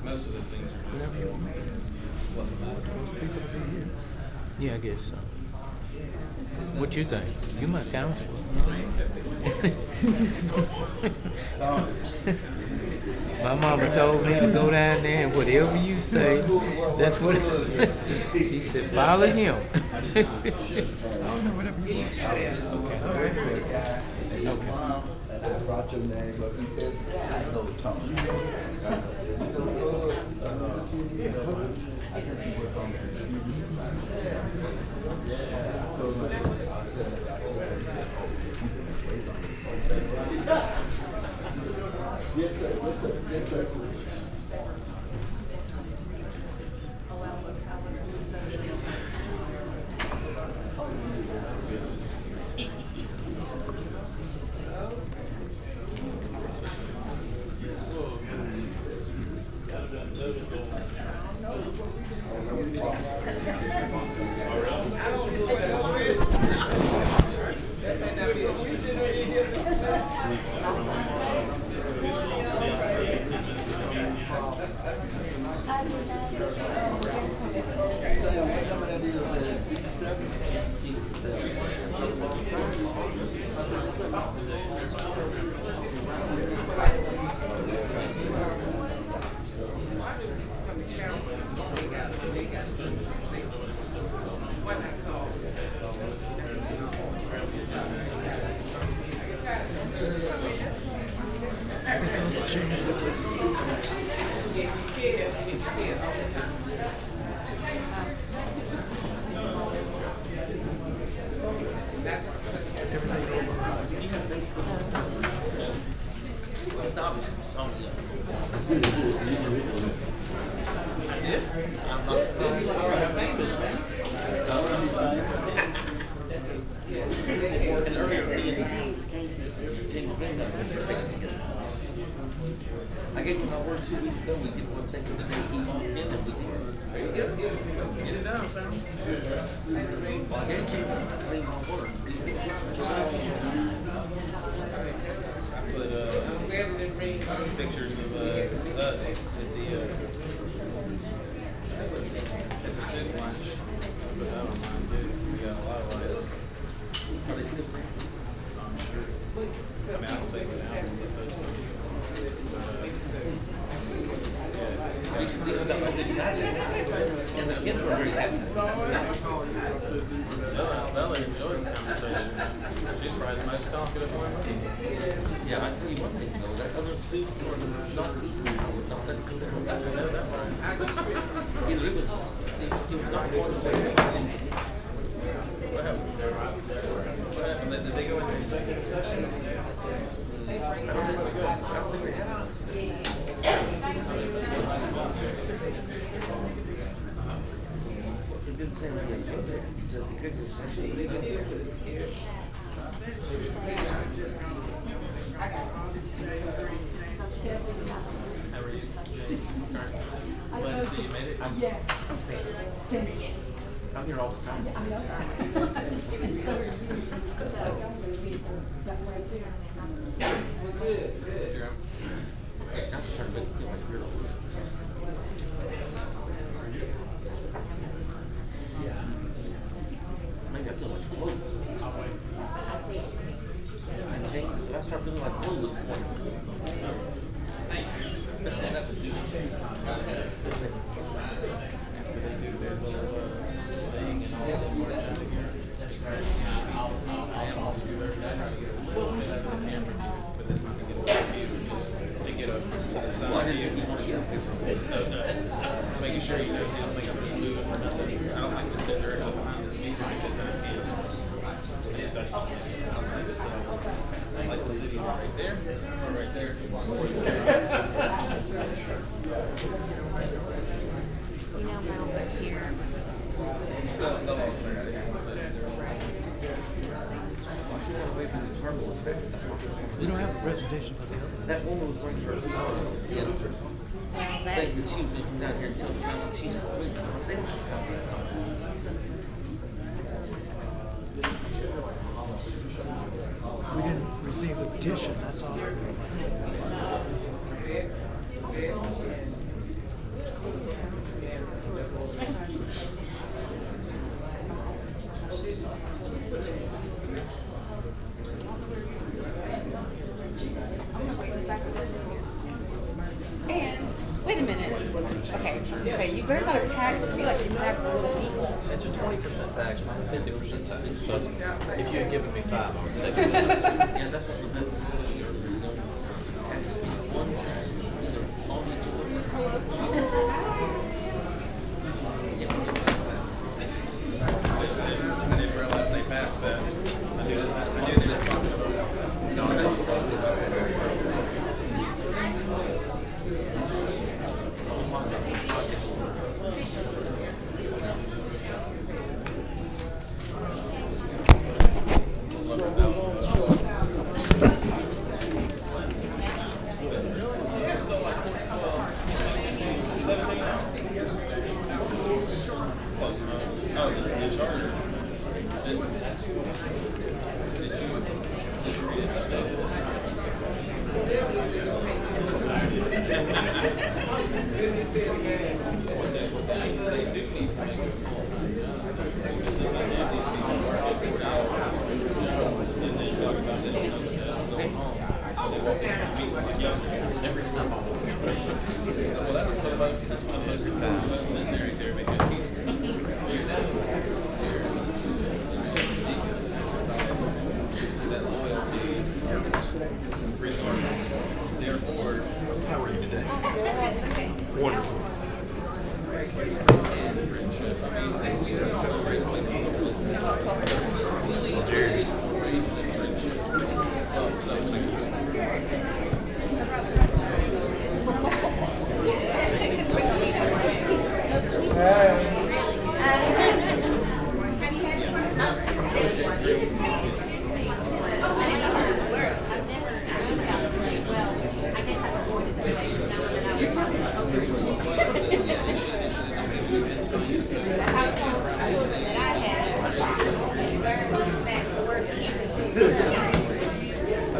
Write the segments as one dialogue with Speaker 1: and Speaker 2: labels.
Speaker 1: Most of those things are just
Speaker 2: Most people will be here.
Speaker 3: Yeah, I guess so. What you think? You my counselor. My mama told me to go down there and whatever you say, that's what she said, follow him.
Speaker 2: I don't know whatever you want to say.
Speaker 4: Okay. And I brought your name up. He said, I know Tom. I think you were from Yes, sir. Yes, sir. Yes, sir.
Speaker 5: I gave him my word 2 weeks ago. We did one take the day he walked in and we did. Get it down, Sam. Well, I gave you my word.
Speaker 1: I put pictures of us at the soup lunch. I put that on mine too. We got a lot of those.
Speaker 5: Are they still free?
Speaker 1: I'm sure. I mean, I don't take it out as opposed to.
Speaker 5: These got my good side. And the kids were very happy.
Speaker 1: Bella enjoyed the conversation. She's probably the most talkative one.
Speaker 5: Yeah, I tell you one thing though, that other soup was not eaten. It was not that good.
Speaker 1: No, that's right.
Speaker 5: Either it was not one soup.
Speaker 1: What happened? What happened? Did they go into executive session?
Speaker 5: I don't think they have. He didn't say anything. He says the executive session.
Speaker 1: How are you? Glad to see you made it.
Speaker 5: I'm here all the time. I'm just trying to make it feel like real. Maybe I feel like blue. I think if I start feeling like blue, it's like that would do
Speaker 1: That's right. I am also trying to get a little bit of the camera view, but it's not to get a little view, just to get up to the side view. Making sure you know, so you don't think I'm just moving for nothing. I don't like to sit directly behind the speaker because then I can't. I just like the city right there or right there.
Speaker 6: You know, Mel was here.
Speaker 2: We don't have a presentation for the other.
Speaker 5: that woman was bringing her saying that she was going to come down here and tell the council she's complete. They don't have time for that.
Speaker 2: petition, that's all.
Speaker 6: And wait a minute. Okay, so say you better not tax me like you tax the little people.
Speaker 1: It's a 20% tax, not a 50% tax. So if you had given me 5, I would take it.
Speaker 5: Yeah, that's what we're doing. One tax, either on the
Speaker 1: I didn't realize they passed that. I knew that it's talking about. No,
Speaker 4: I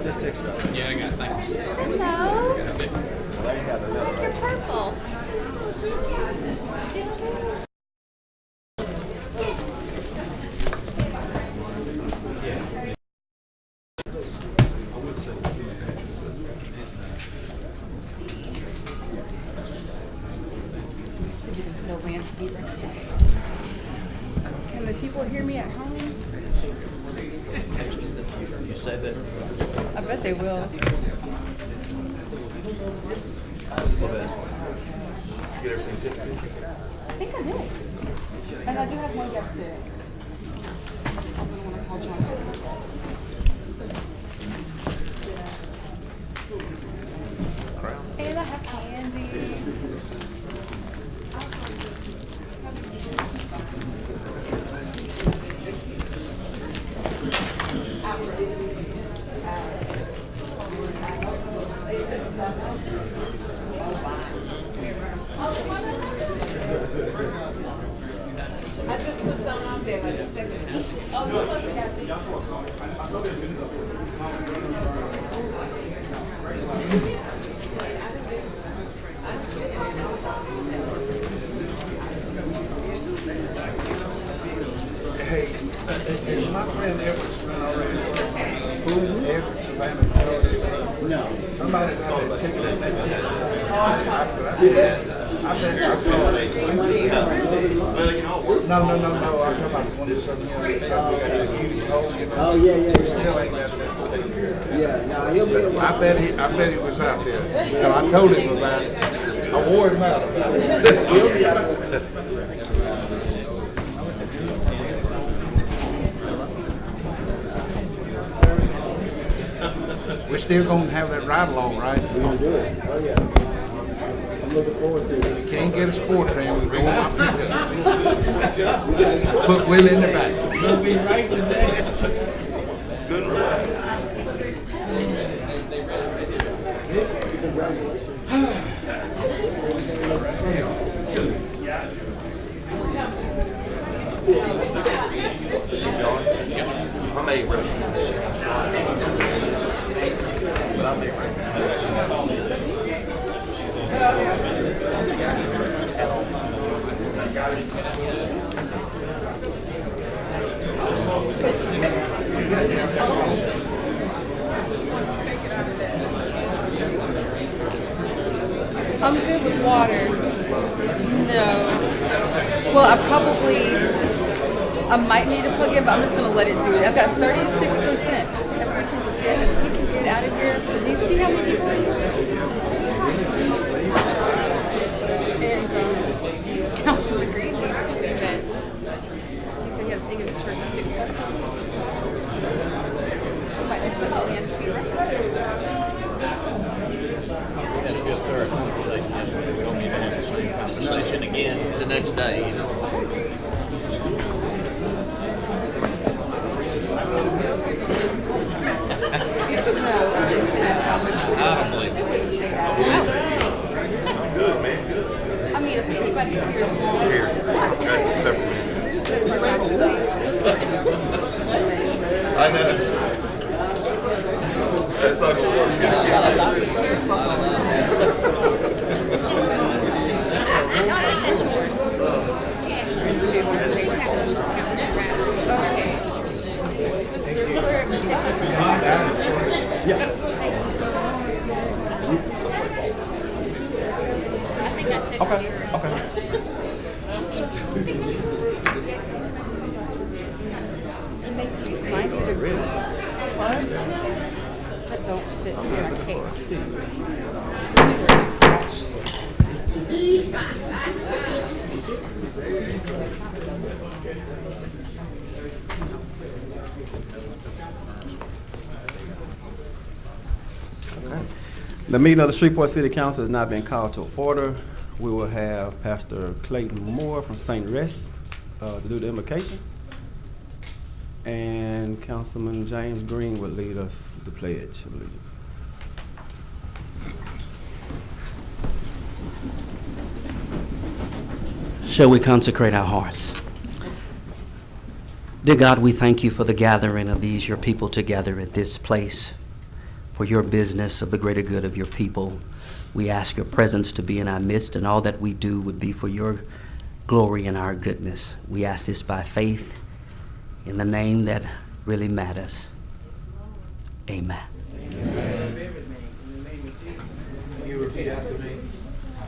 Speaker 4: just text you.
Speaker 1: yeah, I got it. Thank you.
Speaker 6: Hello.
Speaker 4: They have another.
Speaker 6: You're purple. Citizens no landscaper. Can the people hear me at home?
Speaker 1: You said that.
Speaker 6: I bet they will.
Speaker 4: Get everything taken.
Speaker 6: I think I did. And I do have one guest today. I'm gonna want to call John. And I have candy. I just put some on there like a second. Oh, you must have got these.
Speaker 2: Hey, is my friend Everett's run already? Who? Everett, Savannah. No. Somebody thought about taking that thing. I said, I saw it.
Speaker 4: Well, they can all work.
Speaker 2: No. I'm talking about the one that's up here.
Speaker 7: Oh, yeah.
Speaker 2: Still ain't got that taken care of.
Speaker 7: Yeah, no, he'll be able
Speaker 2: I bet he was out there. So I told him about it. I wore him out about it. We're still gonna have that ride along, right?
Speaker 7: We're going to do it. Oh, yeah. I'm looking forward to it.
Speaker 2: Can't get a sports van, we're going up. Put Will in the back.
Speaker 3: We'll be right today.
Speaker 4: Good and relaxed. I may recommend this.
Speaker 8: Water. No. Well, I might need to plug in, but I'm just gonna let it do it. I've got 36%. If we can get out of here, but do you see how many people are here? And Councilman Green needs to leave at. He said he had a thing in his church at 6:30. Might be somebody has to be right.
Speaker 3: We had a good thorough conversation yesterday. We don't need to have the same conversation again the next day, you know. I don't believe it.
Speaker 2: Good, man.
Speaker 8: I mean, if anybody here is small,
Speaker 2: I know. That's not gonna work.
Speaker 8: Okay. Mr. Clerk, take it.
Speaker 7: Okay.
Speaker 8: Make these 90-degree plugs that don't fit in my case.
Speaker 7: The meeting of the Shreveport City Council has not been called to order. We will have Pastor Clayton Moore from St. Rest to do the invocation. And Councilman James Green will lead us with the pledge of allegiance.
Speaker 9: Shall we consecrate our hearts? Dear God, we thank you for the gathering of these, your people, together at this place for your business of the greater good of your people. We ask your presence to be in our midst, and all that we do would be for your glory and our goodness. We ask this by faith in the name that really matters. Amen.
Speaker 3: You repeat after me.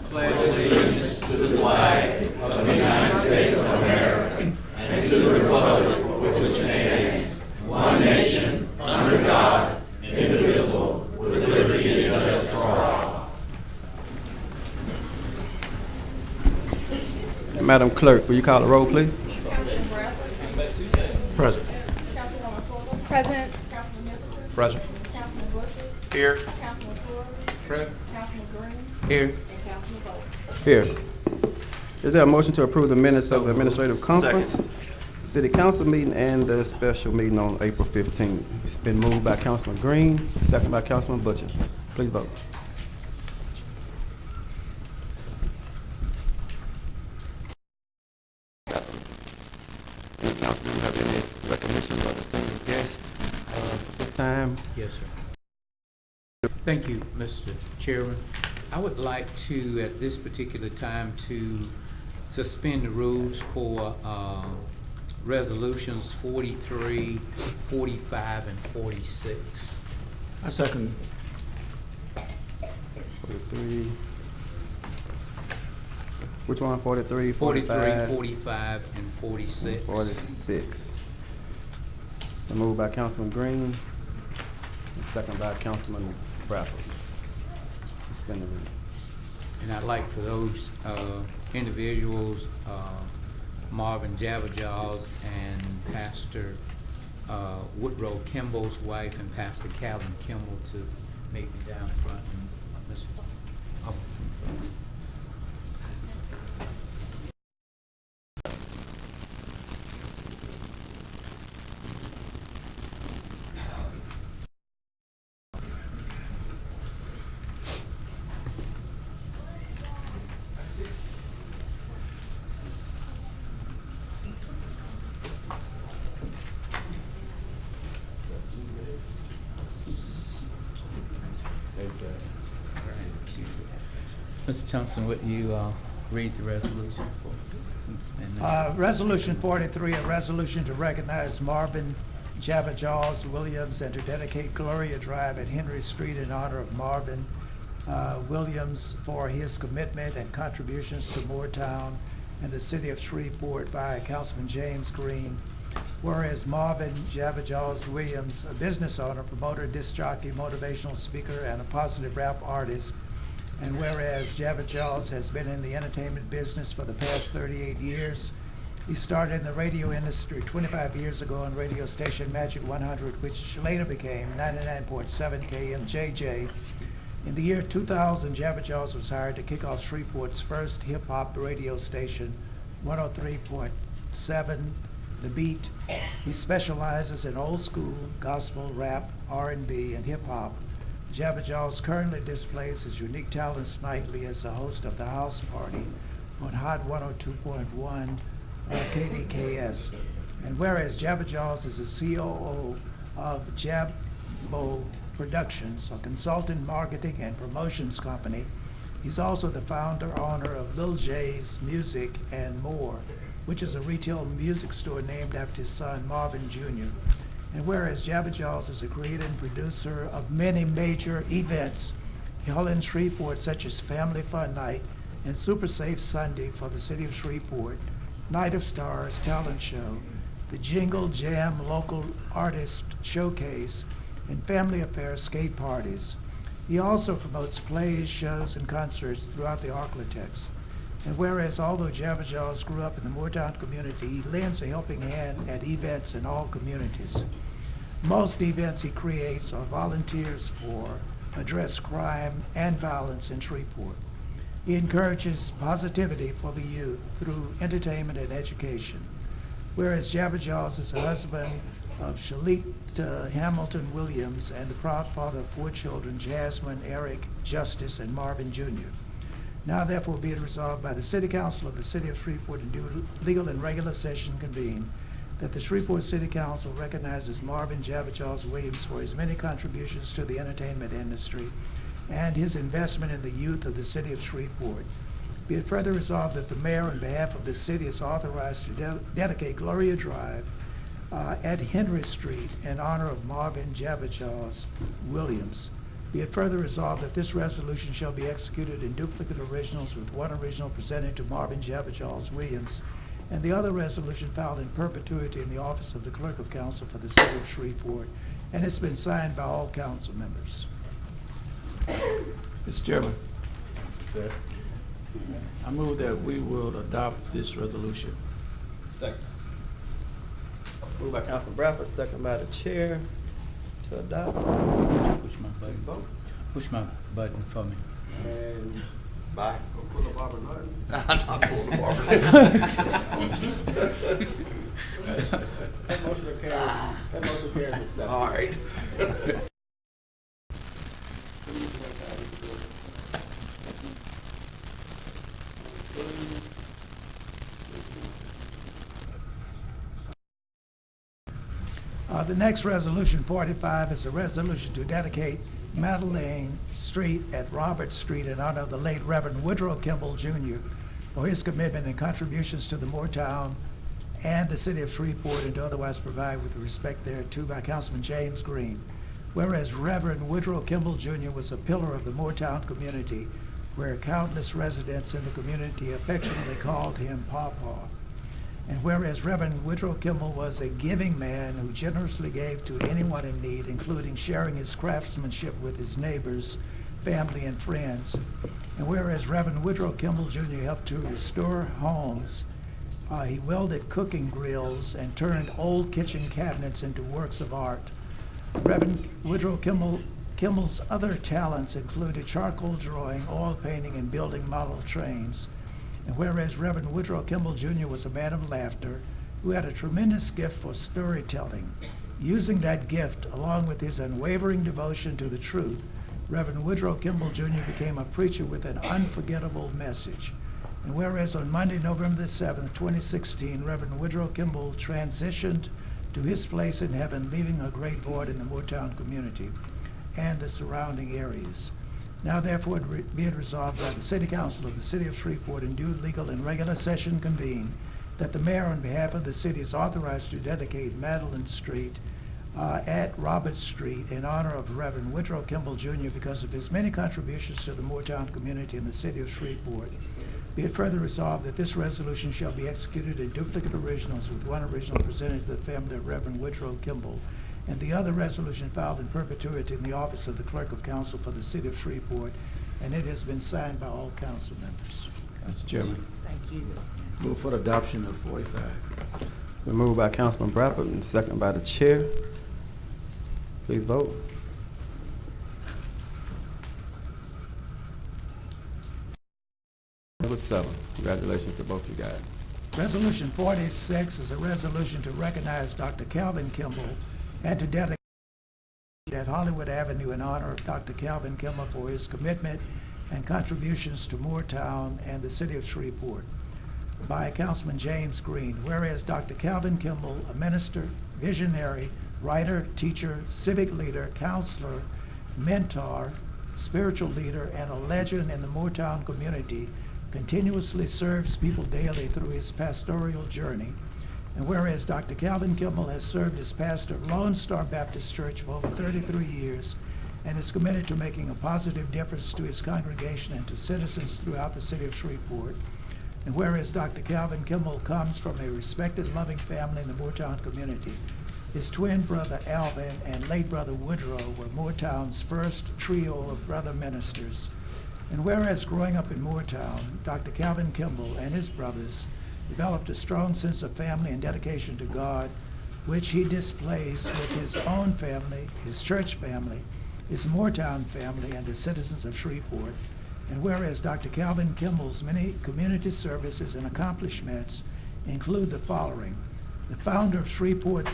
Speaker 3: Pledge allegiance to the flag of the United States of America and to the republic for which it stands, one nation, under God, indivisible, with liberty and justice for all.
Speaker 7: Madam Clerk, will you call the roll, please? Present.
Speaker 8: Present.
Speaker 7: Present.
Speaker 2: Here.
Speaker 3: Here.
Speaker 7: Here. Is there a motion to approve the minutes of the administrative conference, city council meeting, and the special meeting on April 15th? It's been moved by Councilman Green, second by Councilman Butcher. Please vote. Any councilman have any recognitions of distinguished guests at this time?
Speaker 3: Yes, sir. Thank you, Mr. Chairman. I would like to, at this particular time, to suspend the rules for resolutions 43, 45, and 46.
Speaker 2: I second.
Speaker 7: 43. Which one? 43,
Speaker 3: 43,
Speaker 7: 45?
Speaker 3: 45, and 46.
Speaker 7: 46. Been moved by Councilman Green, and second by Councilman Bradford. Suspend the rule.
Speaker 3: And I'd like for those individuals, Marvin Javajaws and Pastor Woodrow Kimball's wife and Pastor Calvin Kimball, to meet me down front. And Mr. Thompson, would you read the resolutions for me?
Speaker 10: Resolution 43, a resolution to recognize Marvin Javajaws Williams and to dedicate Gloria Drive at Henry Street in honor of Marvin Williams for his commitment and contributions to Moortown and the city of Shreveport by Councilman James Green. Whereas Marvin Javajaws Williams, a business owner, promoter, disc jockey, motivational speaker, and a positive rap artist. And whereas Javajaws has been in the entertainment business for the past 38 years, he started in the radio industry 25 years ago on radio station Magic 100, which later became 99.7 KMJJ. In the year 2000, Javajaws was hired to kick off Shreveport's first hip-hop radio station, 103.7 The Beat. He specializes in old school, gospel, rap, R&B, and hip-hop. Javajaws currently displays his unique talents nightly as the host of the House Party on Hot 102.1 KDKS. And whereas Javajaws is the COO of Jabbo Productions, a consultant marketing and promotions company, he's also the owner of Lil J's Music and More, which is a retail music store named after his son Marvin Jr. And whereas Javajaws is a creator and producer of many major events held in Shreveport, such as Family Fun Night and Super Safe Sunday for the city of Shreveport, Night of Stars Talent Show, the Jingle Jam Local Artist Showcase, and Family Affairs skate parties. He also promotes plays, shows, and concerts throughout the Arklatex. And whereas although Javajaws grew up in the Moortown community, he lends a helping hand at events in all communities. Most events he creates or volunteers for address crime and violence in Shreveport. He encourages positivity for the youth through entertainment and education. Whereas Javajaws is a husband of Shalik Hamilton Williams and the proud father of 4 children, Jasmine, Eric, Justice, and Marvin Jr. Now therefore be it resolved by the City Council of the City of Shreveport in due legal and regular session convened that the Shreveport City Council recognizes Marvin Javajaws Williams for his many contributions to the entertainment industry and his investment in the youth of the City of Shreveport. Be it further resolved that the mayor on behalf of the city is authorized to dedicate Gloria Drive at Henry Street in honor of Marvin Javajaws Williams. Be it further resolved that this resolution shall be executed in duplicate originals with one original presented to Marvin Javajaws Williams and the other resolution filed in perpetuity in the office of the Clerk of Council for the City of Shreveport, and it's been signed by all council members.
Speaker 2: Mr. Chairman. Sir. I move that we will adopt this resolution.
Speaker 5: Second.
Speaker 7: Moved by Councilman Bradford, second by the chair to adopt.
Speaker 11: Push my button. Push my button for me.
Speaker 7: And
Speaker 4: Bye.
Speaker 7: pull the Barbara Martin.
Speaker 5: I'm not pulling the Barbara.
Speaker 7: That motion carries. That motion carries.
Speaker 5: All right.
Speaker 10: The next resolution, 45, is a resolution to dedicate Madeleine Street at Robert Street in honor of the late Reverend Woodrow Kimball Jr. for his commitment and contributions to the Moortown and the city of Shreveport, and to otherwise provide with respect thereto by Councilman James Green. Whereas Reverend Woodrow Kimball Jr. was a pillar of the Moortown community, where countless residents in the community affectionately called him Pawpaw. And whereas Reverend Woodrow Kimball was a giving man who generously gave to anyone in need, including sharing his craftsmanship with his neighbors, family, and friends. And whereas Reverend Woodrow Kimball Jr. helped to restore homes, he welded cooking grills and turned old kitchen cabinets into works of art. Reverend Woodrow Kimball's other talents included charcoal drawing, oil painting, and building model trains. And whereas Reverend Woodrow Kimball Jr. was a man of laughter who had a tremendous gift for storytelling, using that gift along with his unwavering devotion to the truth, Reverend Woodrow Kimball Jr. became a preacher with an unforgettable message. And whereas on Monday, November the 7th, 2016, Reverend Woodrow Kimball transitioned to his place in heaven, leaving a great void in the Moortown community and the surrounding areas. Now therefore be it resolved by the City Council of the City of Shreveport in due legal and regular session convened that the mayor on behalf of the city is authorized to dedicate Madeleine Street at Roberts Street in honor of Reverend Woodrow Kimball Jr. because of his many contributions to the Moortown community in the city of Shreveport. Be it further resolved that this resolution shall be executed in duplicate originals with one original presented to the family of Reverend Woodrow Kimball, and the other resolution filed in perpetuity in the office of the Clerk of Council for the city of Shreveport, and it has been signed by all council members.
Speaker 2: Mr. Chairman,
Speaker 6: Thank you.
Speaker 2: move for the adoption of 45.
Speaker 7: Been moved by Councilman Bradford and second by the chair. Please vote. With 7. Congratulations to both you guys.
Speaker 10: Resolution 46 is a resolution to recognize Dr. Calvin Kimball and to dedicate at Hollywood Avenue in honor of Dr. Calvin Kimball for his commitment and contributions to Moortown and the city of Shreveport. By Councilman James Green. Whereas Dr. Calvin Kimball, a minister, visionary, writer, teacher, civic leader, counselor, mentor, spiritual leader, and a legend in the Moortown community, continuously serves people daily through his pastoral journey. And whereas Dr. Calvin Kimball has served as pastor of Lone Star Baptist Church for over 33 years and is committed to making a positive difference to his congregation and to citizens throughout the city of Shreveport. And whereas Dr. Calvin Kimball comes from a respected, loving family in the Moortown community, his twin brother Alvin and late brother Woodrow were Moortown's first trio of brother ministers. And whereas growing up in Moortown, Dr. Calvin Kimball and his brothers developed a strong sense of family and dedication to God, which he displays with his own family, his church family, his Moortown family, and the citizens of Shreveport. And whereas Dr. Calvin Kimball's many community services and accomplishments include the following: the founder of Shreveport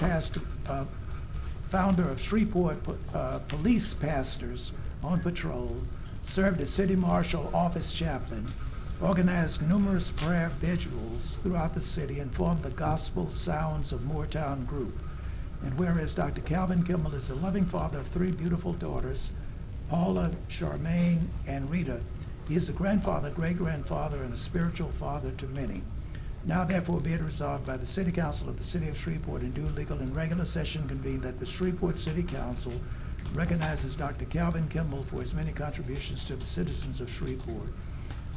Speaker 10: Police Pastors on Patrol, served as City Marshal Office Chaplain, organized numerous prayer vigils throughout the city, and formed the Gospel Sounds of Moortown group. And whereas Dr. Calvin Kimball is the loving father of 3 beautiful daughters, Paula, Charmaine, and Rita, he is a grandfather, great-grandfather, and a spiritual father to many. Now therefore be it resolved by the City Council of the City of Shreveport in due legal and regular session convened that the Shreveport City Council recognizes Dr. Calvin Kimball for his many contributions to the citizens of Shreveport.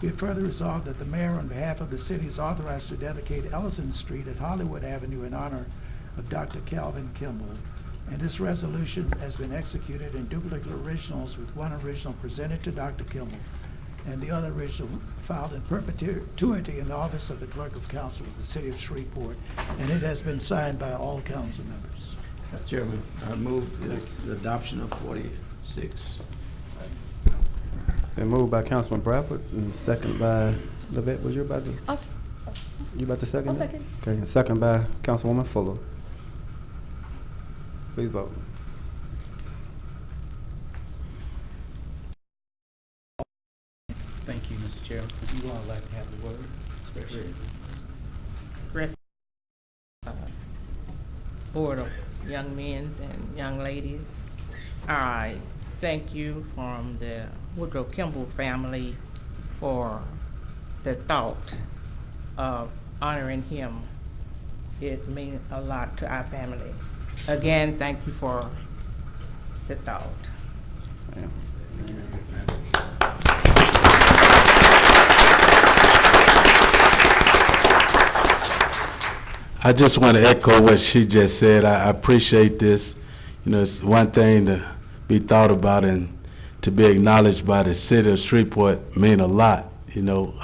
Speaker 10: Be it further resolved that the mayor on behalf of the city is authorized to dedicate Ellison Street at Hollywood Avenue in honor of Dr. Calvin Kimball. And this resolution has been executed in duplicate originals with one original presented to Dr. Kimball and the other original filed in perpetuity in the office of the Clerk of Council of the City of Shreveport, and it has been signed by all council members.
Speaker 2: Mr. Chairman, I move the adoption of 46.
Speaker 7: Been moved by Councilman Bradford and second by Levette. Was you about to? You about to second?
Speaker 8: I'll
Speaker 7: that?
Speaker 8: second.
Speaker 7: Okay, and second by Councilwoman Fuller. Please vote.
Speaker 11: Thank you, Mr. Chairman. If you all would like to have the word, especially.
Speaker 6: Board of young men and young ladies, I thank you from the Woodrow Kimball family for the thought of honoring him. It means a lot to our family. Again, thank you for the thought.
Speaker 7: Yes, ma'am.
Speaker 3: I just want to echo what she just said. I appreciate this. You know, it's one thing to be thought about and to be acknowledged by the city of Shreveport mean a lot. You know,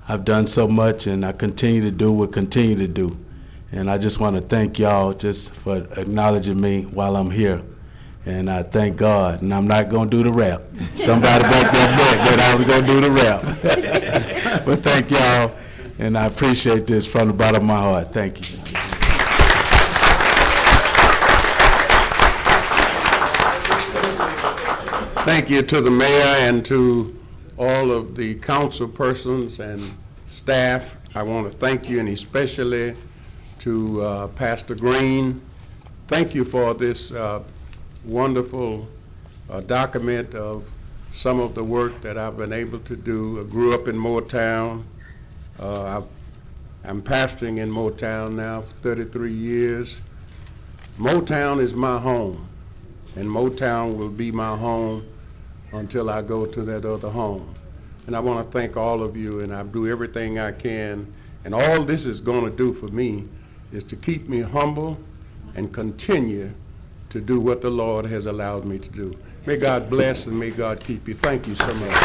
Speaker 3: I've done so much and I continue to do what continue to do. And I just want to thank y'all just for acknowledging me while I'm here. And I thank God. And I'm not going to do the rap. Somebody back that back, but I was going to do the rap. But thank y'all. And I appreciate this from the bottom of my heart. Thank you.
Speaker 12: Thank you to the mayor and to all of the council persons and staff. I want to thank you, and especially to Pastor Green. Thank you for this wonderful document of some of the work that I've been able to do. I grew up in Moortown. I'm pastoring in Moortown now for 33 years. Motown is my home, and Motown will be my home until I go to that other home. And I want to thank all of you, and I do everything I can. And all this is going to do for me is to keep me humble and continue to do what the Lord has allowed me to do. May God bless and may God keep you. Thank you so much.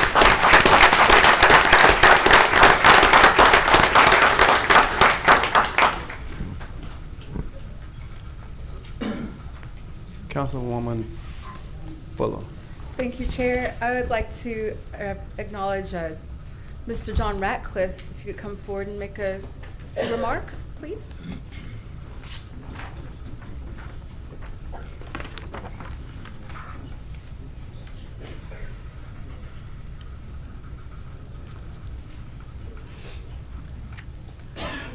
Speaker 7: Councilwoman Fuller.
Speaker 8: Thank you, Chair. I would like to acknowledge Mr. John Ratcliffe. If you could come forward and make a few remarks, please.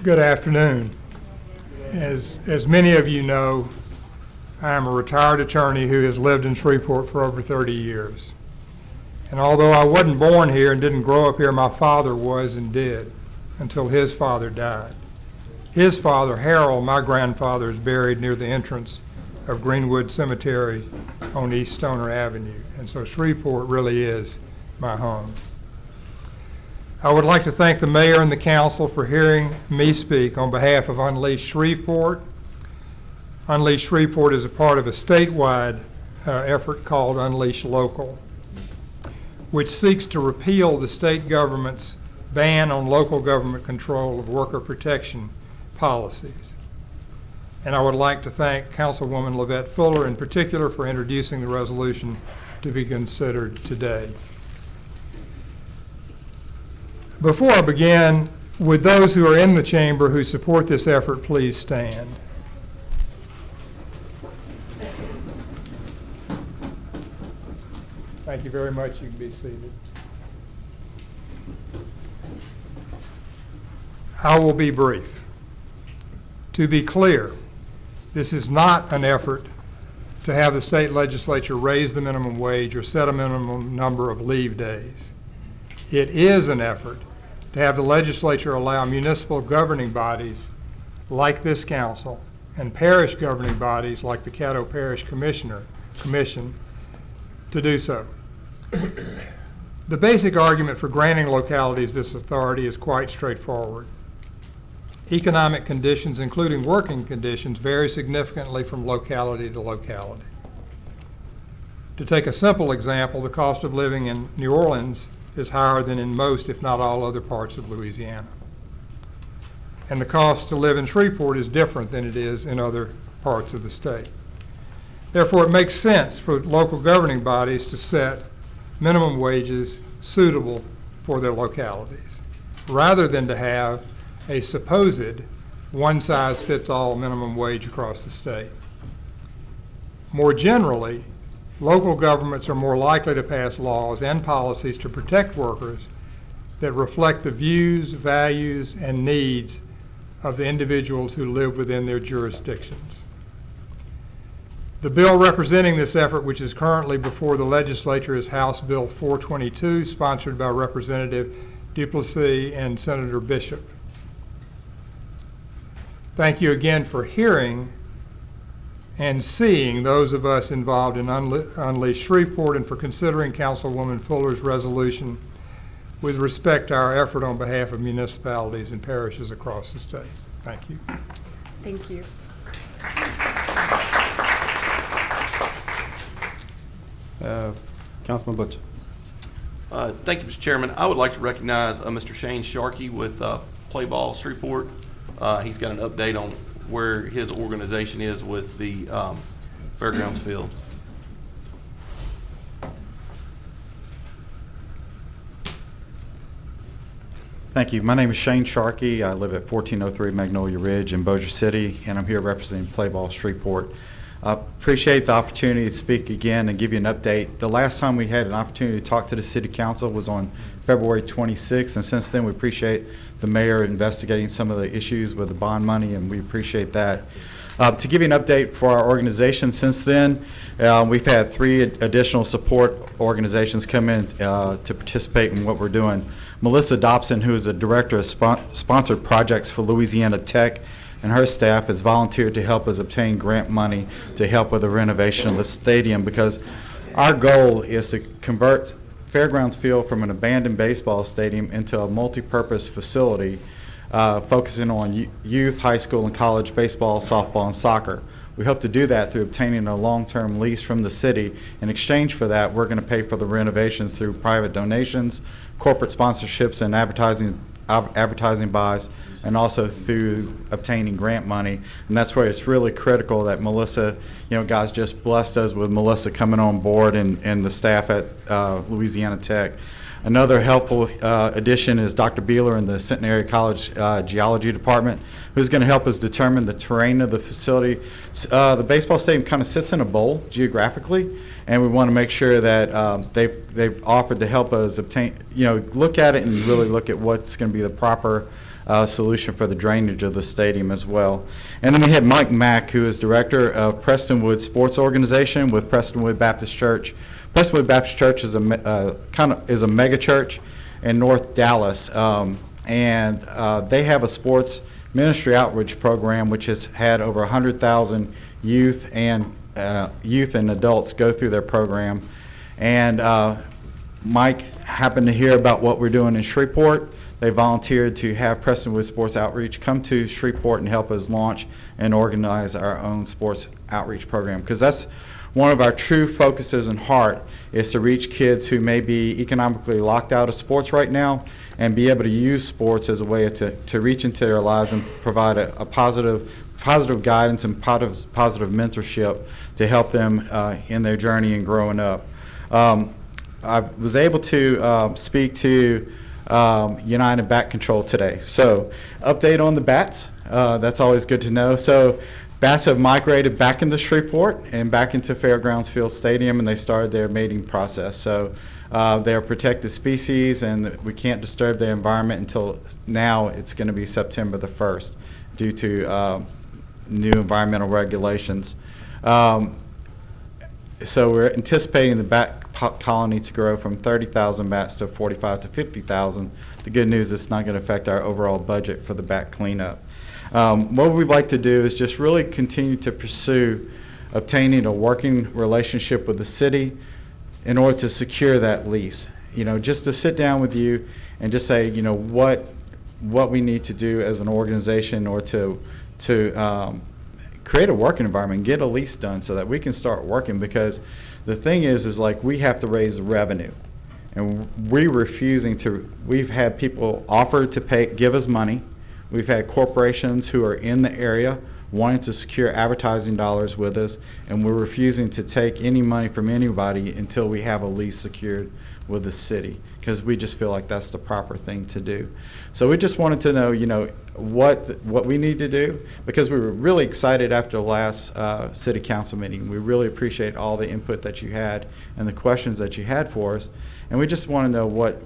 Speaker 13: Good afternoon. As many of you know, I am a retired attorney who has lived in Shreveport for over 30 years. And although I wasn't born here and didn't grow up here, my father was and did until his father died. His father, Harold, my grandfather, is buried near the entrance of Greenwood Cemetery on East Stoner Avenue. And so Shreveport really is my home. I would like to thank the mayor and the council for hearing me speak on behalf of Unleash Shreveport. Unleash Shreveport is a part of a statewide effort called Unleash Local, which seeks to repeal the state government's ban on local government control of worker protection policies. And I would like to thank Councilwoman Lavette Fuller in particular for introducing the resolution to be considered today. Before I begin, would those who are in the chamber who support this effort please stand? Thank you very much. You can be seated. I will be brief. To be clear, this is not an effort to have the state legislature raise the minimum wage or set a minimum number of leave days. It is an effort to have the legislature allow municipal governing bodies like this council and parish governing bodies like the Caddo Parish Commission to do so. The basic argument for granting localities this authority is quite straightforward. Economic conditions, including working conditions, vary significantly from locality to locality. To take a simple example, the cost of living in New Orleans is higher than in most, if not all, other parts of Louisiana. And the cost to live in Shreveport is different than it is in other parts of the state. Therefore, it makes sense for local governing bodies to set minimum wages suitable for their localities, rather than to have a supposed one-size-fits-all minimum wage across the state. More generally, local governments are more likely to pass laws and policies to protect workers that reflect the views, values, and needs of the individuals who live within their jurisdictions. The bill representing this effort, which is currently before the legislature, is House Bill 422, sponsored by Representative Duplessis and Senator Bishop. Thank you again for hearing and seeing those of us involved in Unleash Shreveport, and for considering Councilwoman Fuller's resolution with respect to our effort on behalf of municipalities and parishes across the state. Thank you.
Speaker 8: Thank you.
Speaker 7: Councilman Butcher.
Speaker 14: Thank you, Mr. Chairman. I would like to recognize Mr. Shane Sharkey with Play Ball Shreveport. He's got an update on where his organization is with the fairgrounds field.
Speaker 15: Thank you. My name is Shane Sharkey. I live at 1403 Magnolia Ridge in Bossier City, and I'm here representing Play Ball Shreveport. I appreciate the opportunity to speak again and give you an update. The last time we had an opportunity to talk to the City Council was on February 26th, and since then we appreciate the mayor investigating some of the issues with the bond money, and we appreciate that. To give you an update for our organization, since then we've had 3 additional support organizations come in to participate in what we're doing. Melissa Dobson, who is the director of sponsored projects for Louisiana Tech, and her staff has volunteered to help us obtain grant money to help with the renovation of the stadium, because our goal is to convert Fairgrounds Field from an abandoned baseball stadium into a multi-purpose facility focusing on youth, high school, and college baseball, softball, and soccer. We hope to do that through obtaining a long-term lease from the city. In exchange for that, we're going to pay for the renovations through private donations, corporate sponsorships, and advertising buys, and also through obtaining grant money. And that's where it's really critical that Melissa, God's just blessed us with Melissa coming on board and the staff at Louisiana Tech. Another helpful addition is Dr. Beeler in the Centenary College Geology Department, who's going to help us determine the terrain of the facility. The baseball stadium kind of sits in a bowl geographically, and we want to make sure that they've offered to help us obtain, look at it and really look at what's going to be the proper solution for the drainage of the stadium as well. And then we have Mike Mack, who is director of Prestonwood Sports Organization with Prestonwood Baptist Church. Prestonwood Baptist Church is a mega church in North Dallas, and they have a sports ministry outreach program which has had over 100,000 youth and adults go through their program. And Mike happened to hear about what we're doing in Shreveport. They volunteered to have Prestonwood Sports Outreach come to Shreveport and help us launch and organize our own sports outreach program, because that's one of our true focuses and heart, is to reach kids who may be economically locked out of sports right now and be able to use sports as a way to reach into their lives and provide a positive guidance and positive mentorship to help them in their journey and growing up. I was able to speak to United Bat Control today. So, update on the bats. That's always good to know. So, bats have migrated back into Shreveport and back into Fairgrounds Field Stadium, and they started their mating process. So they're a protected species, and we can't disturb their environment until now. It's going to be September the 1st due to new environmental regulations. So we're anticipating the bat colony to grow from 30,000 bats to 45 to 50,000. The good news is it's not going to affect our overall budget for the bat cleanup. What we'd like to do is just really continue to pursue obtaining a working relationship with the city in order to secure that lease. Just to sit down with you and just say, what we need to do as an organization or to create a working environment, get a lease done so that we can start working, because the thing is like we have to raise revenue. And we've had people offer to give us money. We've had corporations who are in the area wanting to secure advertising dollars with us, and we're refusing to take any money from anybody until we have a lease secured with the city, because we just feel like that's the proper thing to do. So we just wanted to know, what we need to do, because we were really excited after the last city council meeting. We really appreciate all the input that you had and the questions that you had for us, and we just want to know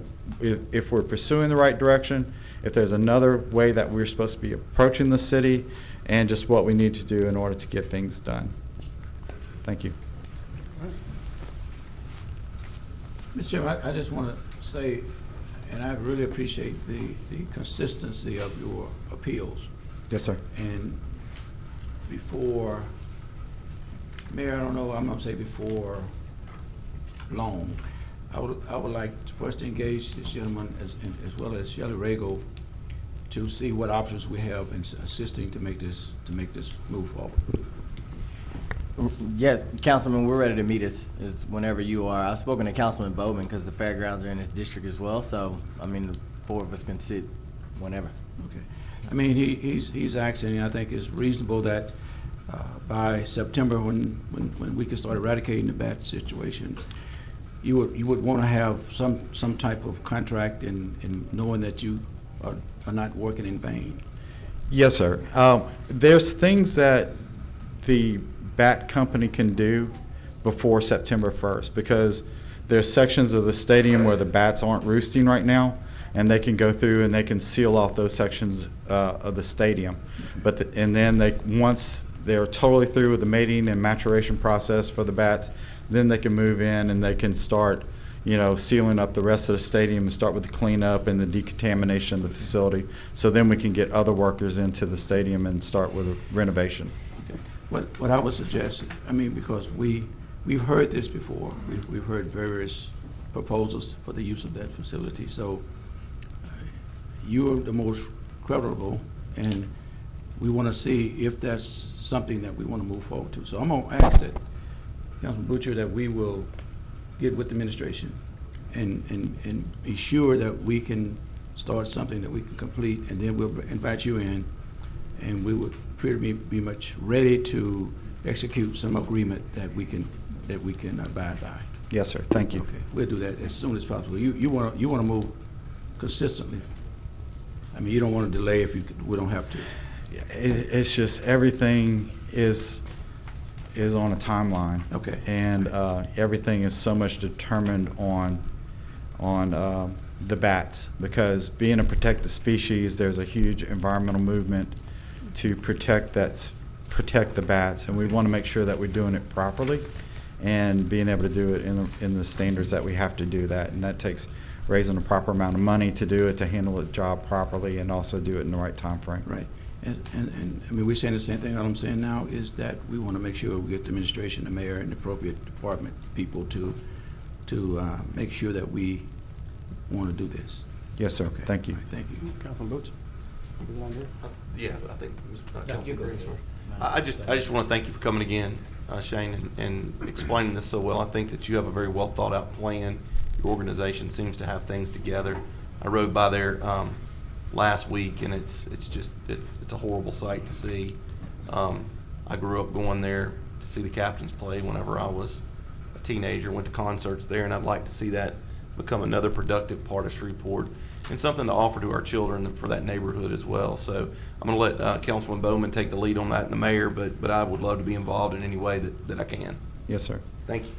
Speaker 15: if we're pursuing the right direction, if there's another way that we're supposed to be approaching the city, and just what we need to do in order to get things done. Thank you.
Speaker 2: Mr. Chairman, I just want to say, and I really appreciate the consistency of your appeals.
Speaker 15: Yes, sir.
Speaker 2: And before, Mayor, I don't know, I'm going to say before long, I would like to first engage this gentleman as well as Shelley Rago to see what options we have in assisting to make this move forward.
Speaker 16: Yes, Councilman, we're ready to meet as whenever you are. I've spoken to Councilman Bowman because the fairgrounds are in his district as well. So, the four of us can sit whenever.
Speaker 2: Okay. He's asking, and I think it's reasonable that by September, when we can start eradicating the bat situation, you would want to have some type of contract in knowing that you are not working in vain.
Speaker 15: Yes, sir. There's things that the bat company can do before September 1st, because there's sections of the stadium where the bats aren't roosting right now, and they can go through and they can seal off those sections of the stadium. And then once they're totally through with the mating and maturation process for the bats, then they can move in and they can start sealing up the rest of the stadium and start with the cleanup and the decontamination of the facility. So then we can get other workers into the stadium and start with a renovation.
Speaker 2: What I would suggest, because we've heard this before. We've heard various proposals for the use of that facility. So you are the most credible, and we want to see if that's something that we want to move forward to. So I'm going to ask that, Councilman Butcher, that we will get with the administration and be sure that we can start something that we can complete, and then we'll invite you in, and we would pretty be much ready to execute some agreement that we can abide by.
Speaker 15: Yes, sir. Thank you.
Speaker 2: Okay, we'll do that as soon as possible. You want to move consistently. You don't want to delay if we don't have to.
Speaker 15: It's just everything is on a timeline.
Speaker 2: Okay.
Speaker 15: And everything is so much determined on the bats, because being a protected species, there's a huge environmental movement to protect the bats, and we want to make sure that we're doing it properly and being able to do it in the standards that we have to do that, and that takes raising the proper amount of money to do it, to handle the job properly, and also do it in the right time frame.
Speaker 2: Right. And we're saying the same thing. All I'm saying now is that we want to make sure we get the administration, the mayor, and the appropriate department people to make sure that we want to do this.
Speaker 15: Yes, sir.
Speaker 2: Okay.
Speaker 15: Thank you.
Speaker 2: All right, thank you.
Speaker 7: Councilman Butcher?
Speaker 14: Yeah, I think Councilman Green's first. I just want to thank you for coming again, Shane, and explaining this so well. I think that you have a very well thought out plan. Your organization seems to have things together. I rode by there last week, and it's a horrible sight to see. I grew up going there to see the Captains play whenever I was a teenager. Went to concerts there, and I'd like to see that become another productive part of Shreveport and something to offer to our children for that neighborhood as well. So I'm going to let Councilman Bowman take the lead on that, and the mayor, but I would love to be involved in any way that I can.
Speaker 15: Yes, sir.
Speaker 14: Thank you.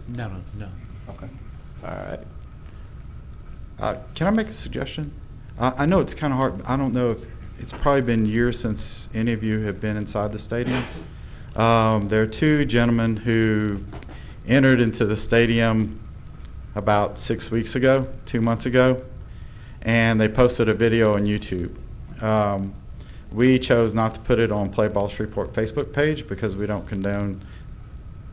Speaker 11: No.
Speaker 7: Okay. All right.
Speaker 15: Can I make a suggestion? I know it's kind of hard. I don't know if it's probably been years since any of you have been inside the stadium. There are two gentlemen who entered into the stadium about 6 weeks ago, 2 months ago, and they posted a video on YouTube. We chose not to put it on Play Ball Shreveport Facebook page because we don't condone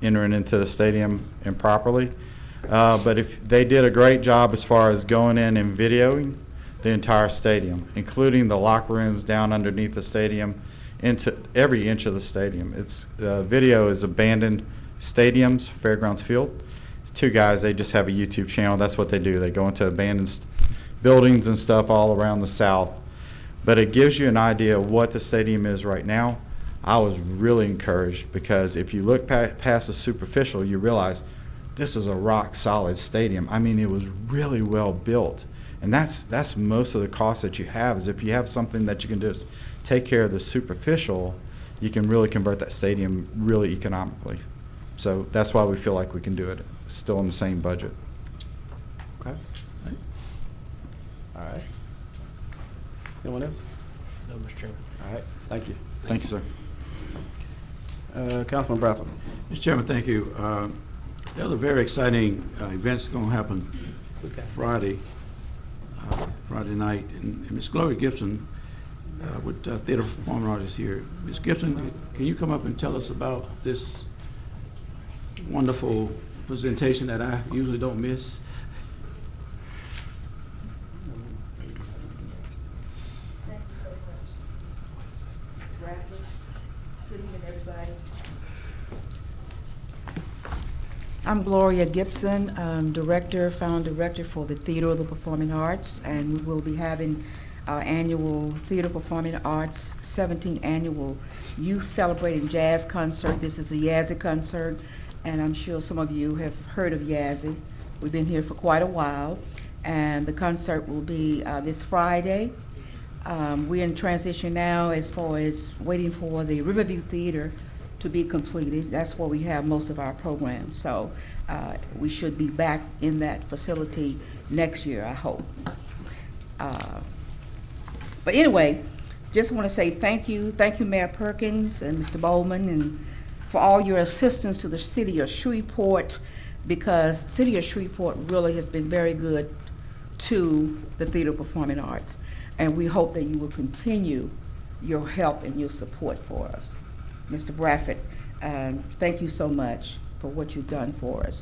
Speaker 15: entering into the stadium improperly. But if they did a great job as far as going in and videoing the entire stadium, including the locker rooms down underneath the stadium, into every inch of the stadium. It's video is abandoned stadiums, Fairgrounds Field. Two guys, they just have a YouTube channel. That's what they do. They go into abandoned buildings and stuff all around the South. But it gives you an idea of what the stadium is right now. I was really encouraged because if you look past the superficial, you realize this is a rock solid stadium. It was really well built. And that's most of the cost that you have, is if you have something that you can just take care of the superficial, you can really convert that stadium really economically. So that's why we feel like we can do it still in the same budget.
Speaker 7: Okay. All right. Anyone else?
Speaker 11: No, Mr. Chairman.
Speaker 7: All right. Thank you.
Speaker 15: Thank you, sir.
Speaker 7: Councilman Bradford.
Speaker 2: Mr. Chairman, thank you. The other very exciting event's going to happen Friday night, and Ms. Gloria Gibson with Theater Performing Artists here. Ms. Gibson, can you come up and tell us about this wonderful presentation that I usually don't miss?
Speaker 17: I'm Gloria Gibson, found director for the Theater of the Performing Arts, and we will be having our annual Theater Performing Arts 17th Annual Youth Celebrating Jazz Concert. This is a Yazzie concert, and I'm sure some of you have heard of Yazzie. We've been here for quite a while, and the concert will be this Friday. We're in transition now as far as waiting for the Riverview Theater to be completed. That's where we have most of our programs. So we should be back in that facility next year, I hope. But anyway, just want to say thank you. Thank you, Mayor Perkins and Mr. Bowman and for all your assistance to the city of Shreveport, because city of Shreveport really has been very good to the Theater of Performing Arts. And we hope that you will continue your help and your support for us. Mr. Bradford, thank you so much for what you've done for us.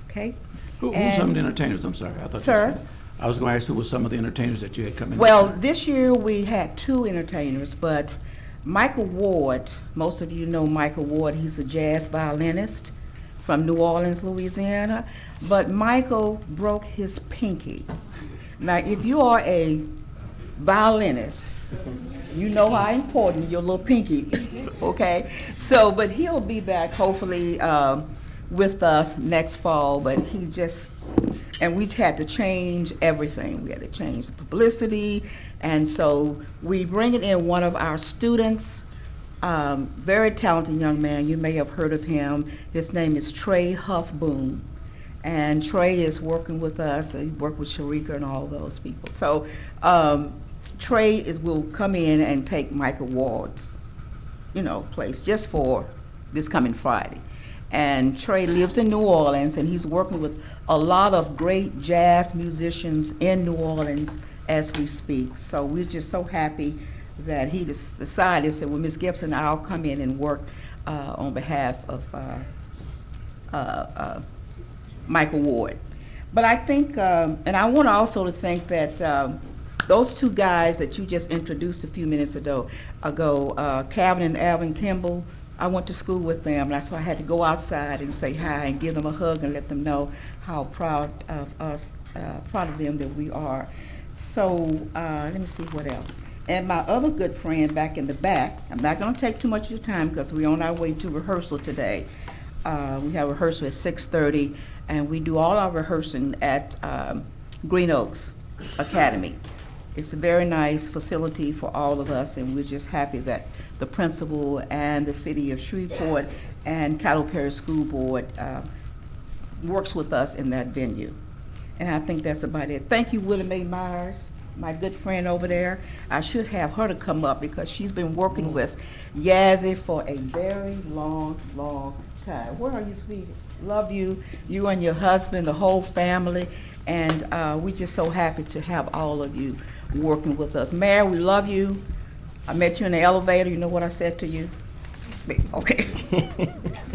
Speaker 17: Okay?
Speaker 18: Who's some of the entertainers? I'm sorry. I thought
Speaker 17: Sir?
Speaker 18: I was going to ask who were some of the entertainers that you had come in.
Speaker 17: Well, this year we had 2 entertainers, but Michael Ward, most of you know Michael Ward, he's a jazz violinist from New Orleans, Louisiana, but Michael broke his pinky. Now, if you are a violinist, you know how important your little pinky, okay? So, but he'll be back hopefully with us next fall, but he just, and we had to change everything. We had to change the publicity, and so we bring it in one of our students, very talented young man. You may have heard of him. His name is Trey Huffboom, and Trey is working with us. He worked with Sharika and all those people. So Trey will come in and take Michael Ward's, place just for this coming Friday. And Trey lives in New Orleans, and he's working with a lot of great jazz musicians in New Orleans as we speak. So we're just so happy that he decided, said, well, Ms. Gibson, I'll come in and work on behalf of Michael Ward. But I think, and I want also to think that those 2 guys that you just introduced a few minutes ago, Calvin and Alvin Kimball, I went to school with them. That's why I had to go outside and say hi and give them a hug and let them know how proud of us, proud of them that we are. So let me see what else. And my other good friend back in the back, I'm not going to take too much of your time because we're on our way to rehearsal today. We have rehearsal at 6:30, and we do all our rehearsing at Green Oaks Academy. It's a very nice facility for all of us, and we're just happy that the principal and the city of Shreveport and Caddo Parish School Board works with us in that venue. And I think that's about it. Thank you, Willie Mae Myers, my good friend over there. I should have her to come up because she's been working with Yazzie for a very long, long time. Where are you, sweetie? Love you, you and your husband, the whole family, and we're just so happy to have all of you working with us. Mayor, we love you. I met you in the elevator. You know what I said to you? Okay.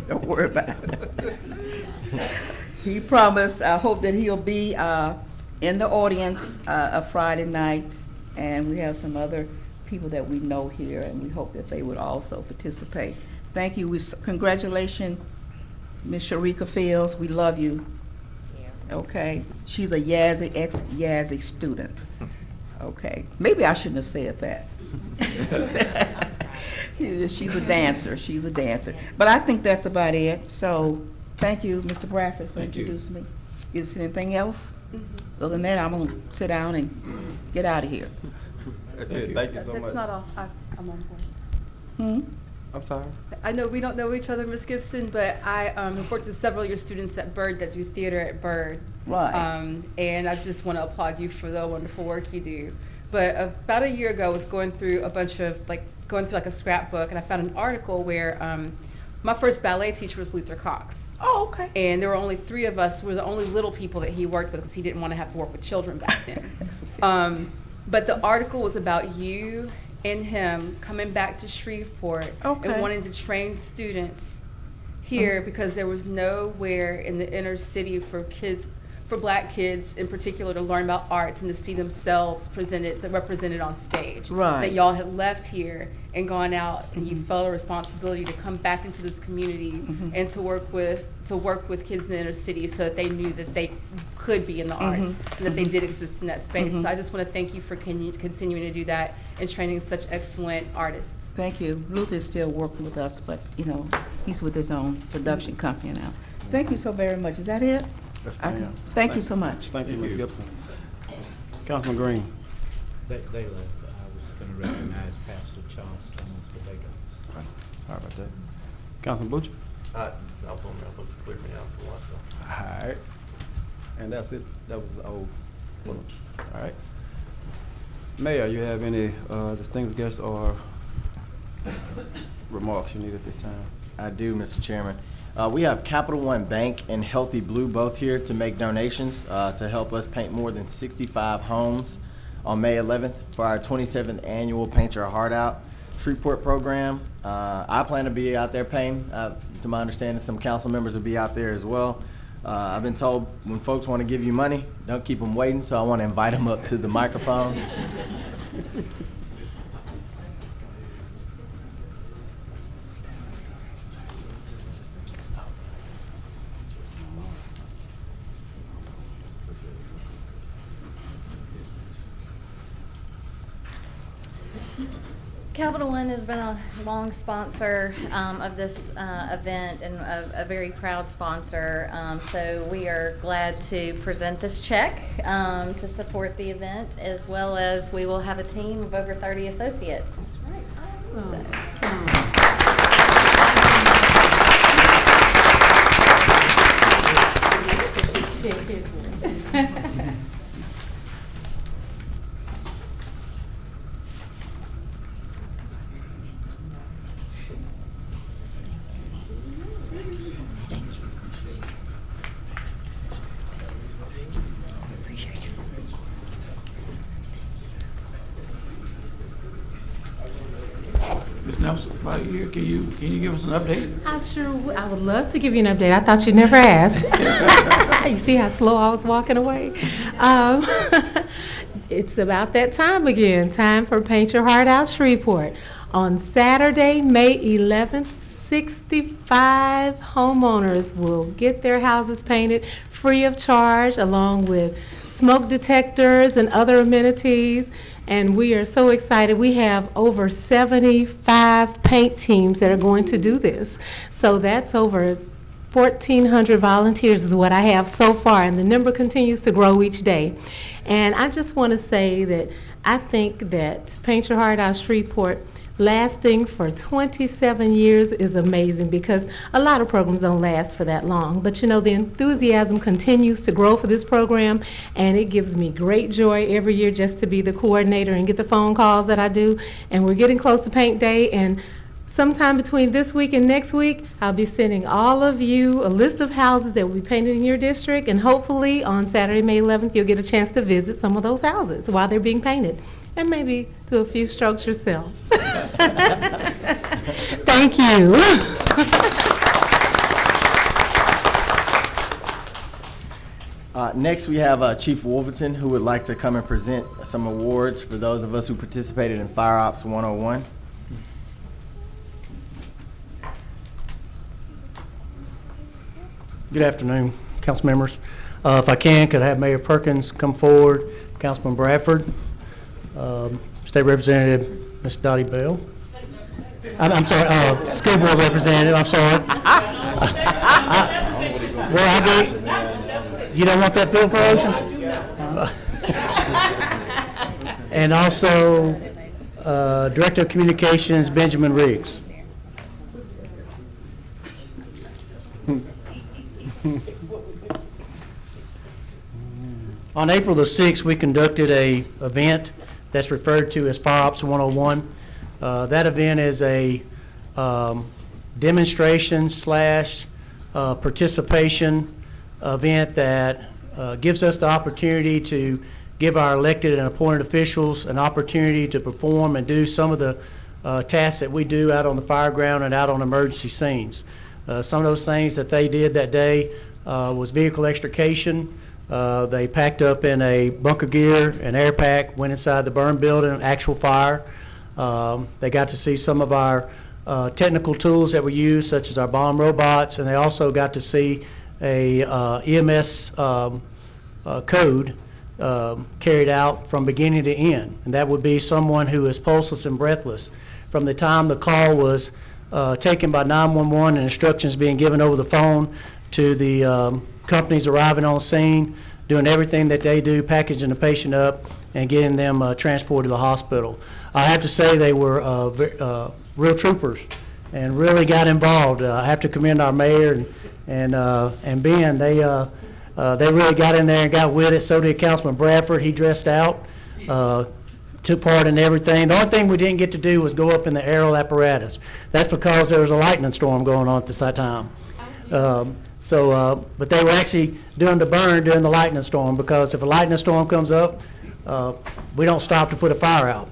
Speaker 17: Don't worry about it. He promised, I hope that he'll be in the audience a Friday night, and we have some other people that we know here, and we hope that they would also participate. Thank you. Congratulations, Ms. Sharika Fields. We love you. Okay. She's a Yazzie, ex-Yazzie student. Okay. Maybe I shouldn't have said that. She's a dancer. She's a dancer. But I think that's about it. So thank you, Mr. Bradford, for introducing me. Is there anything else? Other than that, I'm going to sit down and get out of here.
Speaker 7: That's it. Thank you so much.
Speaker 8: That's not all. I'm on board.
Speaker 7: I'm sorry.
Speaker 8: I know we don't know each other, Ms. Gibson, but I have worked with several of your students at Byrd that do theater at Byrd.
Speaker 17: Right.
Speaker 8: And I just want to applaud you for the wonderful work you do. But about a year ago, I was going through a scrapbook, and I found an article where my first ballet teacher was Luther Cox.
Speaker 17: Oh, okay.
Speaker 8: And there were only 3 of us. We were the only little people that he worked with because he didn't want to have to work with children back then. But the article was about you and him coming back to Shreveport and wanting to train students here because there was nowhere in the inner city for Black kids in particular to learn about arts and to see themselves represented on stage.
Speaker 17: Right.
Speaker 8: That y'all had left here and gone out and you felt a responsibility to come back into this community and to work with kids in the inner city so that they knew that they could be in the arts and that they did exist in that space. So I just want to thank you for continuing to do that and training such excellent artists.
Speaker 17: Thank you. Luther is still working with us, but he's with his own production company now. Thank you so very much. Is that it?
Speaker 7: Yes,
Speaker 17: Okay.
Speaker 7: ma'am.
Speaker 17: Thank you so much.
Speaker 7: Thank you, Ms. Gibson. Councilman Green.
Speaker 11: They left. I was going to recognize Pastor Charles Thomas, but they go.
Speaker 7: Right. Sorry about that. Councilman Butcher.
Speaker 14: I was on there, but clear me out for a while.
Speaker 7: All right. And that's it. That was the old one. All right. Mayor, you have any distinguished guests or remarks you need at this time?
Speaker 16: I do, Mr. Chairman. We have Capital One Bank and Healthy Blue both here to make donations to help us paint more than 65 homes on May 11th for our 27th annual Paint Your Heart Out Shreveport program. I plan to be out there painting. To my understanding, some council members will be out there as well. I've been told when folks want to give you money, don't keep them waiting, so I want to invite them up to the microphone.
Speaker 19: Capital One has been a long sponsor of this event and a very proud sponsor. So we are glad to present this check to support the event, as well as we will have a team of over 30 associates. Right. Awesome.
Speaker 18: Ms. Nelson, about here, can you give us an update?
Speaker 20: I sure would. I would love to give you an update. I thought you'd never ask. You see how slow I was walking away? It's about that time again. Time for Paint Your Heart Out Shreveport. On Saturday, May 11th, 65 homeowners will get their houses painted free of charge, along with smoke detectors and other amenities. And we are so excited. We have over 75 paint teams that are going to do this. So that's over 1,400 volunteers is what I have so far, and the number continues to grow each day. And I just want to say that I think that Paint Your Heart Out Shreveport lasting for 27 years is amazing, because a lot of programs don't last for that long. But you know, the enthusiasm continues to grow for this program, and it gives me great joy every year just to be the coordinator and get the phone calls that I do. And we're getting close to paint day, and sometime between this week and next week, I'll be sending all of you a list of houses that will be painted in your district, and hopefully on Saturday, May 11th, you'll get a chance to visit some of those houses while they're being painted, and maybe do a few strokes yourself. Thank you.
Speaker 16: Next, we have Chief Wolverton, who would like to come and present some awards for those of us who participated in Fire Ops 101.
Speaker 21: Good afternoon, council members. If I can, could I have Mayor Perkins come forward, Councilman Bradford, State Representative Ms. Dottie Bell. I'm sorry, School Board Representative, I'm sorry. You don't want that field promotion? And also, Director of Communications, Benjamin Riggs. On April the 6th, we conducted an event that's referred to as Fire Ops 101. That event is a demonstration / participation event that gives us the opportunity to give our elected and appointed officials an opportunity to perform and do some of the tasks that we do out on the fire ground and out on emergency scenes. Some of those things that they did that day was vehicle extrication. They packed up in a bunker gear, an air pack, went inside the burn building, actual fire. They got to see some of our technical tools that we use, such as our bomb robots, and they also got to see a EMS code carried out from beginning to end. And that would be someone who is pulseless and breathless. From the time the call was taken by 911 and instructions being given over the phone to the companies arriving on scene, doing everything that they do, packaging the patient up and getting them transported to the hospital. I have to say they were real troopers and really got involved. I have to commend our mayor and Ben. They really got in there and got with it. So did Councilman Bradford. He dressed out. took part in everything. The only thing we didn't get to do was go up in the aerial apparatus. That's because there was a lightning storm going on at this time. But they were actually doing the burn during the lightning storm, because if a lightning storm comes up, we don't stop to put a fire out.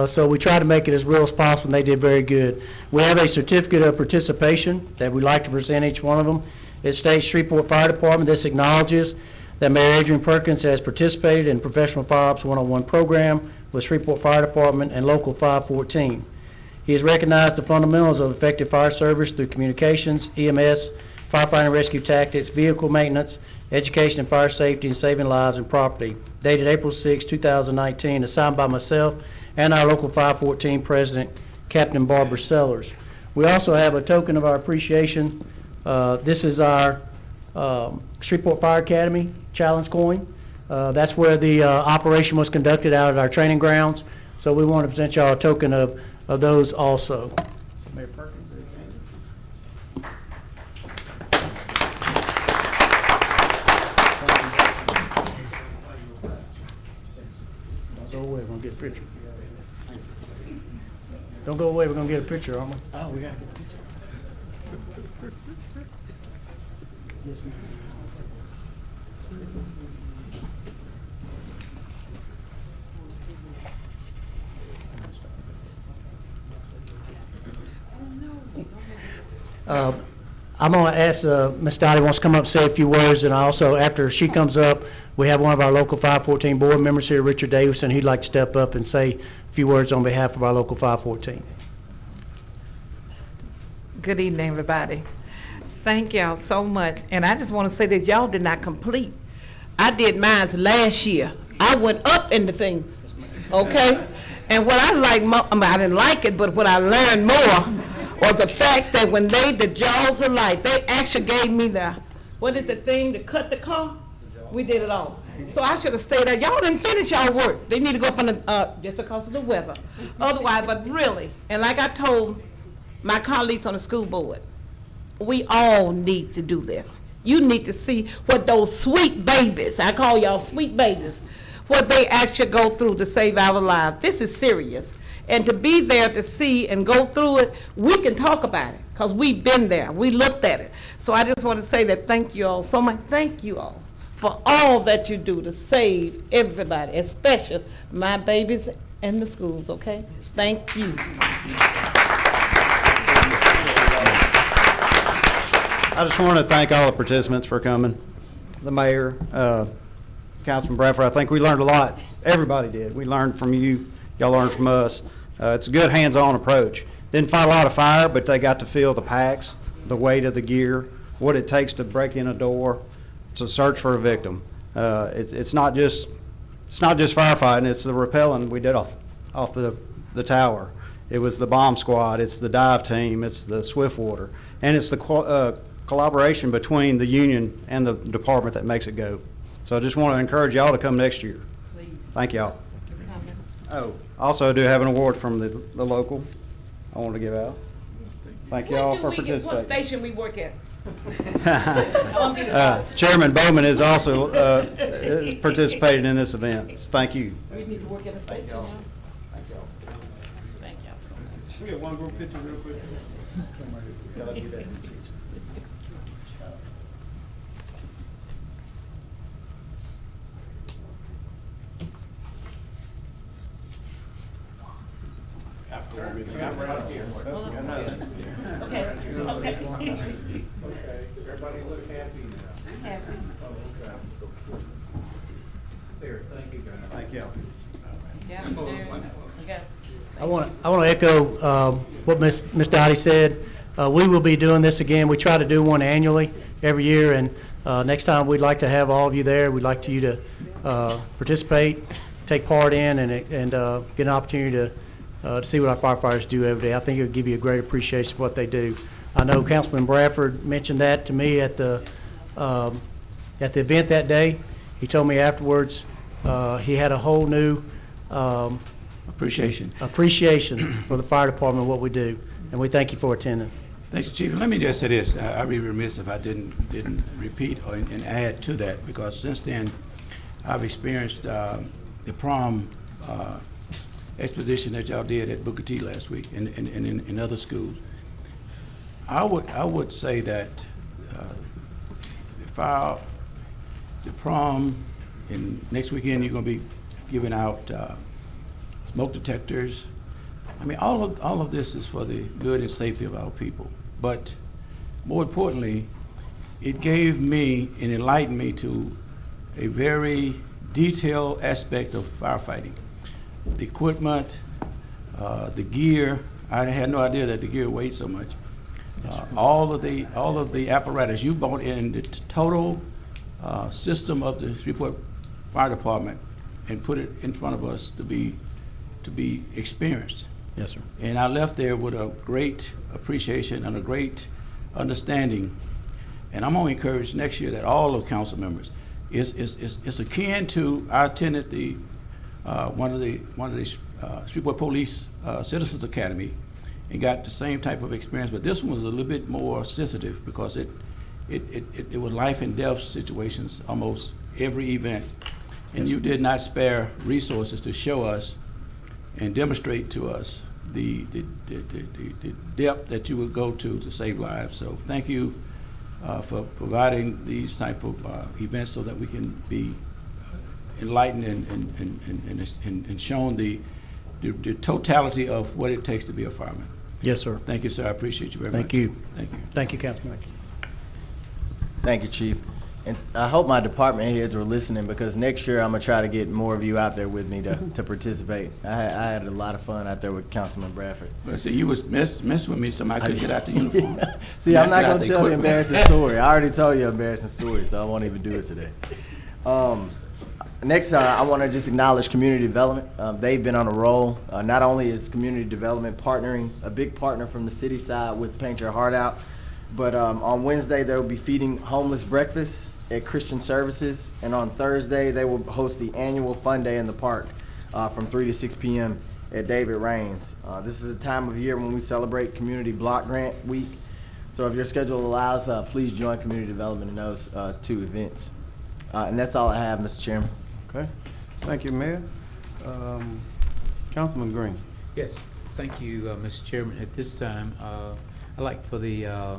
Speaker 21: So we try to make it as real as possible, and they did very good. We have a certificate of participation that we like to present each one of them. It states Shreveport Fire Department. This acknowledges that Mayor Adrian Perkins has participated in Professional Fire Ops 101 program with Shreveport Fire Department and Local 514. He has recognized the fundamentals of effective fire service through communications, EMS, firefighting and rescue tactics, vehicle maintenance, education and fire safety, and saving lives and property. Dated April 6, 2019, assigned by myself and our Local 514 President, Captain Barbara Sellers. We also have a token of our appreciation. This is our Shreveport Fire Academy Challenge coin. That's where the operation was conducted out at our training grounds. So we want to present y'all a token of those also. Mayor Perkins. Don't go away, we're going to get a picture. Don't go away, we're going to get a picture, aren't we? Oh, we got to get a picture. Yes, ma'am. I'm going to ask Ms. Dottie wants to come up and say a few words, and also after she comes up, we have one of our Local 514 board members here, Richard Davison. He'd like to step up and say a few words on behalf of our Local 514.
Speaker 1: Good evening, everybody. Thank y'all so much. And I just want to say that y'all did not complete. I did mine last year. I went up in the thing, okay? And what I like, I didn't like it, but what I learned more was the fact that when the jaws of life, they actually gave me the, what is the thing to cut the car? We did it all. So I should have stayed there. Y'all didn't finish y'all work. They need to go up on the, just because of the weather. Otherwise, but really, and like I told my colleagues on the school board, we all need to do this. You need to see what those sweet babies, I call y'all sweet babies, what they actually go through to save our lives. This is serious. And to be there to see and go through it, we can talk about it because we've been there. We looked at it. So I just want to say that thank you all so much. Thank you all for all that you do to save everybody, especially my babies and the schools, okay? Thank you.
Speaker 7: I just want to thank all the participants for coming. The mayor, Councilman Bradford, I think we learned a lot. Everybody did. We learned from you. Y'all learned from us. It's a good hands-on approach. Didn't fight a lot of fire, but they got to feel the packs, the weight of the gear, what it takes to break in a door, to search for a victim. It's not just firefighting. It's the rappelling we did off the tower. It was the bomb squad. It's the dive team. It's the Swiftwater, and it's the collaboration between the union and the department that makes it go. So I just want to encourage y'all to come next year. Please. Thank y'all. Oh, also I do have an award from the local I want to give out. Thank y'all for participating.
Speaker 1: What station we work at?
Speaker 7: Chairman Bowman is also participating in this event. Thank you.
Speaker 1: We need to work at a station.
Speaker 7: Thank y'all.
Speaker 1: Thank y'all so much.
Speaker 7: We get one group picture real quick.
Speaker 1: Okay.
Speaker 2: Everybody look happy now.
Speaker 1: Happy.
Speaker 2: There, thank you, guys.
Speaker 7: Thank you.
Speaker 21: I want to echo what Ms. Dottie said. We will be doing this again. We try to do one annually every year, and next time we'd like to have all of you there. We'd like you to participate, take part in, and get an opportunity to see what our firefighters do every day. I think it would give you a great appreciation of what they do. I know Councilman Bradford mentioned that to me at the event that day. He told me afterwards he had a whole new
Speaker 18: appreciation
Speaker 21: for the fire department and what we do, and we thank you for attending.
Speaker 18: Thank you, Chief. Let me just say this. I'd be remiss if I didn't repeat and add to that, because since then I've experienced the prom exposition that y'all did at Booker T last week and in other schools. I would say that if the prom and next weekend you're going to be giving out smoke detectors. I mean, all of this is for the good and safety of our people. But more importantly, it gave me and enlightened me to a very detailed aspect of firefighting. The equipment, the gear. I had no idea that the gear weighed so much. All of the apparatus. You brought in the total system of the Shreveport Fire Department and put it in front of us to be experienced.
Speaker 21: Yes, sir.
Speaker 18: And I left there with a great appreciation and a great understanding. And I'm going to encourage next year that all of council members, it's akin to, I attended the one of the Shreveport Police Citizens Academy and got the same type of experience, but this one was a little bit more sensitive because it was life and death situations almost every event. And you did not spare resources to show us and demonstrate to us the depth that you would go to save lives. So thank you for providing these type of events so that we can be enlightened and shown the totality of what it takes to be a fireman.
Speaker 21: Yes, sir.
Speaker 18: Thank you, sir. I appreciate you very much.
Speaker 21: Thank you.
Speaker 18: Thank you.
Speaker 21: Thank you, Councilman.
Speaker 16: Thank you, Chief. And I hope my department heads were listening because next year I'm gonna try to get more of you out there with me to participate. I had a lot of fun out there with Councilman Bradford.
Speaker 18: But see, you was messing with me, so I couldn't get out the uniform.
Speaker 16: See, I'm not gonna tell the embarrassing story. I already told you an embarrassing story, so I won't even do it today. Next, I want to just acknowledge community development. They've been on a roll. Not only is community development partnering, a big partner from the city side with Paint Your Heart Out, but on Wednesday they will be feeding homeless breakfast at Christian Services, and on Thursday they will host the annual Fun Day in the park from 3 to 6 p.m. at David Raines. This is a time of year when we celebrate Community Block Grant Week. So if your schedule allows, please join community development in those two events. And that's all I have, Mr. Chairman.
Speaker 7: Okay. Thank you, Mayor. Councilman Green.
Speaker 11: Yes, thank you, Mr. Chairman. At this time, I'd like for the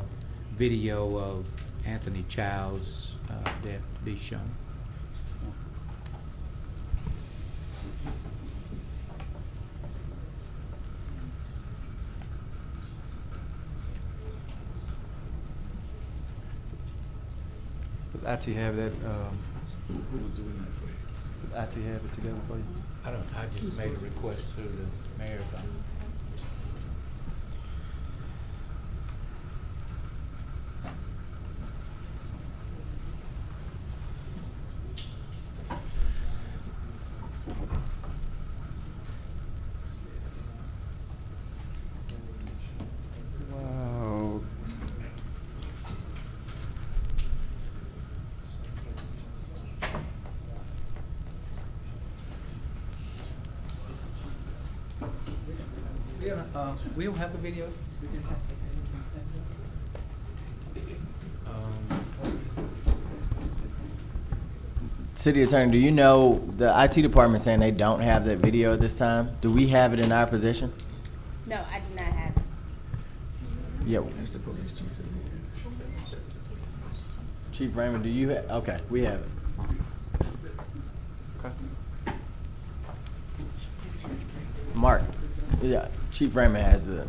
Speaker 11: video of Anthony Child's death to be shown.
Speaker 7: Does IT have that? Who was doing that for you? Does IT have it together for you?
Speaker 11: I just made a request through the mayor's office.
Speaker 7: Wow.
Speaker 5: We don't have the video.
Speaker 16: City Attorney, do you know the IT department saying they don't have that video at this time? Do we have it in our possession?
Speaker 9: No, I do not have it.
Speaker 16: Yeah. Chief Raymond, do you have? Okay, we have it.
Speaker 7: Okay.
Speaker 16: Mark, yeah, Chief Raymond has it.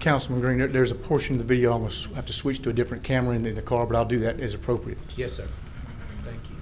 Speaker 4: Councilman Green, there's a portion of the video I'm going to have to switch to a different camera in the car, but I'll do that as appropriate.
Speaker 11: Yes, sir. Thank you.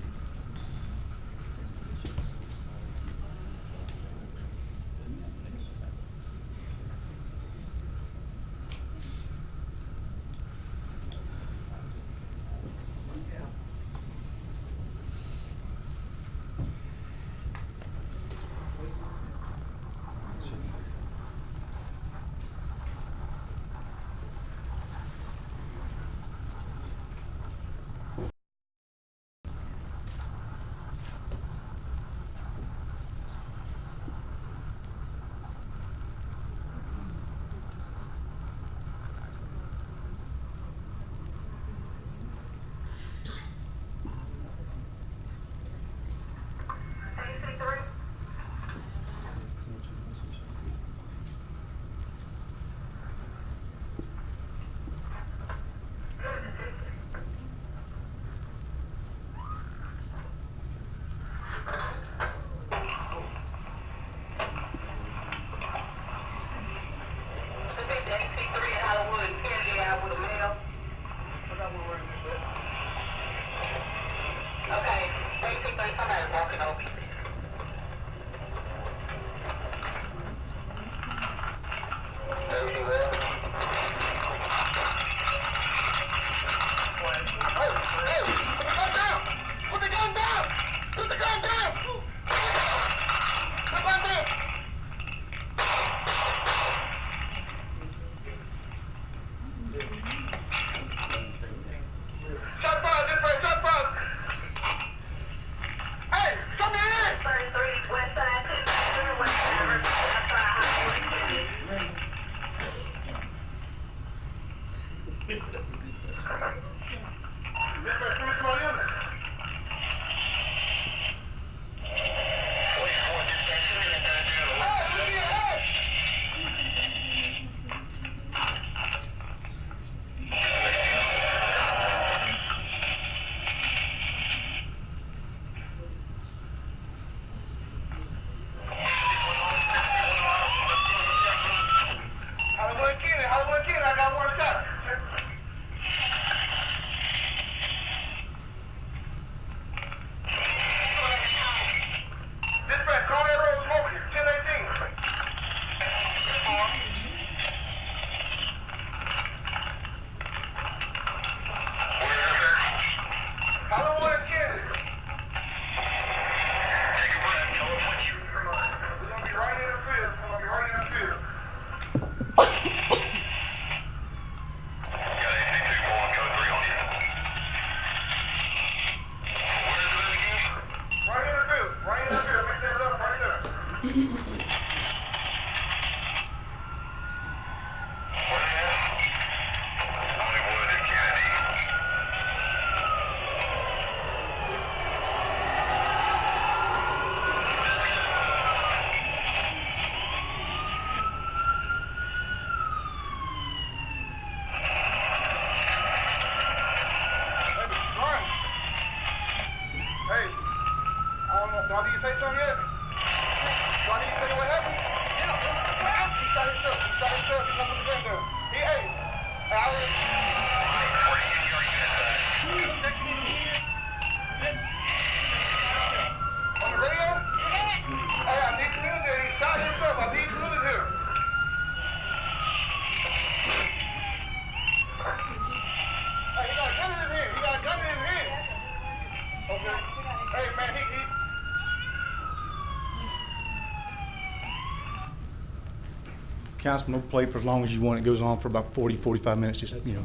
Speaker 4: Councilman, will play for as long as you want. It goes on for about 40, 45 minutes, just, you know.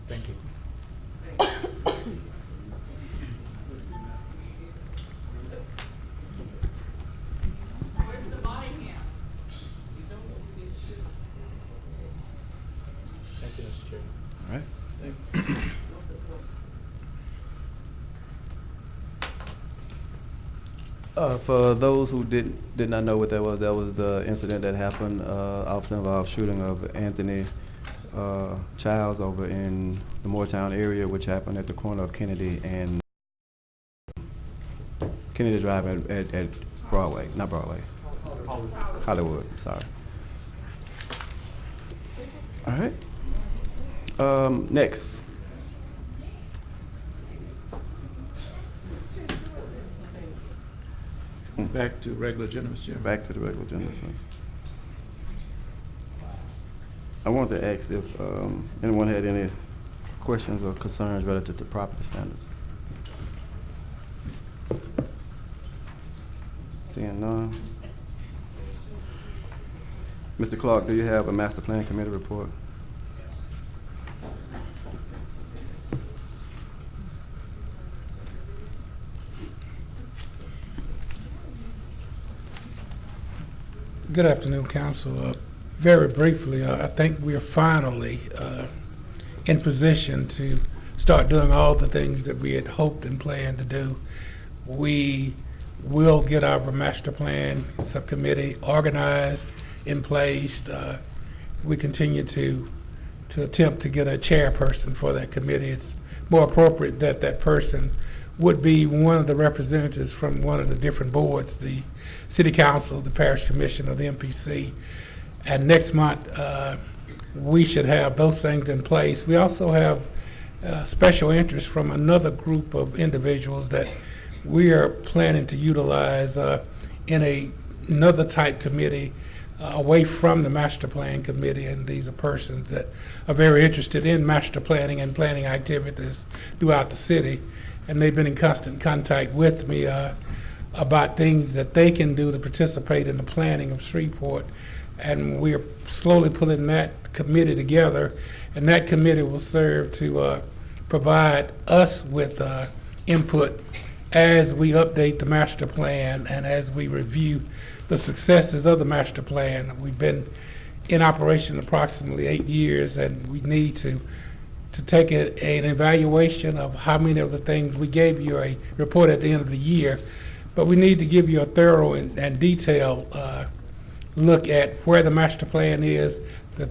Speaker 4: Thank you. Thank you, Mr. Chairman.
Speaker 7: All right. For those who did not know what that was the incident that happened, officer-involved shooting of Anthony Childs over in the Moortown area, which happened at the corner of Kennedy and Kennedy Drive at Broadway, not Broadway, Hollywood, sorry. All right. Next.
Speaker 18: Back to regular agenda, Mr. Chairman.
Speaker 7: Back to the regular agenda, sir. I wanted to ask if anyone had any questions or concerns relative to property standards. Seeing none. Mr. Clark, do you have a master plan committee report?
Speaker 2: Good afternoon, Council. Very briefly, I think we are finally in position to start doing all the things that we had hoped and planned to do. We will get our master plan subcommittee organized, in place. We continue to attempt to get a chairperson for that committee. It's more appropriate that that person would be one of the representatives from one of the different boards, the City Council, the Parish Commission, or the MPC. And next month, we should have those things in place. We also have special interest from another group of individuals that we are planning to utilize in another type committee away from the master plan committee. And these are persons that are very interested in master planning and planning activities throughout the city. And they've been in constant contact with me about things that they can do to participate in the planning of Shreveport. And we're slowly pulling that committee together, and that committee will serve to provide us with input as we update the master plan and as we review the successes of the master plan. We've been in operation approximately 8 years, and we need to take an evaluation of how many of the things. We gave you a report at the end of the year, but we need to give you a thorough and detailed look at where the master plan is. The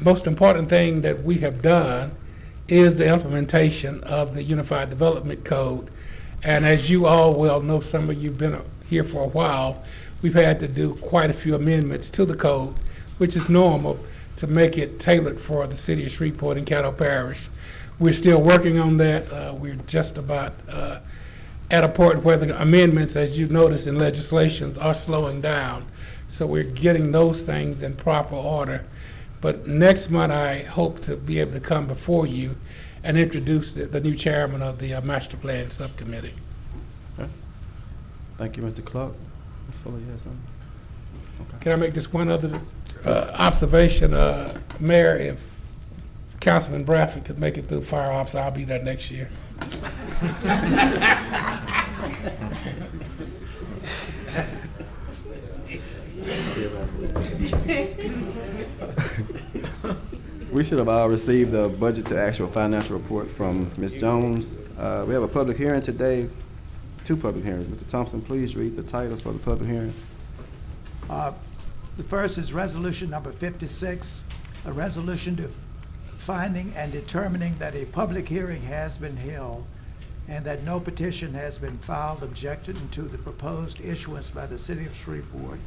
Speaker 2: most important thing that we have done is the implementation of the Unified Development Code. And as you all well know, some of you have been here for a while, we've had to do quite a few amendments to the code, which is normal, to make it tailored for the city of Shreveport and Caddo Parish. We're still working on that. We're just about at a point where the amendments, as you've noticed in legislations, are slowing down. So we're getting those things in proper order. But next month, I hope to be able to come before you and introduce the new chairman of the Master Plan Subcommittee.
Speaker 7: Okay. Thank you, Mr. Clark. Ms. Fuller, you have something? Okay.
Speaker 2: Can I make just one other observation? Mayor, if Councilman Bradford could make it through fire ops, I'll be there next year.
Speaker 7: We should have all received the budget to actual financial report from Ms. Jones. We have a public hearing today, 2 public hearings. Mr. Thompson, please read the titles for the public hearing.
Speaker 10: The first is resolution number 56, a resolution to finding and determining that a public hearing has been held and that no petition has been filed objecting to the proposed issuance by the city of Shreveport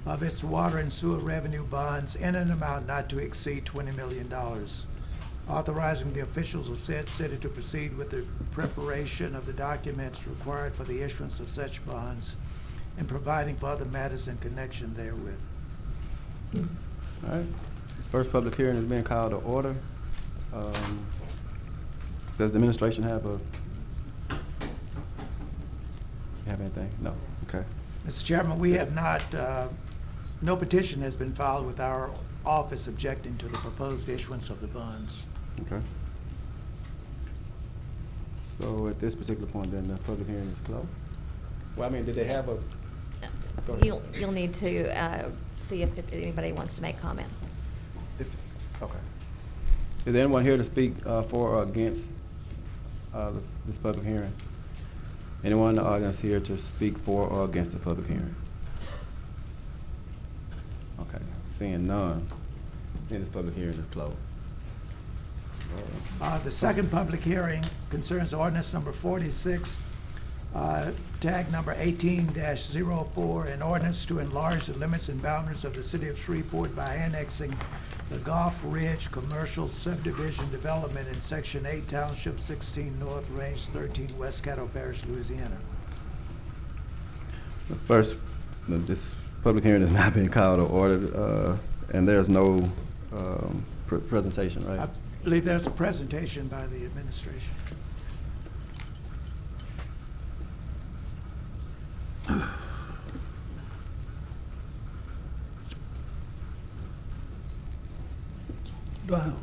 Speaker 10: of its water and sewer revenue bonds in an amount not to exceed $20 million, authorizing the officials of said city to proceed with the preparation of the documents required for the issuance of such bonds and providing for other matters in connection therewith.
Speaker 7: All right. This first public hearing is being called to order. Does the administration have anything? No. Okay.
Speaker 10: Mr. Chairman, we have not, no petition has been filed with our office objecting to the proposed issuance of the bonds.
Speaker 7: Okay. So at this particular point, then the public hearing is closed? Well, I mean, did they have a?
Speaker 22: You'll need to see if anybody wants to make comments.
Speaker 7: Okay. Is there anyone here to speak for or against this public hearing? Anyone in the audience here to speak for or against the public hearing? Okay, seeing none, then this public hearing is closed.
Speaker 10: The second public hearing concerns ordinance number 46, tag number 18-04, an ordinance to enlarge the limits and boundaries of the city of Shreveport by annexing the Gulf Ridge Commercial Subdivision Development in Section 8, Township 16 North, Range 13 West, Caddo Parish, Louisiana.
Speaker 7: First, this public hearing is not being called or ordered, and there's no presentation, right?
Speaker 10: I believe there's a presentation by the administration.
Speaker 3: Wow.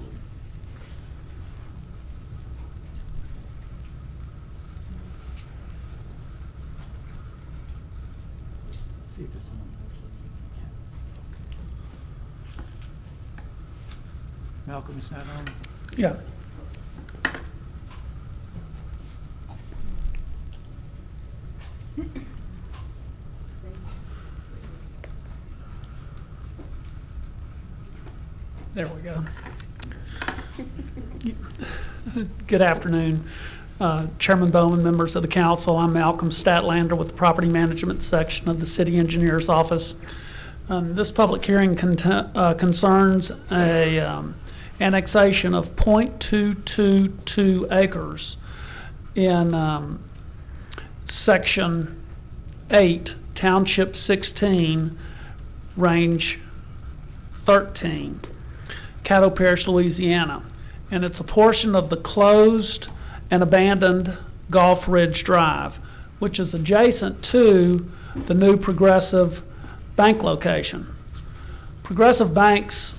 Speaker 10: See if it's on. Malcolm, it's not on?
Speaker 3: Yeah. There we go. Good afternoon, Chairman Bowman, members of the council. I'm Malcolm Statlander with the Property Management Section of the City Engineer's Office. This public hearing concerns a annexation of 0.222 acres in Section 8, Township 16, Range 13, Caddo Parish, Louisiana. And it's a portion of the closed and abandoned Gulf Ridge Drive, which is adjacent to the new Progressive Bank location. Progressive Banks,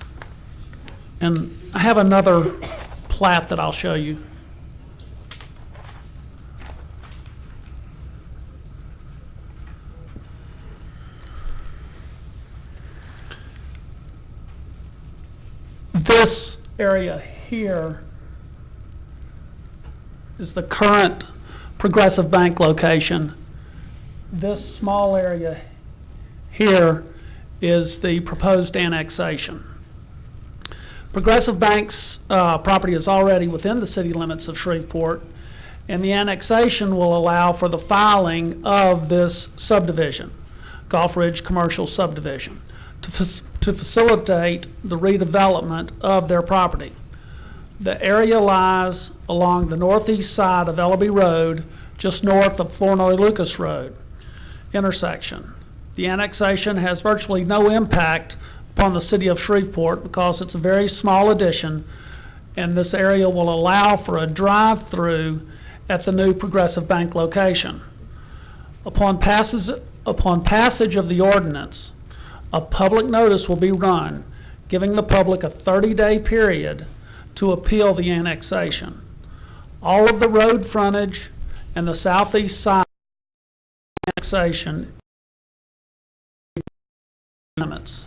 Speaker 3: and I have another plat that I'll show you. This area here is the current Progressive Bank location. This small area here is the proposed annexation. Progressive Bank's property is already within the city limits of Shreveport, and the annexation will allow for the filing of this subdivision, Gulf Ridge Commercial Subdivision, to facilitate the redevelopment of their property. The area lies along the northeast side of Ellaby Road, just north of Flournoy Lucas Road intersection. The annexation has virtually no impact upon the city of Shreveport because it's a very small addition, and this area will allow for a drive-through at the new Progressive Bank location. Upon passage of the ordinance, a public notice will be run, giving the public a 30-day period to appeal the annexation. All of the road frontage and the southeast side of the annexation limits.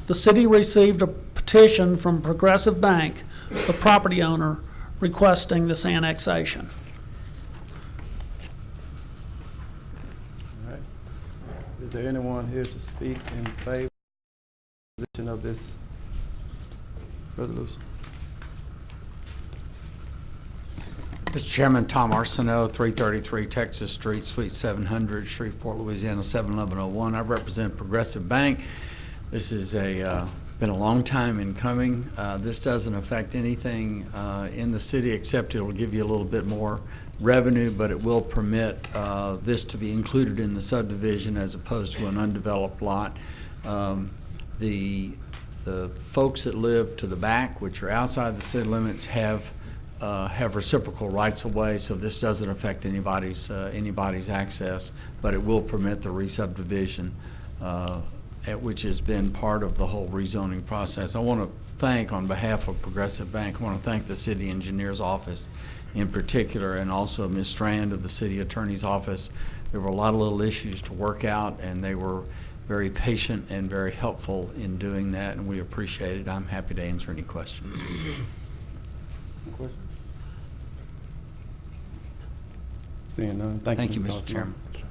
Speaker 3: The city received a petition from Progressive Bank, the property owner, requesting this annexation.
Speaker 7: All right. Is there anyone here to speak in favor of this resolution?
Speaker 6: Mr. Chairman, Tom Arsenault, 333 Texas Street, Suite 700, Shreveport, Louisiana, 71101. I represent Progressive Bank. This is been a long time in coming. This doesn't affect anything in the city except it will give you a little bit more revenue, but it will permit this to be included in the subdivision as opposed to an undeveloped lot. The folks that live to the back, which are outside the city limits, have reciprocal rights of way, so this doesn't affect anybody's access, but it will permit the re-subdivision, which has been part of the whole rezoning process. I want to thank, on behalf of Progressive Bank, I want to thank the City Engineer's Office in particular, and also Ms. Strand of the City Attorney's Office. There were a lot of little issues to work out, and they were very patient and very helpful in doing that, and we appreciate it. I'm happy to answer any questions.
Speaker 7: Questions? Seeing none.
Speaker 6: Thank you, Mr.
Speaker 7: Thompson.
Speaker 6: Chairman.
Speaker 7: Is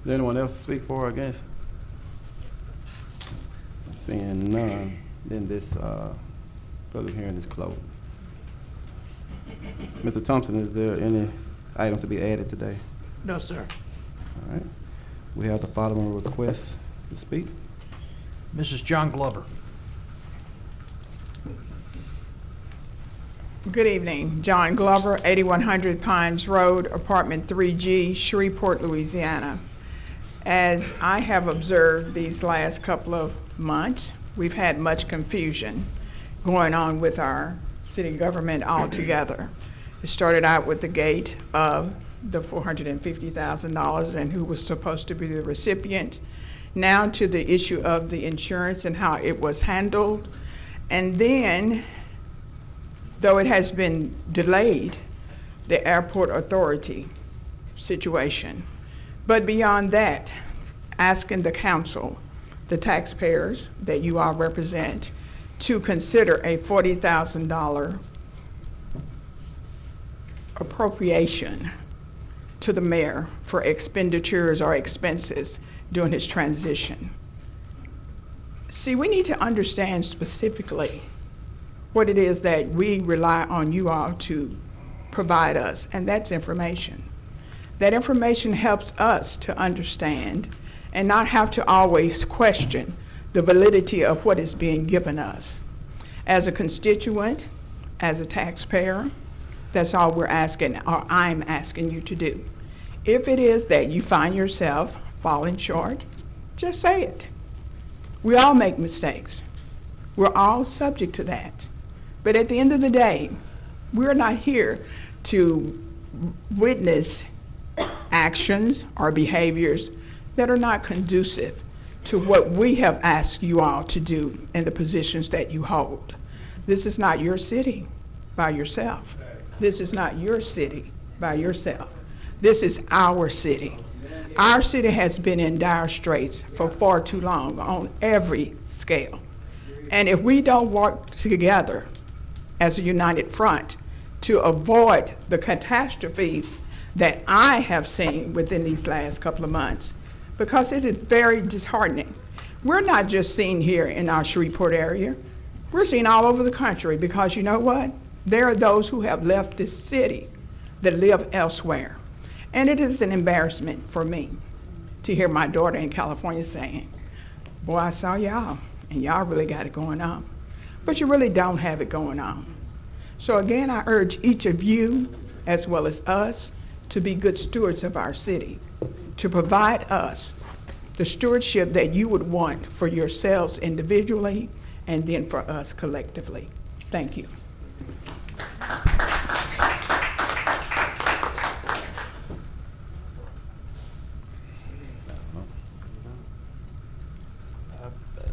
Speaker 7: there anyone else to speak for or against? Seeing none, then this public hearing is closed. Mr. Thompson, is there any items to be added today?
Speaker 10: No, sir.
Speaker 7: All right. We have the following requests to speak.
Speaker 10: Mrs. John Glover.
Speaker 12: Good evening. John Glover, 8100 Pines Road, Apartment 3G, Shreveport, Louisiana. As I have observed these last couple of months, we've had much confusion going on with our city government altogether. It started out with the gate of the $450,000 and who was supposed to be the recipient, now to the issue of the insurance and how it was handled. And then, though it has been delayed, the airport authority situation. But beyond that, asking the council, the taxpayers that you all represent, to consider a $40,000 appropriation to the mayor for expenditures or expenses during his transition. See, we need to understand specifically what it is that we rely on you all to provide us, and that's information. That information helps us to understand and not have to always question the validity of what is being given us. As a constituent, as a taxpayer, that's all we're asking, or I'm asking you to do. If it is that you find yourself falling short, just say it. We all make mistakes. We're all subject to that. But at the end of the day, we're not here to witness actions or behaviors that are not conducive to what we have asked you all to do in the positions that you hold. This is not your city by yourself. This is not your city by yourself. This is our city. Our city has been in dire straits for far too long on every scale. And if we don't work together as a united front to avoid the catastrophes that I have seen within these last couple of months, because it is very disheartening. We're not just seen here in our Shreveport area. We're seen all over the country because you know what? There are those who have left this city that live elsewhere. And it is an embarrassment for me to hear my daughter in California saying, boy, I saw y'all, and y'all really got it going on. But you really don't have it going on. So again, I urge each of you, as well as us, to be good stewards of our city, to provide us the stewardship that you would want for yourselves individually and then for us collectively. Thank you.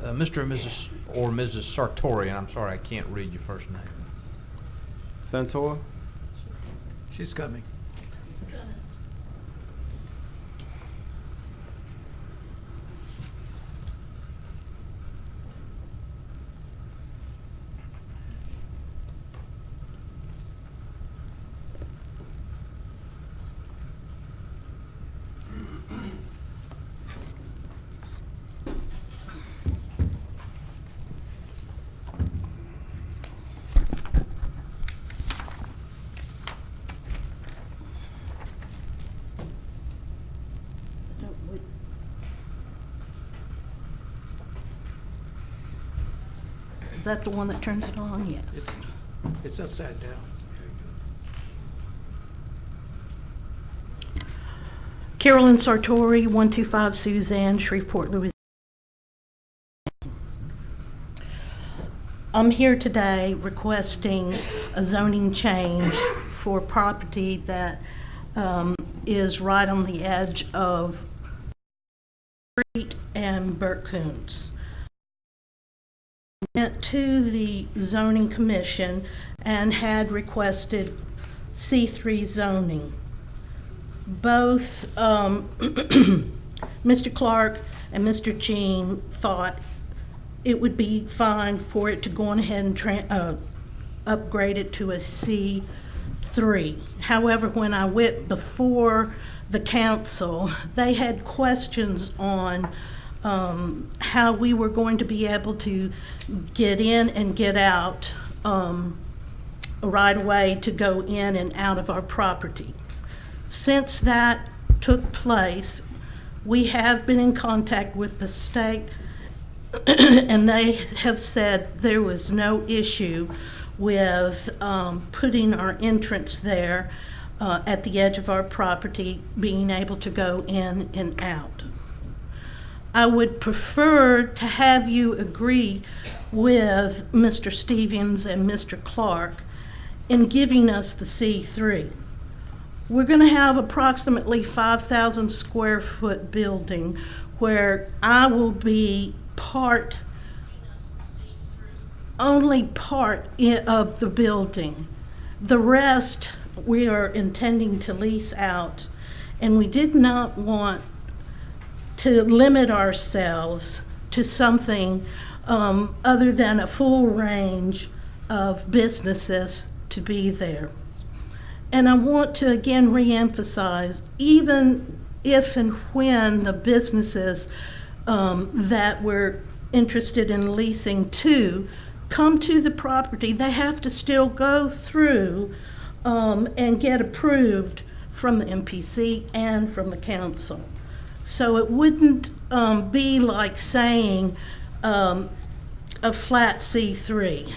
Speaker 13: Mr. and Mrs. or Mrs. Sartorian, I'm sorry, I can't read your first name.
Speaker 7: Santor?
Speaker 10: She's coming.
Speaker 23: Is that the one that turns it on? Yes.
Speaker 10: It's upside down.
Speaker 23: Carolyn Sartori, 125 Suzanne, Shreveport, Louisiana. I'm here today requesting a zoning change for property that is right on the edge of Street and Burt Coons. Went to the zoning commission and had requested C3 zoning. Both Mr. Clark and Mr. Jean thought it would be fine for it to go on ahead and upgrade it to a C3. However, when I went before the council, they had questions on how we were going to be able to get in and get out right away to go in and out of our property. Since that took place, we have been in contact with the state and they have said there was no issue with putting our entrance there at the edge of our property, being able to go in and out. I would prefer to have you agree with Mr. Stevens and Mr. Clark in giving us the C3. We're going to have approximately 5,000 square foot building where I will be only part of the building. The rest we are intending to lease out, and we did not want to limit ourselves to something other than a full range of businesses to be there. And I want to again reemphasize, even if and when the businesses that we're interested in leasing to come to the property, they have to still go through and get approved from the MPC and from the council. So it wouldn't be like saying a flat C3.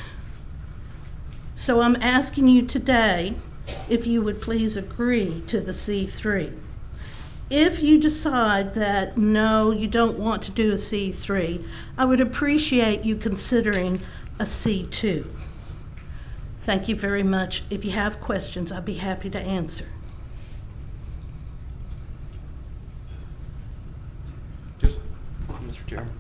Speaker 23: So I'm asking you today if you would please agree to the C3. If you decide that no, you don't want to do a C3, I would appreciate you considering a C2. Thank you very much. If you have questions, I'd be happy to answer.
Speaker 14: Just, Mr. Chairman.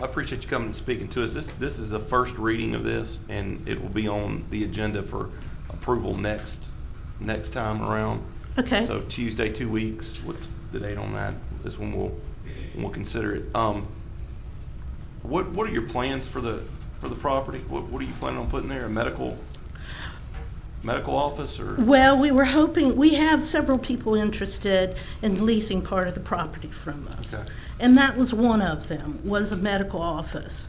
Speaker 14: I appreciate you coming and speaking to us. This is the first reading of this, and it will be on the agenda for approval next time around.
Speaker 23: Okay.
Speaker 14: So Tuesday, 2 weeks. What's the date on that? Is when we'll consider it. What are your plans for the property? What are you planning on putting there? A medical office or?
Speaker 23: Well, we were hoping, we have several people interested in leasing part of the property from us.
Speaker 14: Okay.
Speaker 23: And that was one of them, was a medical office,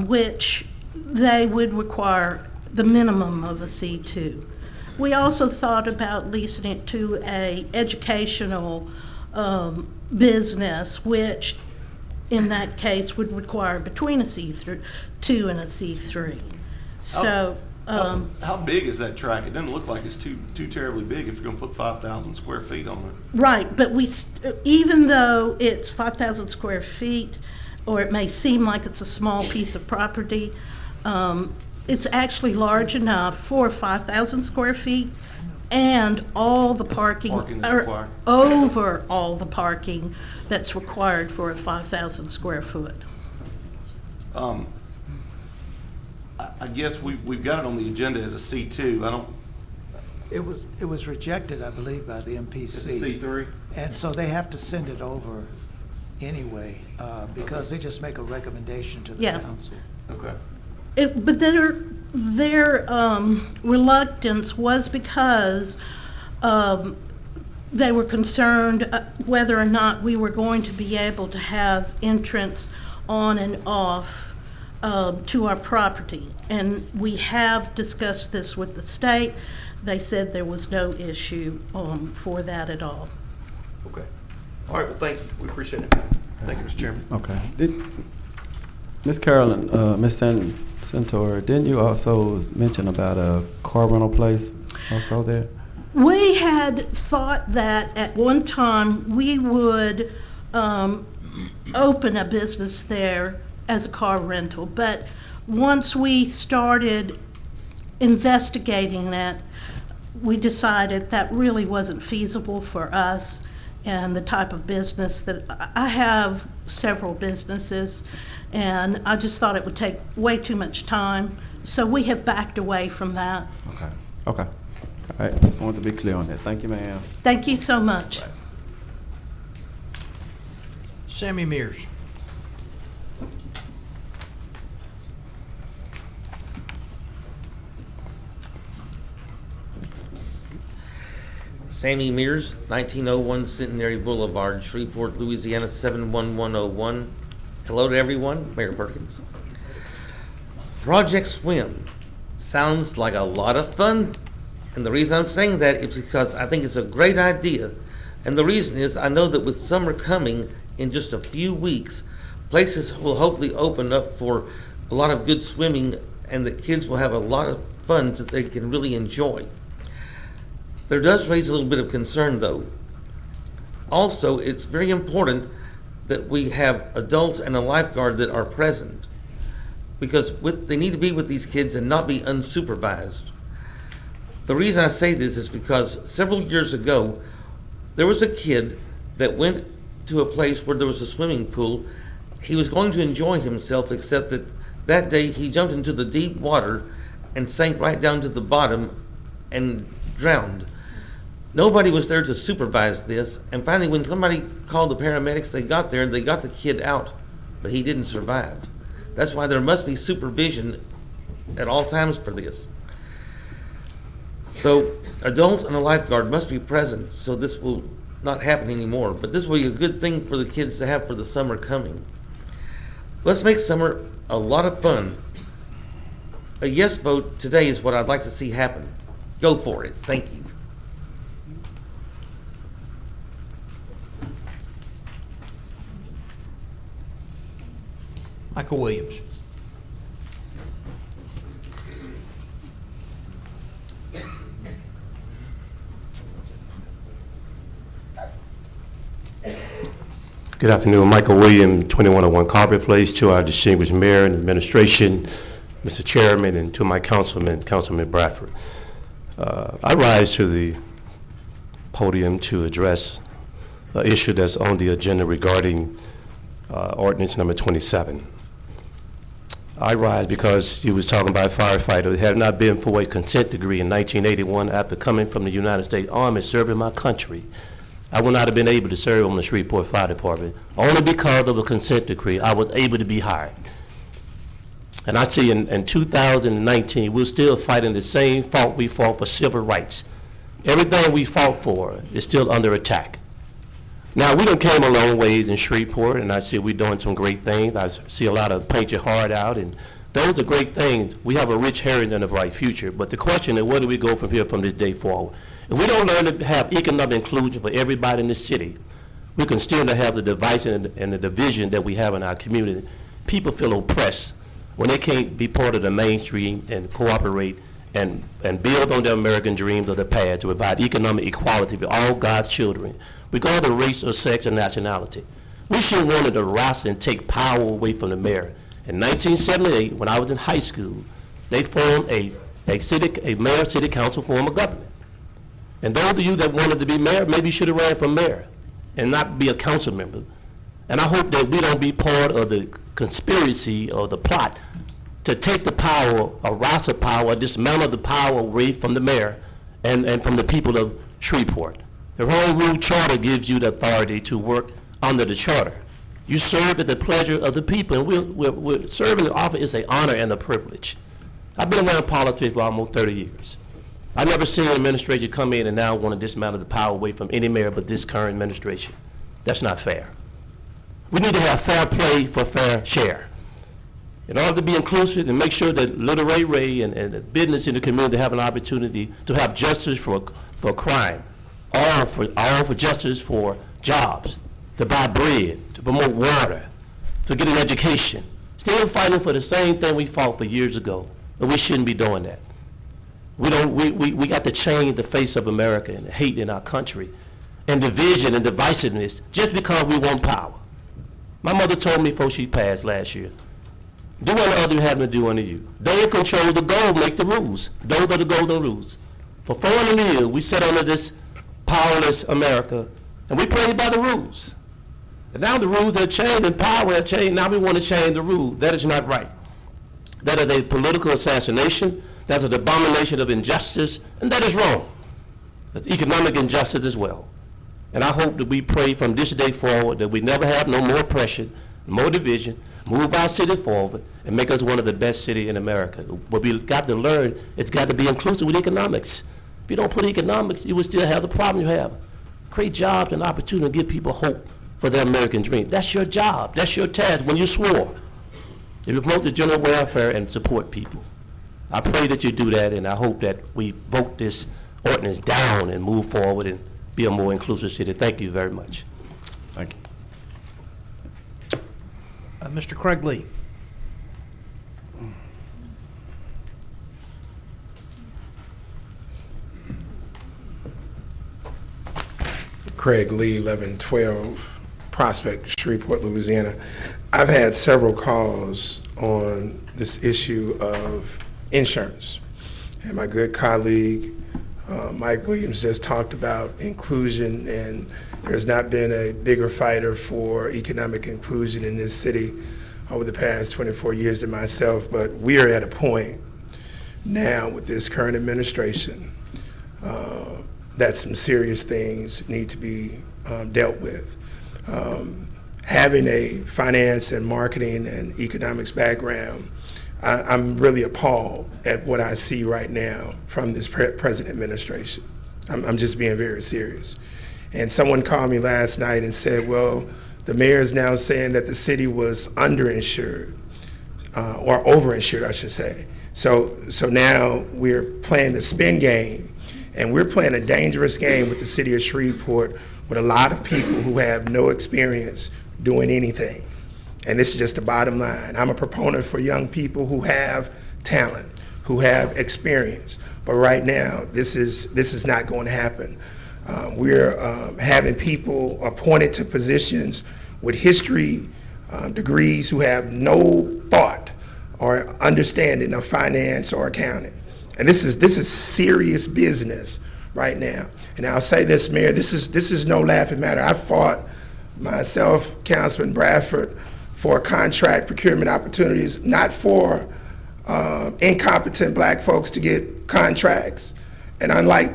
Speaker 23: which they would require the minimum of a C2. We also thought about leasing it to a educational business, which in that case would require between a C2 and a C3. So.
Speaker 14: How big is that track? It doesn't look like it's too terribly big if you're going to put 5,000 square feet on it.
Speaker 23: Right, but even though it's 5,000 square feet, or it may seem like it's a small piece of property, it's actually large enough for 5,000 square feet and all the parking
Speaker 14: that's required.
Speaker 23: Over all the parking that's required for a 5,000 square foot.
Speaker 14: I guess we've got it on the agenda as a C2.
Speaker 10: It was rejected, I believe, by the MPC.
Speaker 14: It's a C3?
Speaker 10: And so they have to send it over anyway, because they just make a recommendation to the council.
Speaker 14: Okay.
Speaker 23: But their reluctance was because they were concerned whether or not we were going to be able to have entrance on and off to our property. And we have discussed this with the state. They said there was no issue for that at all.
Speaker 14: Okay. All right, well, thank you. We appreciate it. Thank you, Mr. Chairman.
Speaker 7: Okay. Ms. Carolyn, Ms. Santor, didn't you also mention about a car rental place also there?
Speaker 23: We had thought that at one time we would open a business there as a car rental, but once we started investigating that, we decided that really wasn't feasible for us and the type of business that I have several businesses, and I just thought it would take way too much time, so we have backed away from that.
Speaker 7: Okay. All right, just wanted to be clear on that. Thank you, ma'am.
Speaker 23: Thank you so much.
Speaker 13: Sammy Mears.
Speaker 8: Sammy Mears, 1901 Centenary Boulevard, Shreveport, Louisiana 71101. Hello to everyone, Mayor Perkins. Project Swim sounds like a lot of fun, and the reason I'm saying that is because I think it's a great idea. And the reason is I know that with summer coming in just a few weeks, places will hopefully open up for a lot of good swimming, and that kids will have a lot of fun that they can really enjoy. There does raise a little bit of concern, though. Also, it's very important that we have adults and a lifeguard that are present, because they need to be with these kids and not be unsupervised. The reason I say this is because several years ago, there was a kid that went to a place where there was a swimming pool. He was going to enjoy himself, except that that day he jumped into the deep water and sank right down to the bottom and drowned. Nobody was there to supervise this, and finally when somebody called the paramedics, they got there and they got the kid out, but he didn't survive. That's why there must be supervision at all times for this. So adults and a lifeguard must be present so this will not happen anymore, but this will be a good thing for the kids to have for the summer coming. Let's make summer a lot of fun. A yes vote today is what I'd like to see happen. Go for it. Thank you.
Speaker 13: Michael Williams.
Speaker 15: Good afternoon, Michael Williams, 2101 Carver Place, to our distinguished mayor and administration, Mr. Chairman, and to my Councilman Bradford. I rise to the podium to address the issue that's on the agenda regarding ordinance number 27. I rise because he was talking about a firefighter. It had not been for a consent decree in 1981 after coming from the United States Army serving my country, I would not have been able to serve on the Shreveport Fire Department. Only because of a consent decree, I was able to be hired. And I see in 2019, we're still fighting the same fight we fought for civil rights. Everything we fought for is still under attack. Now, we done came a long ways in Shreveport, and I see we're doing some great things. I see a lot of paint your heart out, and those are great things. We have a rich heritage and a bright future. But the question is, where do we go from here from this day forward? If we don't learn to have economic inclusion for everybody in this city, we can still have the device and the division that we have in our community. People feel oppressed when they can't be part of the mainstream and cooperate and build on their American dreams of the past to provide economic equality for all God's children, regardless of race or sex or nationality. We should want to rise and take power away from the mayor. In 1978, when I was in high school, they formed a mayor-city council form of government. And those of you that wanted to be mayor, maybe you should have ran for mayor and not be a council member. And I hope that we don't be part of the conspiracy or the plot to take the power, or rise of power, dismantle the power away from the mayor and from the people of Shreveport. The Home Rule Charter gives you the authority to work under the charter. You serve at the pleasure of the people, and we're serving the office is an honor and a privilege. I've been around politics for almost 30 years. I've never seen an administration come in and now want to dismantle the power away from any mayor but this current administration. That's not fair. We need to have fair play for fair share. In order to be inclusive and make sure that Little Ray and the business in the community have an opportunity to have justice for crime, all for justice for jobs, to buy bread, to promote water, to get an education. Still fighting for the same thing we fought for years ago, but we shouldn't be doing that. We got to change the face of America and hate in our country and division and divisiveness just because we want power. My mother told me before she passed last year, do unto others you haven't to do unto you. Don't control the goal, make the rules. Those are the golden rules. For 400 years, we sat under this powerless America, and we played by the rules. And now the rules have changed and power have changed. Now we want to change the rules. That is not right. That is a political assassination. That's an abomination of injustice, and that is wrong. That's economic injustice as well. And I hope that we pray from this day forward that we never have no more oppression, more division, move our city forward, and make us one of the best cities in America. What we've got to learn, it's got to be inclusive with economics. If you don't put economics, you will still have the problem you have. Create jobs and opportunity to give people hope for their American dream. That's your job. That's your task when you swore. You promote the general welfare and support people. I pray that you do that, and I hope that we vote this ordinance down and move forward and be a more inclusive city. Thank you very much.
Speaker 7: Thank you.
Speaker 13: Mr. Craig Lee.
Speaker 17: Craig Lee, 1112 Prospect, Shreveport, Louisiana. I've had several calls on this issue of insurance. And my good colleague, Mike Williams, just talked about inclusion, and there's not been a bigger fighter for economic inclusion in this city over the past 24 years than myself. But we are at a point now with this current administration that some serious things need to be dealt with. Having a finance and marketing and economics background, I'm really appalled at what I see right now from this present administration. I'm just being very serious. And someone called me last night and said, well, the mayor is now saying that the city was underinsured, or overinsured, I should say. So now we're playing the spin game, and we're playing a dangerous game with the city of Shreveport with a lot of people who have no experience doing anything. And this is just the bottom line. I'm a proponent for young people who have talent, who have experience. But right now, this is not going to happen. We're having people appointed to positions with history degrees who have no thought or understanding of finance or accounting. And this is serious business right now. And I'll say this, Mayor, this is no laughing matter. I fought myself, Councilman Bradford, for contract procurement opportunities, not for incompetent black folks to get contracts. And unlike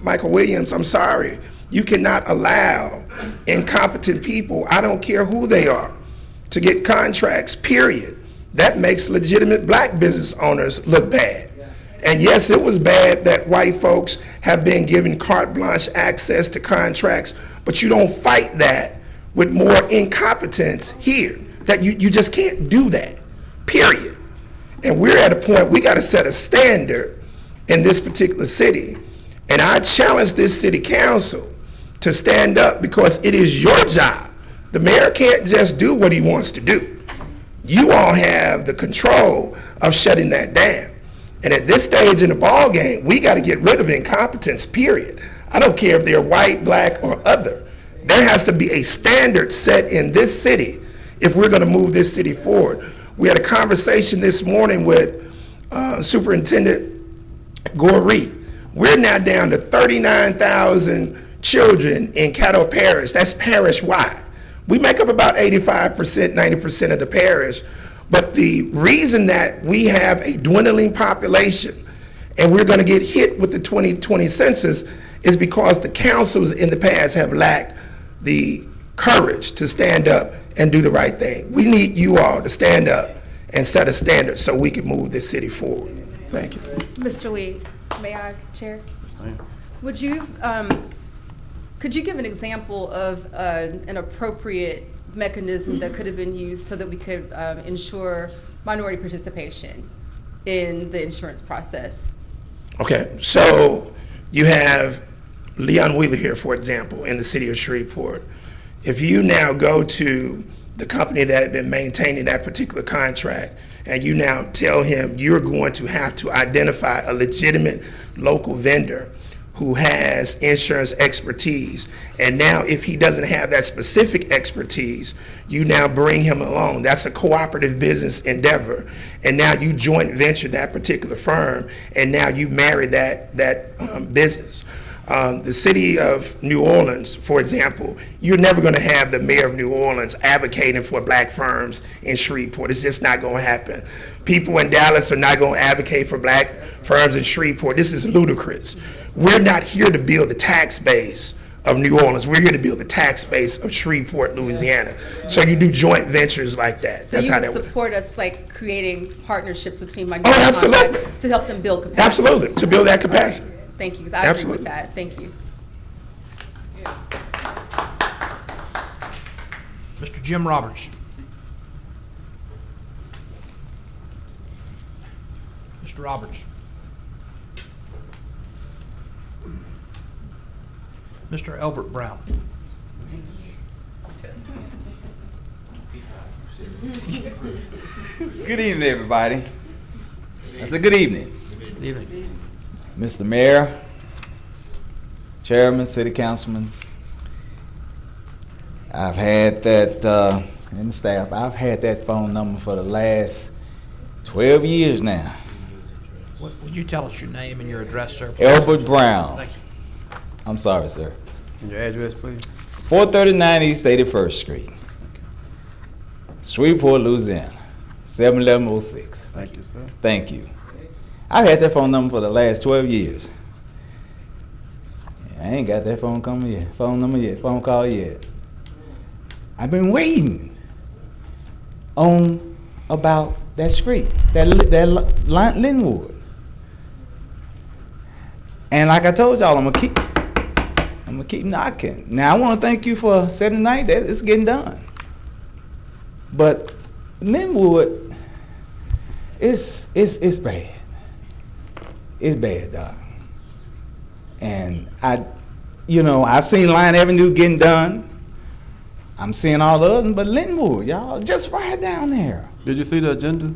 Speaker 17: Michael Williams, I'm sorry, you cannot allow incompetent people, I don't care who they are, to get contracts, period. That makes legitimate black business owners look bad. And yes, it was bad that white folks have been given carte blanche access to contracts, but you don't fight that with more incompetence here. That you just can't do that, period. And we're at a point, we gotta set a standard in this particular city. And I challenge this city council to stand up, because it is your job. The mayor can't just do what he wants to do. You all have the control of shutting that down. And at this stage in the ball game, we got to get rid of incompetence, period. I don't care if they're white, black, or other. There has to be a standard set in this city if we're going to move this city forward. We had a conversation this morning with Superintendent Goree. We're now down to 39,000 children in Caddo Parish. That's parish-wide. We make up about 85%, 90% of the parish. But the reason that we have a dwindling population and we're going to get hit with the 2020 census is because the councils in the past have lacked the courage to stand up and do the right thing. We need you all to stand up and set a standard so we can move this city forward. Thank you.
Speaker 19: Mr. Lee, may I, Chair?
Speaker 7: Yes, ma'am.
Speaker 19: Would you, could you give an example of an appropriate mechanism that could have been used so that we could ensure minority participation in the insurance process?
Speaker 17: Okay, so you have Leon Wheeler here, for example, in the city of Shreveport. If you now go to the company that had been maintaining that particular contract and you now tell him you're going to have to identify a legitimate local vendor who has insurance expertise, and now if he doesn't have that specific expertise, you now bring him along. That's a cooperative business endeavor, and now you joint venture that particular firm, and now you marry that business. The city of New Orleans, for example, you're never going to have the mayor of New Orleans advocating for black firms in Shreveport. It's just not going to happen. People in Dallas are not going to advocate for black firms in Shreveport. This is ludicrous. We're not here to build the tax base of New Orleans. We're here to build the tax base of Shreveport, Louisiana. So you do joint ventures like that.
Speaker 19: So
Speaker 17: That's
Speaker 19: you
Speaker 17: how
Speaker 19: would
Speaker 17: that works.
Speaker 19: support us like creating partnerships between minority
Speaker 17: absolutely.
Speaker 19: contracts to help them build capacity?
Speaker 17: Absolutely, to build that capacity.
Speaker 19: Right. Thank you, because I agree with that. Thank you.
Speaker 13: Mr. Jim Roberts. Mr. Roberts. Mr. Albert Brown.
Speaker 20: Good evening, everybody. That's a good evening.
Speaker 13: Good evening.
Speaker 20: Mr. Mayor, Chairman, City Councilmen, I've had that, and the staff, I've had that phone number for the last 12 years now.
Speaker 13: Would you tell us your name and your address, sir?
Speaker 20: Albert Brown.
Speaker 13: Thank you.
Speaker 20: I'm sorry, sir.
Speaker 7: And your address, please?
Speaker 20: 439 East 81st Street, Shreveport, Louisiana, 71106.
Speaker 7: Thank you, sir.
Speaker 20: Thank you. I've had that phone number for the last 12 years. I ain't got that phone call yet. I've been waiting on about that street, that Linwood. And like I told y'all, I'm gonna keep knocking. Now I want to thank you for setting the night. That it's getting done. But Linwood, it's bad. It's bad, dog. And I seen Line Avenue getting done. I'm seeing all the others, but Linwood, y'all, just right down there.
Speaker 7: Did you see the agenda?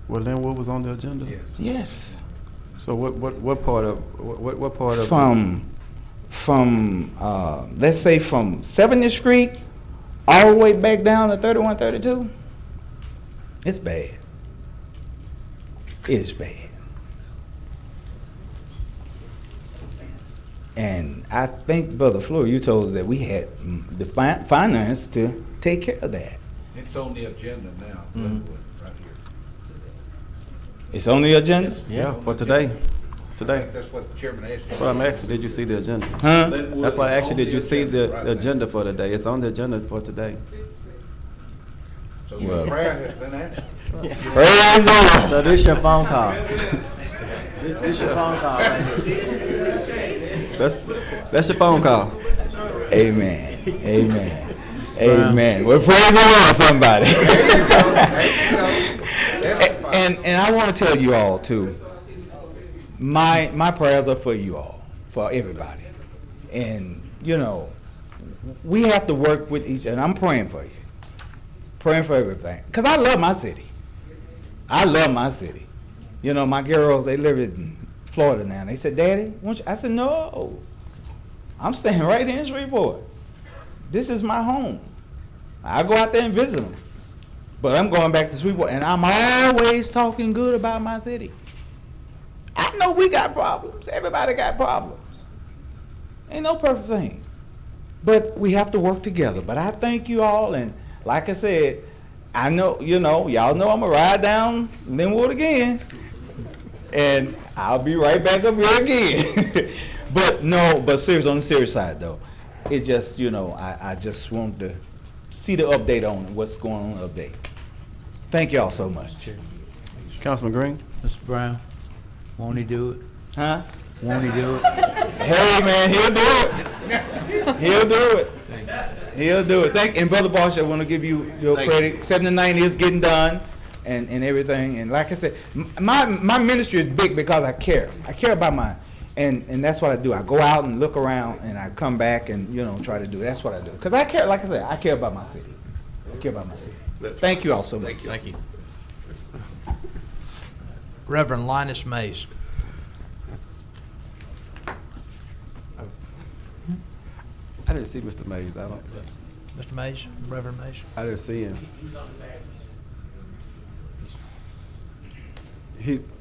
Speaker 7: Well, Linwood was on the agenda?
Speaker 20: Yes.
Speaker 7: So what part of
Speaker 20: From let's say from 70th Street all the way back down to 31, 32, it's bad. It is bad. And I think, Brother Fleur, you told us that we had the finance to take care of that.
Speaker 18: It's on the agenda now, Linwood, right here.
Speaker 20: It's on the agenda?
Speaker 7: Yeah, for today.
Speaker 18: I
Speaker 7: Today.
Speaker 18: think that's what the chairman asked.
Speaker 7: That's what I'm asking. Did you see the agenda?
Speaker 20: Huh?
Speaker 7: That's why I asked you, did you see the agenda for today? It's on the agenda for today.
Speaker 18: So
Speaker 20: Well.
Speaker 18: the prayer has been answered.
Speaker 20: Praise the Lord.
Speaker 16: So this your phone call. This your phone call right here.
Speaker 7: That's your phone call.
Speaker 20: Amen. Amen. Amen. Well, praise the Lord, somebody. and I want to tell you all too. My prayers are for you all, for everybody, and we have to work with each other. I'm praying for you, praying for everything, because I love my city. I love my city. My girls, they live in Florida now. They said, "Daddy, won't you?" I said, "No, I'm staying right here in Shreveport. This is my home. I go out there and visit them, but I'm going back to Shreveport, and I'm always talking good about my city. I know we got problems. Everybody got problems. Ain't no perfect thing, but we have to work together. But I thank you all, and like I said, I know y'all know I'm gonna ride down Linwood again, and I'll be right back up here again." But seriously, on the serious side though, it just I just want to see the update on what's going on. Update. Thank y'all so much.
Speaker 7: Councilman Green?
Speaker 11: Mr. Brown, won't he do it?
Speaker 20: Huh?
Speaker 11: Won't he do it?
Speaker 20: Hey man, he'll do it. He'll do it. He'll do it. And Brother Bosch, I want to give you your credit. 79 is getting done, and everything. And like I said, my ministry is big because I care. I care about mine, and that's what I do. I go out and look around, and I come back and try to do. That's what I do because I care. Like I said, I care about my city. I care about my city. Thank you all so much.
Speaker 13: Thank you. Reverend Linus Mays.
Speaker 7: I didn't see Mr. Mays.
Speaker 13: Mr. Mays, Reverend Mays.
Speaker 7: I didn't see him.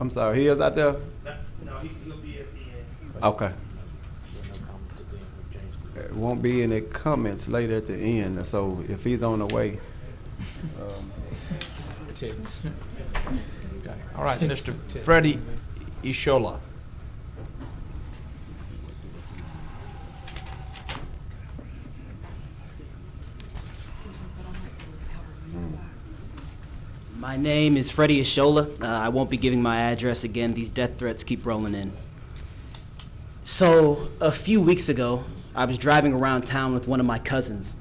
Speaker 7: I'm sorry, he is out there?
Speaker 1: No, he'll be at the end.
Speaker 7: Okay. It won't be any comments later at the end, so if he's on the way.
Speaker 13: All right, Mr. Freddie Ishola.
Speaker 5: My name is Freddie Ishola. I won't be giving my address again. These death threats keep rolling in. So, a few weeks ago, I was driving around town with one of my cousins.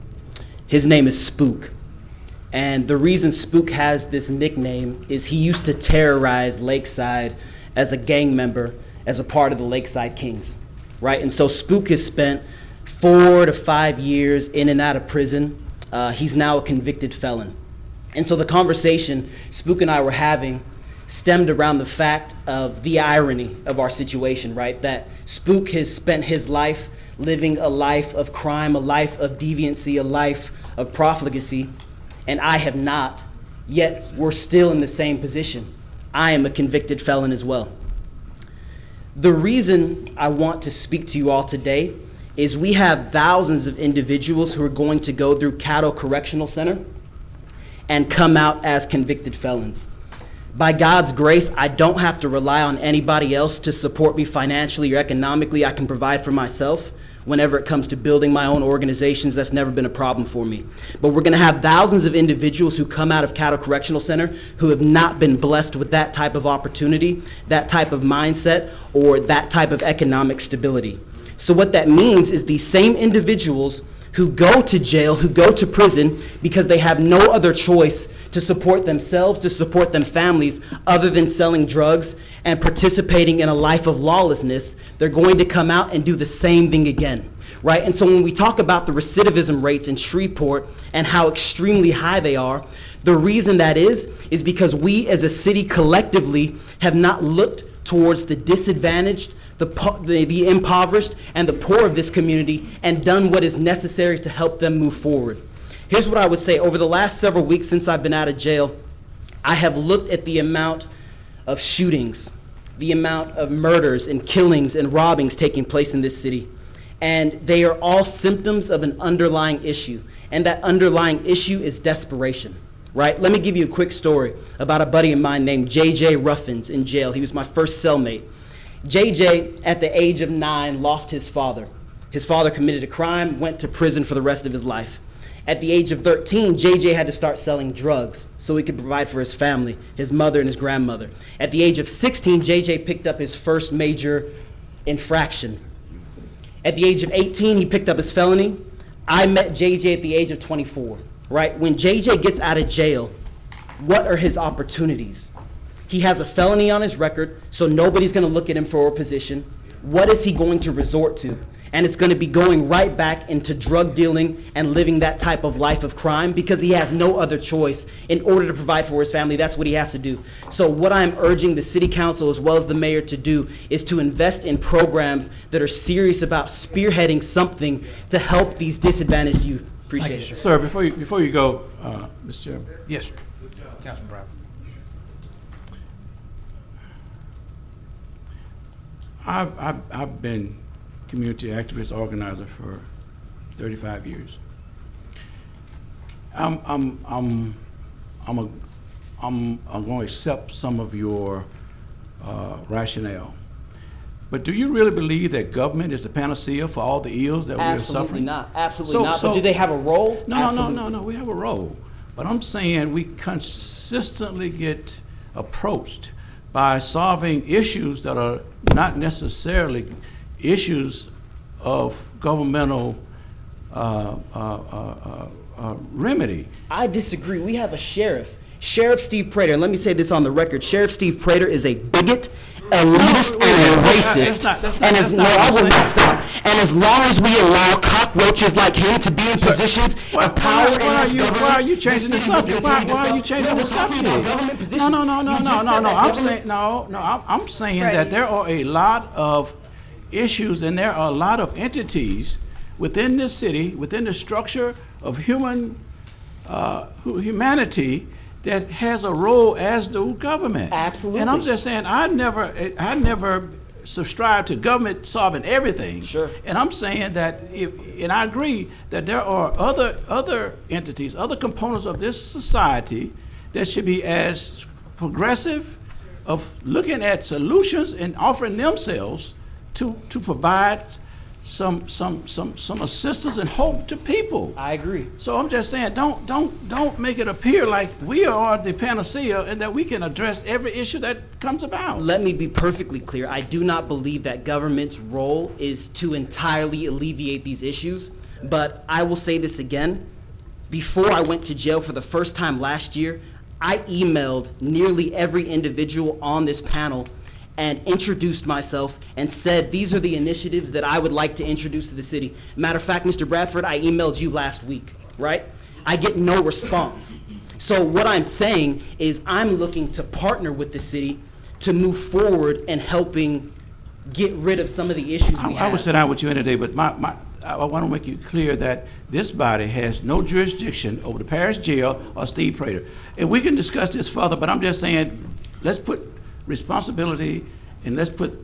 Speaker 5: His name is Spook. And the reason Spook has this nickname is he used to terrorize Lakeside as a gang member, as a part of the Lakeside Kings, right? And so Spook has spent 4 to 5 years in and out of prison. He's now a convicted felon. And so the conversation Spook and I were having stemmed around the fact of the irony of our situation, right? That Spook has spent his life living a life of crime, a life of deviancy, a life of profligacy, and I have not, yet we're still in the same position. I am a convicted felon as well. The reason I want to speak to you all today is we have thousands of individuals who are going to go through Caddo Correctional Center and come out as convicted felons. By God's grace, I don't have to rely on anybody else to support me financially or economically. I can provide for myself. Whenever it comes to building my own organizations, that's never been a problem for me. But we're gonna have thousands of individuals who come out of Caddo Correctional Center who have not been blessed with that type of opportunity, that type of mindset, or that type of economic stability. So what that means is these same individuals who go to jail, who go to prison because they have no other choice to support themselves, to support their families, other than selling drugs and participating in a life of lawlessness, they're going to come out and do the same thing again, right? And so when we talk about the recidivism rates in Shreveport and how extremely high they are, the reason that is because we as a city collectively have not looked towards the disadvantaged, the impoverished, and the poor of this community and done what is necessary to help them move forward. Here's what I would say. Over the last several weeks since I've been out of jail, I have looked at the amount of shootings, the amount of murders and killings and robbings taking place in this city. And they are all symptoms of an underlying issue. And that underlying issue is desperation, right? Let me give you a quick story about a buddy of mine named J.J. Ruffins in jail. He was my first cellmate. JJ, at the age of 9, lost his father. His father committed a crime, went to prison for the rest of his life. At the age of 13, JJ had to start selling drugs so he could provide for his family, his mother and his grandmother. At the age of 16, JJ picked up his first major infraction. At the age of 18, he picked up his felony. I met JJ at the age of 24, right? When JJ gets out of jail, what are his opportunities? He has a felony on his record, so nobody's going to look at him for a position. What is he going to resort to? And it's going to be going right back into drug dealing and living that type of life of crime because he has no other choice in order to provide for his family. That's what he has to do. So what I'm urging the city council as well as the mayor to do is to invest in programs that are serious about spearheading something to help these disadvantaged youth. Appreciate it.
Speaker 18: Sir, before you go, Mr. Chairman.
Speaker 13: Yes, sir. Councilman Bradford.
Speaker 18: I've been community activist organizer for 35 years. I'm going to accept some of your rationale. But do you really believe that government is the panacea for all the ills that we are suffering?
Speaker 5: Absolutely not. But do they have a role?
Speaker 18: No, we have a role. But I'm saying we consistently get approached by solving issues that are not necessarily issues of governmental remedy.
Speaker 5: I disagree. We have a sheriff. Sheriff Steve Prater, and let me say this on the record, Sheriff Steve Prater is a bigot, elitist, and a racist. I will not stop. And as long as we allow cockroaches like him to be in positions of power in this government,
Speaker 18: why are you changing the subject? Why are you changing the subject? No. I'm saying that there are a lot of issues and there are a lot of entities within this city, within the structure of humanity, that has a role as the government.
Speaker 5: Absolutely.
Speaker 18: And I'm just saying, I never subscribe to government solving everything.
Speaker 5: Sure.
Speaker 18: And I'm saying that and I agree that there are other entities, other components of this society that should be as progressive of looking at solutions and offering themselves to provide some assistance and hope to people.
Speaker 5: I agree.
Speaker 18: So I'm just saying, don't make it appear like we are the panacea and that we can address every issue that comes about.
Speaker 5: Let me be perfectly clear. I do not believe that government's role is to entirely alleviate these issues, but I will say this again. Before I went to jail for the first time last year, I emailed nearly every individual on this panel and introduced myself and said, these are the initiatives that I would like to introduce to the city. Matter of fact, Mr. Bradford, I emailed you last week, right? I get no response. So what I'm saying is I'm looking to partner with the city to move forward and helping get rid of some of the issues we have.
Speaker 18: I would sit down with you any day, but I want to make you clear that this body has no jurisdiction over the parish jail or Steve Prater. And we can discuss this further, but I'm just saying, let's put responsibility and let's put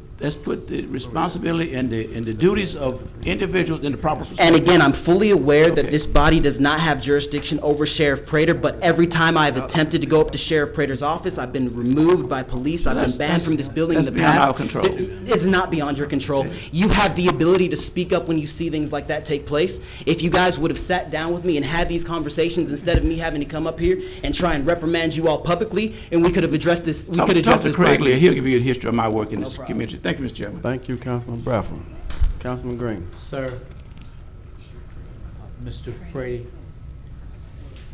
Speaker 18: the responsibility and the duties of individuals in the proper perspective.
Speaker 5: And again, I'm fully aware that this body does not have jurisdiction over Sheriff Prater, but every time I've attempted to go up to Sheriff Prater's office, I've been removed by police. I've been banned from this building in the past.
Speaker 18: That's beyond our control.
Speaker 5: It's not beyond your control. You have the ability to speak up when you see things like that take place. If you guys would have sat down with me and had these conversations instead of me having to come up here and try and reprimand you all publicly, and we could have addressed this. We could address this.
Speaker 18: Talk to Craig Lee. He'll give you a history of my work in this community. Thank you, Mr. Chairman.
Speaker 7: Thank you, Councilman Bradford. Councilman Green.
Speaker 11: Sir, Mr. Frady,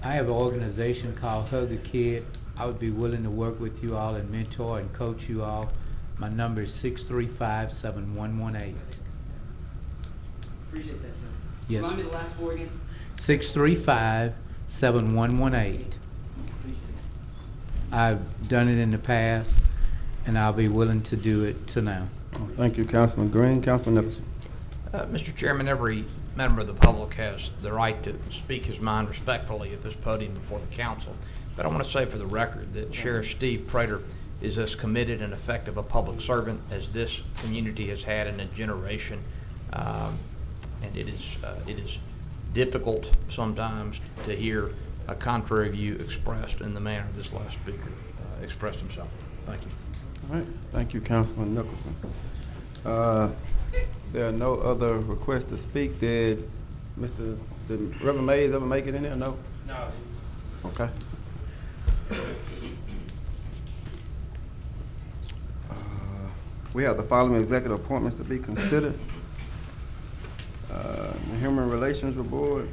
Speaker 11: I have an organization called Hug the Kid. I would be willing to work with you all and mentor and coach you all. My number is 635-7118.
Speaker 5: Appreciate that, sir.
Speaker 11: Yes.
Speaker 5: Remind me the last four again.
Speaker 11: 635-7118. I've done it in the past, and I'll be willing to do it to now.
Speaker 7: Thank you, Councilman Green. Councilman Nicholson.
Speaker 13: Mr. Chairman, every member of the public has the right to speak his mind respectfully at this podium before the council. But I want to say for the record that Sheriff Steve Prater is as committed and effective a public servant as this community has had in a generation. And it is difficult sometimes to hear a contrary view expressed in the manner this last speaker expressed himself. Thank you.
Speaker 7: All right. Thank you, Councilman Nicholson. There are no other requests to speak. Did Reverend Mays ever make it in there? No?
Speaker 1: No.
Speaker 7: Okay. We have the following executive appointments to be considered. The Human Relations Board,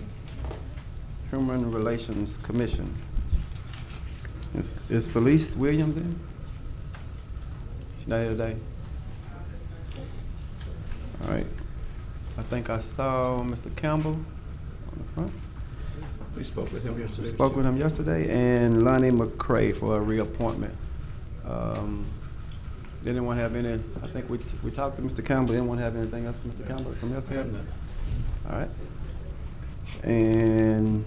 Speaker 7: Human Relations Commission. Is Felice Williams in? She's not here today? All right. I think I saw Mr. Campbell on the front.
Speaker 18: We spoke with him yesterday.
Speaker 7: Spoke with him yesterday, and Lonnie McCray for a reappointment. Did anyone have any? I think we talked to Mr. Campbell. Anyone have anything else from Mr. Campbell from yesterday? All right. And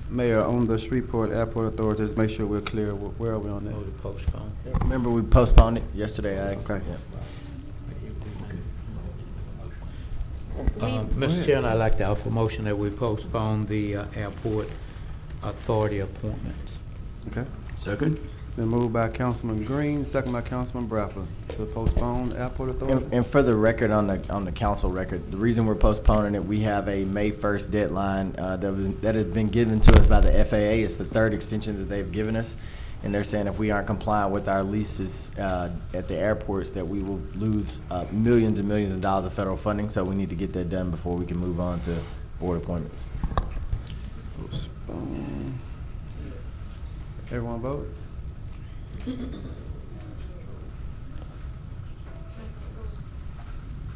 Speaker 7: Mayor, on the Shreveport Airport Authority, just make sure we're clear. Where are we on that?
Speaker 11: Oh, to postpone.
Speaker 16: Remember, we postponed it yesterday.
Speaker 7: Okay.
Speaker 11: Mr. Chairman, I'd like to offer a motion that we postpone the airport authority appointments.
Speaker 7: Okay.
Speaker 18: Second.
Speaker 7: It's been moved by Councilman Green, second by Councilman Bradford to postpone Airport Authority.
Speaker 16: And for the record, on the council record, the reason we're postponing it, we have a May 1st deadline that has been given to us by the FAA. It's the third extension that they've given us, and they're saying if we aren't compliant with our leases at the airports, that we will lose millions and millions of dollars of federal funding. So we need to get that done before we can move on to board appointments.
Speaker 7: Postpone. Everyone vote?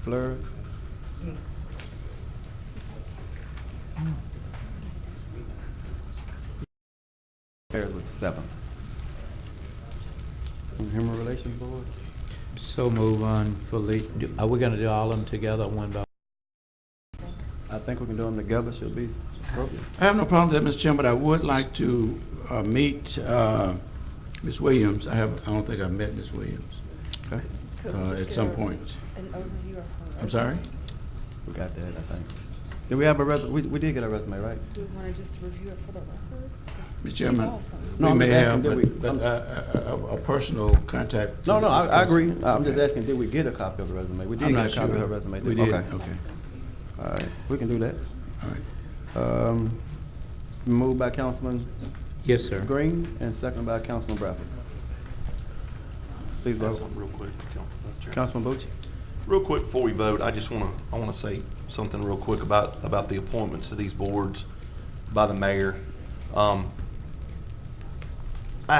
Speaker 7: Fleur? Carries with 7. Human Relations Board?
Speaker 11: So move on for are we gonna do all of them together or one by?
Speaker 7: I think we can do them together, should be appropriate.
Speaker 18: I have no problem with that, Mr. Chairman, but I would like to meet Ms. Williams. I don't think I've met Ms. Williams at some point.
Speaker 19: An overview of her.
Speaker 18: I'm sorry?
Speaker 7: We got that, I think. Did we have a resume? We did get a resume, right?
Speaker 19: Do we want to just review it for the record?
Speaker 18: Mr. Chairman,
Speaker 19: Awesome.
Speaker 18: we
Speaker 7: I'm
Speaker 18: may
Speaker 7: just
Speaker 18: have,
Speaker 7: asking,
Speaker 18: but a personal contact.
Speaker 7: No, I agree. I'm just asking, did we get a copy of the resume? We did
Speaker 18: I'm
Speaker 7: get
Speaker 18: not
Speaker 7: a copy
Speaker 18: sure.
Speaker 7: of her resume.
Speaker 18: We did,
Speaker 7: Okay.
Speaker 18: okay.
Speaker 7: All right, we can do that.
Speaker 18: All right.
Speaker 7: Moved by Councilman
Speaker 11: Yes, sir.
Speaker 7: Green and seconded by Councilman Bradford. Please vote.
Speaker 14: Something real quick,
Speaker 7: Councilman Bucci.
Speaker 14: Real quick before we vote, I want to say something real quick about the appointments to these boards by the mayor. I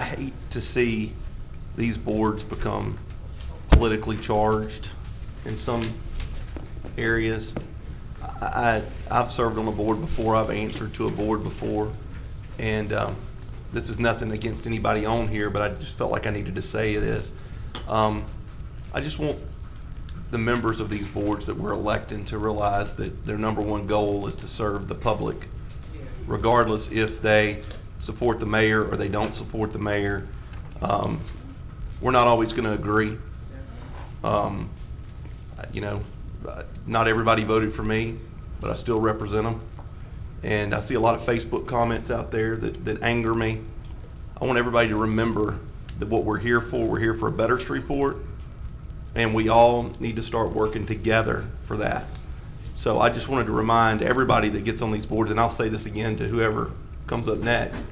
Speaker 14: hate to see these boards become politically charged in some areas. I've served on a board before. I've answered to a board before, and this is nothing against anybody on here, but I just felt like I needed to say this. I just want the members of these boards that we're electing to realize that their number one goal is to serve the public, regardless if they support the mayor or they don't support the mayor. We're not always going to agree. You know, not everybody voted for me, but I still represent them. And I see a lot of Facebook comments out there that anger me. I want everybody to remember that what we're here for a better Shreveport, and we all need to start working together for that. So I just wanted to remind everybody that gets on these boards, and I'll say this again to whoever comes up next,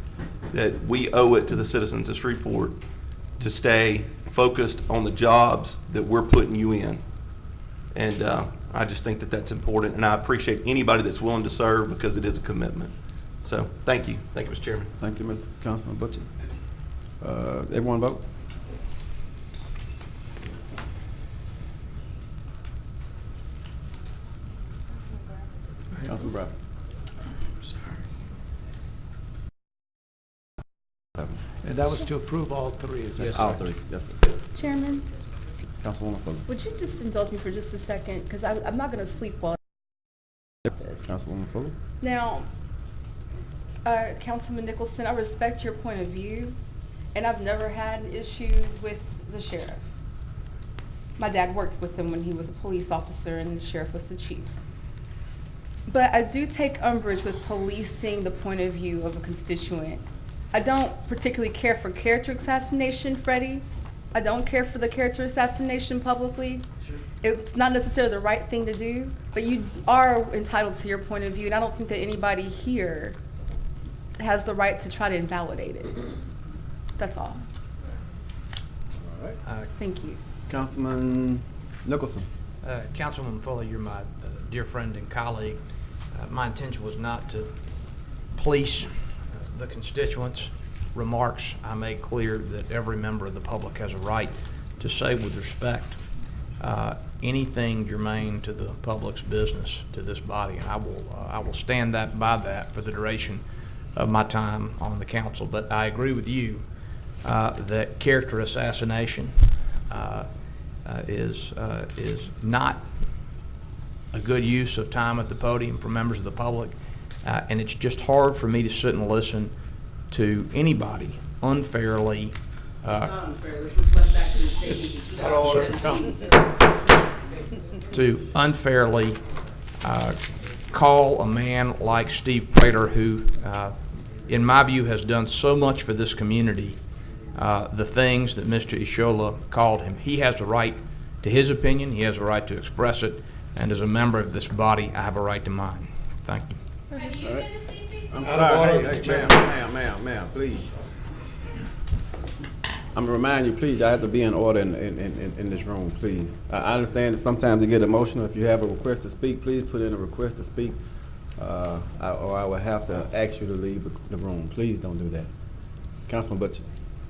Speaker 14: that we owe it to the citizens of Shreveport to stay focused on the jobs that we're putting you in. And I just think that that's important, and I appreciate anybody that's willing to serve because it is a commitment. So thank you. Thank you, Mr. Chairman.
Speaker 7: Thank you, Mr. Councilman Butcher. Everyone vote? Councilman Bradford.
Speaker 10: And that was to approve all three, is that
Speaker 7: Yes,
Speaker 10: correct?
Speaker 7: all three, yes, sir.
Speaker 19: Chairman,
Speaker 7: Councilwoman Fuller.
Speaker 19: would you just indulge me for just a second? Because I'm not going to sleep while this.
Speaker 7: Councilwoman Fuller.
Speaker 19: Now, Councilman Nicholson, I respect your point of view, and I've never had an issue with the sheriff. My dad worked with him when he was a police officer and the sheriff was the chief. But I do take umbrage with policing the point of view of a constituent. I don't particularly care for character assassination, Freddie. I don't care for the character assassination publicly. It's not necessarily the right thing to do, but you are entitled to your point of view, and I don't think that anybody here has the right to try to invalidate it. That's all.
Speaker 7: All right.
Speaker 19: Thank you.
Speaker 7: Councilman Nicholson.
Speaker 13: Councilwoman Fuller, you're my dear friend and colleague. My intention was not to police the constituents' remarks. I made clear that every member of the public has a right to say with respect anything germane to the public's business to this body, and I will stand by that for the duration of my time on the council. But I agree with you that character assassination is not a good use of time at the podium for members of the public, and it's just hard for me to sit and listen to anybody unfairly.
Speaker 5: It's not unfair. Let's reflect back to the statement.
Speaker 13: To unfairly call a man like Steve Prater, who, in my view, has done so much for this community, the things that Mr. Ishola called him. He has a right to his opinion. He has a right to express it. And as a member of this body, I have a right to mine. Thank you.
Speaker 7: Have you been to CCC? I'm sorry. Hey, ma'am, please. I'm gonna remind you, please, I have to be in order in this room, please. I understand that sometimes you get emotional. If you have a request to speak, please put in a request to speak, or I will have to ask you to leave the room. Please don't do that. Councilman Butcher.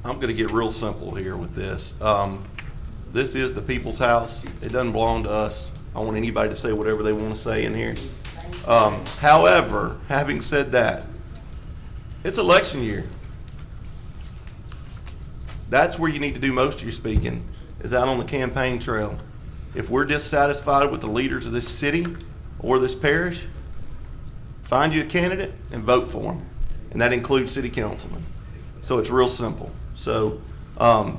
Speaker 14: I'm going to get real simple here with this. This is the people's house. It doesn't belong to us. I want anybody to say whatever they want to say in here. However, having said that, it's election year. That's where you need to do most of your speaking, is out on the campaign trail. If we're dissatisfied with the leaders of this city or this parish, find you a candidate and vote for them. And that includes city councilmen. So it's real simple. So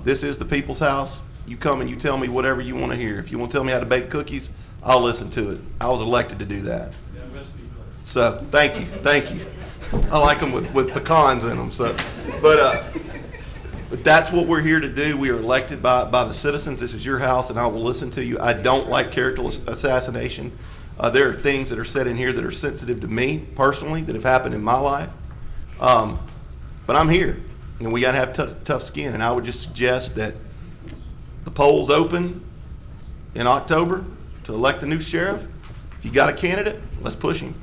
Speaker 14: this is the people's house. You come and you tell me whatever you want to hear. If you want to tell me how to bake cookies, I'll listen to it. I was elected to do that. So thank you. I like them with pecans in them. So, but that's what we're here to do. We are elected by the citizens. This is your house, and I will listen to you. I don't like character assassination. There are things that are said in here that are sensitive to me personally that have happened in my life. But I'm here, and we got to have tough skin. And I would just suggest that the polls open in October to elect a new sheriff. If you got a candidate, let's push him.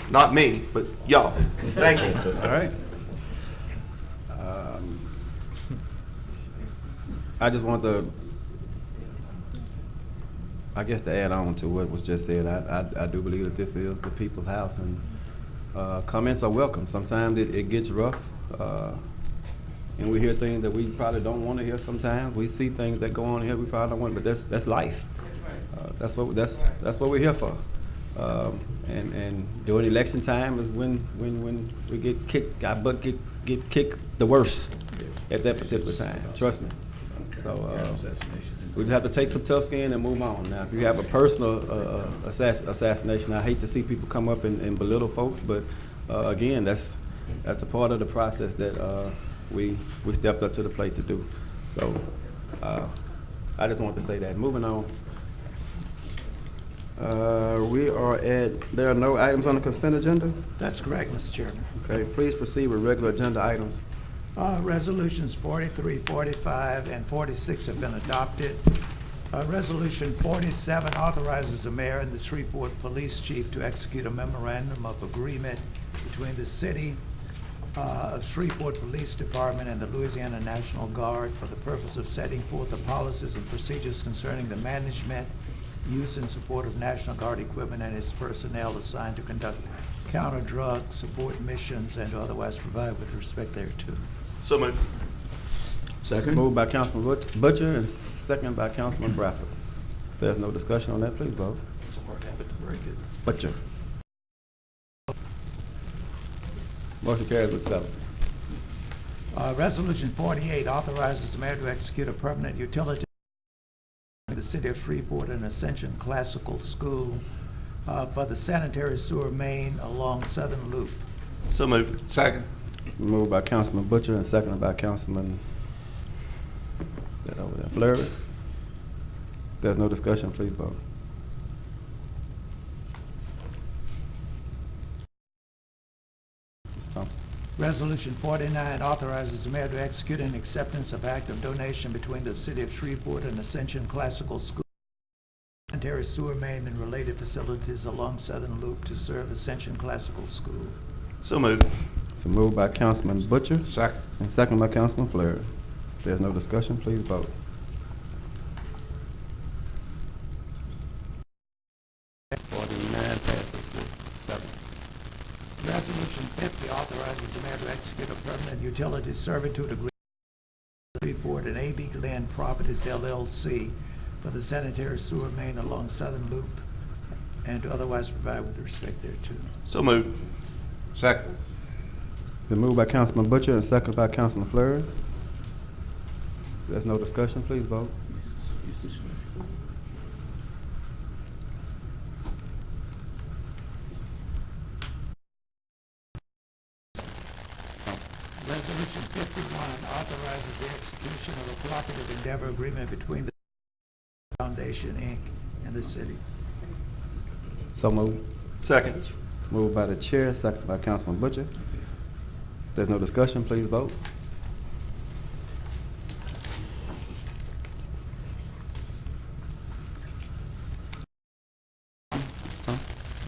Speaker 14: Not me, but y'all. Thank you.
Speaker 7: All right. I just want to, I guess, to add on to what was just said. I do believe that this is the people's house, and comments are welcome. Sometimes it gets rough, And we hear things that we probably don't want to hear sometimes. We see things that go on here we probably don't want, but that's life. That's what we're here for. And during election time is when we get kicked, our butt get kicked the worst at that particular time. Trust me. So we just have to take some tough skin and move on. Now, if you have a personal assassination, I hate to see people come up and belittle folks, but again, that's a part of the process that we stepped up to the plate to do. So I just wanted to say that. Moving on. There are no items on the consent agenda?
Speaker 10: That's correct, Mr. Chairman.
Speaker 7: Okay, please proceed with regular agenda items.
Speaker 10: Resolutions 43, 45, and 46 have been adopted. Resolution 47 authorizes the mayor and the Shreveport Police Chief to execute a memorandum of agreement between the City of Shreveport Police Department and the Louisiana National Guard for the purpose of setting forth the policies and procedures concerning the management, use, and support of National Guard equipment and its personnel assigned to conduct counter-drug support missions and to otherwise provide with respect thereto.
Speaker 14: So moved.
Speaker 18: Second.
Speaker 7: Moved by Councilman Butcher and second by Councilman Bradford. If there's no discussion on that, please vote. Butcher. Motion carries with 7.
Speaker 10: Resolution 48 authorizes the mayor to execute a permanent utility in the City of Shreveport and Ascension Classical School for the sanitary sewer main along Southern Loop.
Speaker 14: So moved.
Speaker 18: Second.
Speaker 7: Moved by Councilman Butcher and seconded by Councilman Fleury. If there's no discussion, please vote. Ms. Thompson.
Speaker 10: Resolution 49 authorizes the mayor to execute an acceptance of act of donation between the City of Shreveport and Ascension Classical School, sanitary sewer main and related facilities along Southern Loop to serve Ascension Classical School.
Speaker 14: So moved.
Speaker 7: So moved by Councilman Butcher.
Speaker 18: Second.
Speaker 7: And second by Councilman Fleury. If there's no discussion, please vote.
Speaker 10: Resolution 50 authorizes the mayor to execute a permanent utility servitude agreement with Shreveport and A.B. Glenn Properties LLC for the sanitary sewer main along Southern Loop and to otherwise provide with respect thereto.
Speaker 14: So moved.
Speaker 18: Second.
Speaker 7: Been moved by Councilman Butcher and seconded by Councilman Fleury. If there's no discussion, please vote.
Speaker 10: Resolution 51 authorizes the execution of a cooperative endeavor agreement between the Foundation, Inc. and the city.
Speaker 7: So moved.
Speaker 14: Second.
Speaker 7: Moved by the chair, seconded by Councilman Butcher. If there's no discussion, please vote.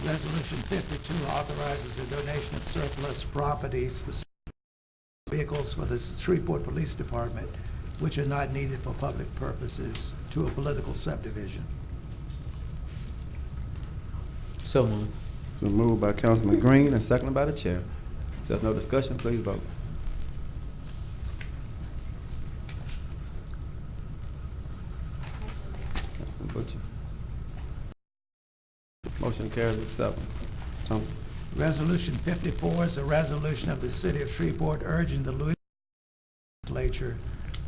Speaker 10: Resolution 52 authorizes the donation of surplus properties, vehicles for the Shreveport Police Department, which are not needed for public purposes, to a political subdivision.
Speaker 11: So moved.
Speaker 7: It's been moved by Councilman Green and seconded by the chair. If there's no discussion, please vote. Councilman Butcher. Motion carries with 7. Ms. Thompson.
Speaker 10: Resolution 54 is a resolution of the City of Shreveport urging the Louisiana Legislature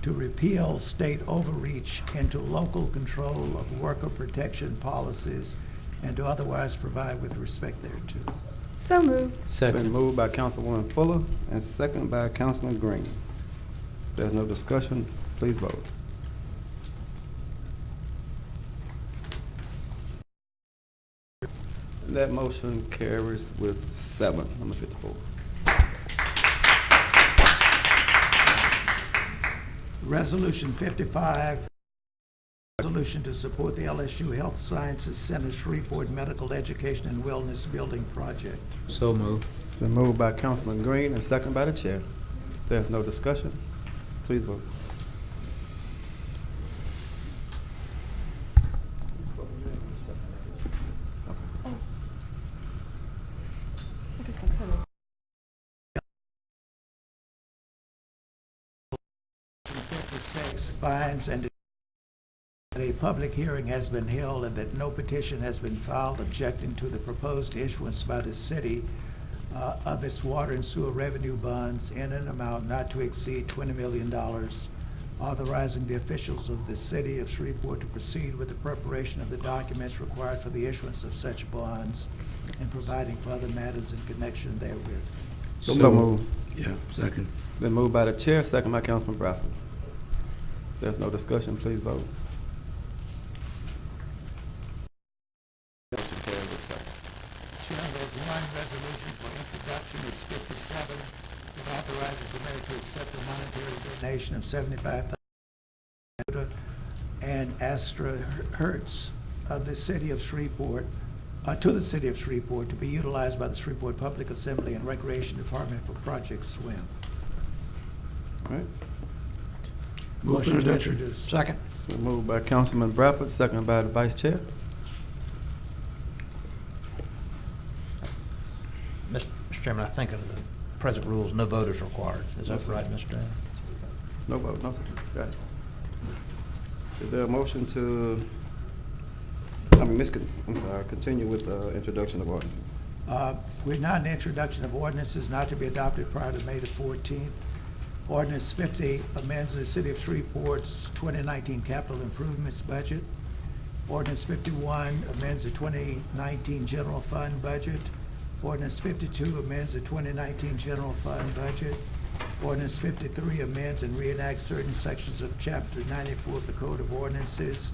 Speaker 10: to repeal state overreach into local control of worker protection policies and to otherwise provide with respect thereto.
Speaker 19: So moved.
Speaker 11: Second.
Speaker 7: Been moved by Councilwoman Fuller and seconded by Councilman Green. If there's no discussion, please vote. That motion carries with 7. Number 54.
Speaker 10: Resolution 55, resolution to support the LSU Health Sciences Center Shreveport Medical Education and Wellness Building Project.
Speaker 11: So moved.
Speaker 7: Been moved by Councilman Green and seconded by the chair. If there's no discussion, please vote.
Speaker 10: 56 finds and that a public hearing has been held and that no petition has been filed objecting to the proposed issuance by the city of its water and sewer revenue bonds in an amount not to exceed $20 million, authorizing the officials of the city of Shreveport to proceed with the preparation of the documents required for the issuance of such bonds and providing for other matters in connection therewith.
Speaker 7: So moved.
Speaker 18: Yeah, second.
Speaker 7: It's been moved by the chair, second by Councilman Bradford. If there's no discussion, please vote.
Speaker 10: Chair, there's one resolution for introduction, it's 57. It authorizes the mayor to accept a monetary donation of $75,000 and Astra Hertz of the city of Shreveport, to the city of Shreveport to be utilized by the Shreveport Public Assembly and Recreation Department for Project Swim.
Speaker 7: All right.
Speaker 10: Motion to introduce.
Speaker 13: Second.
Speaker 7: It's been moved by Councilman Bradford, second by the Vice Chair.
Speaker 13: Mr. Chairman, I think under the present rules, no vote is required. Is that right, Mr. Chairman?
Speaker 7: No vote, no, sir. Got it. Is there a motion to, continue with the introduction of ordinances?
Speaker 10: We're now in the introduction of ordinances not to be adopted prior to May the 14th. Ordinance 50 amends the City of Shreveport's 2019 capital improvements budget. Ordinance 51 amends the 2019 general fund budget. Ordinance 52 amends the 2019 general fund budget. Ordinance 53 amends and reenacts certain sections of Chapter 94 of the Code of Ordinances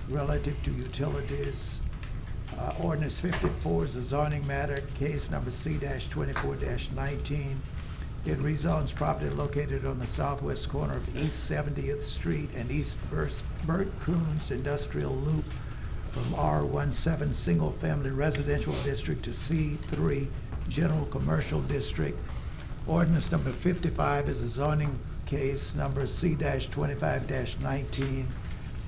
Speaker 10: relative to utilities. Ordinance 54 is a zoning matter, case number C-24-19. It rezones property located on the southwest corner of East 70th Street and East Bert Coons Industrial Loop from R17 Single Family Residential District to C3 General Commercial District. Ordinance number 55 is a zoning case number C-25-19.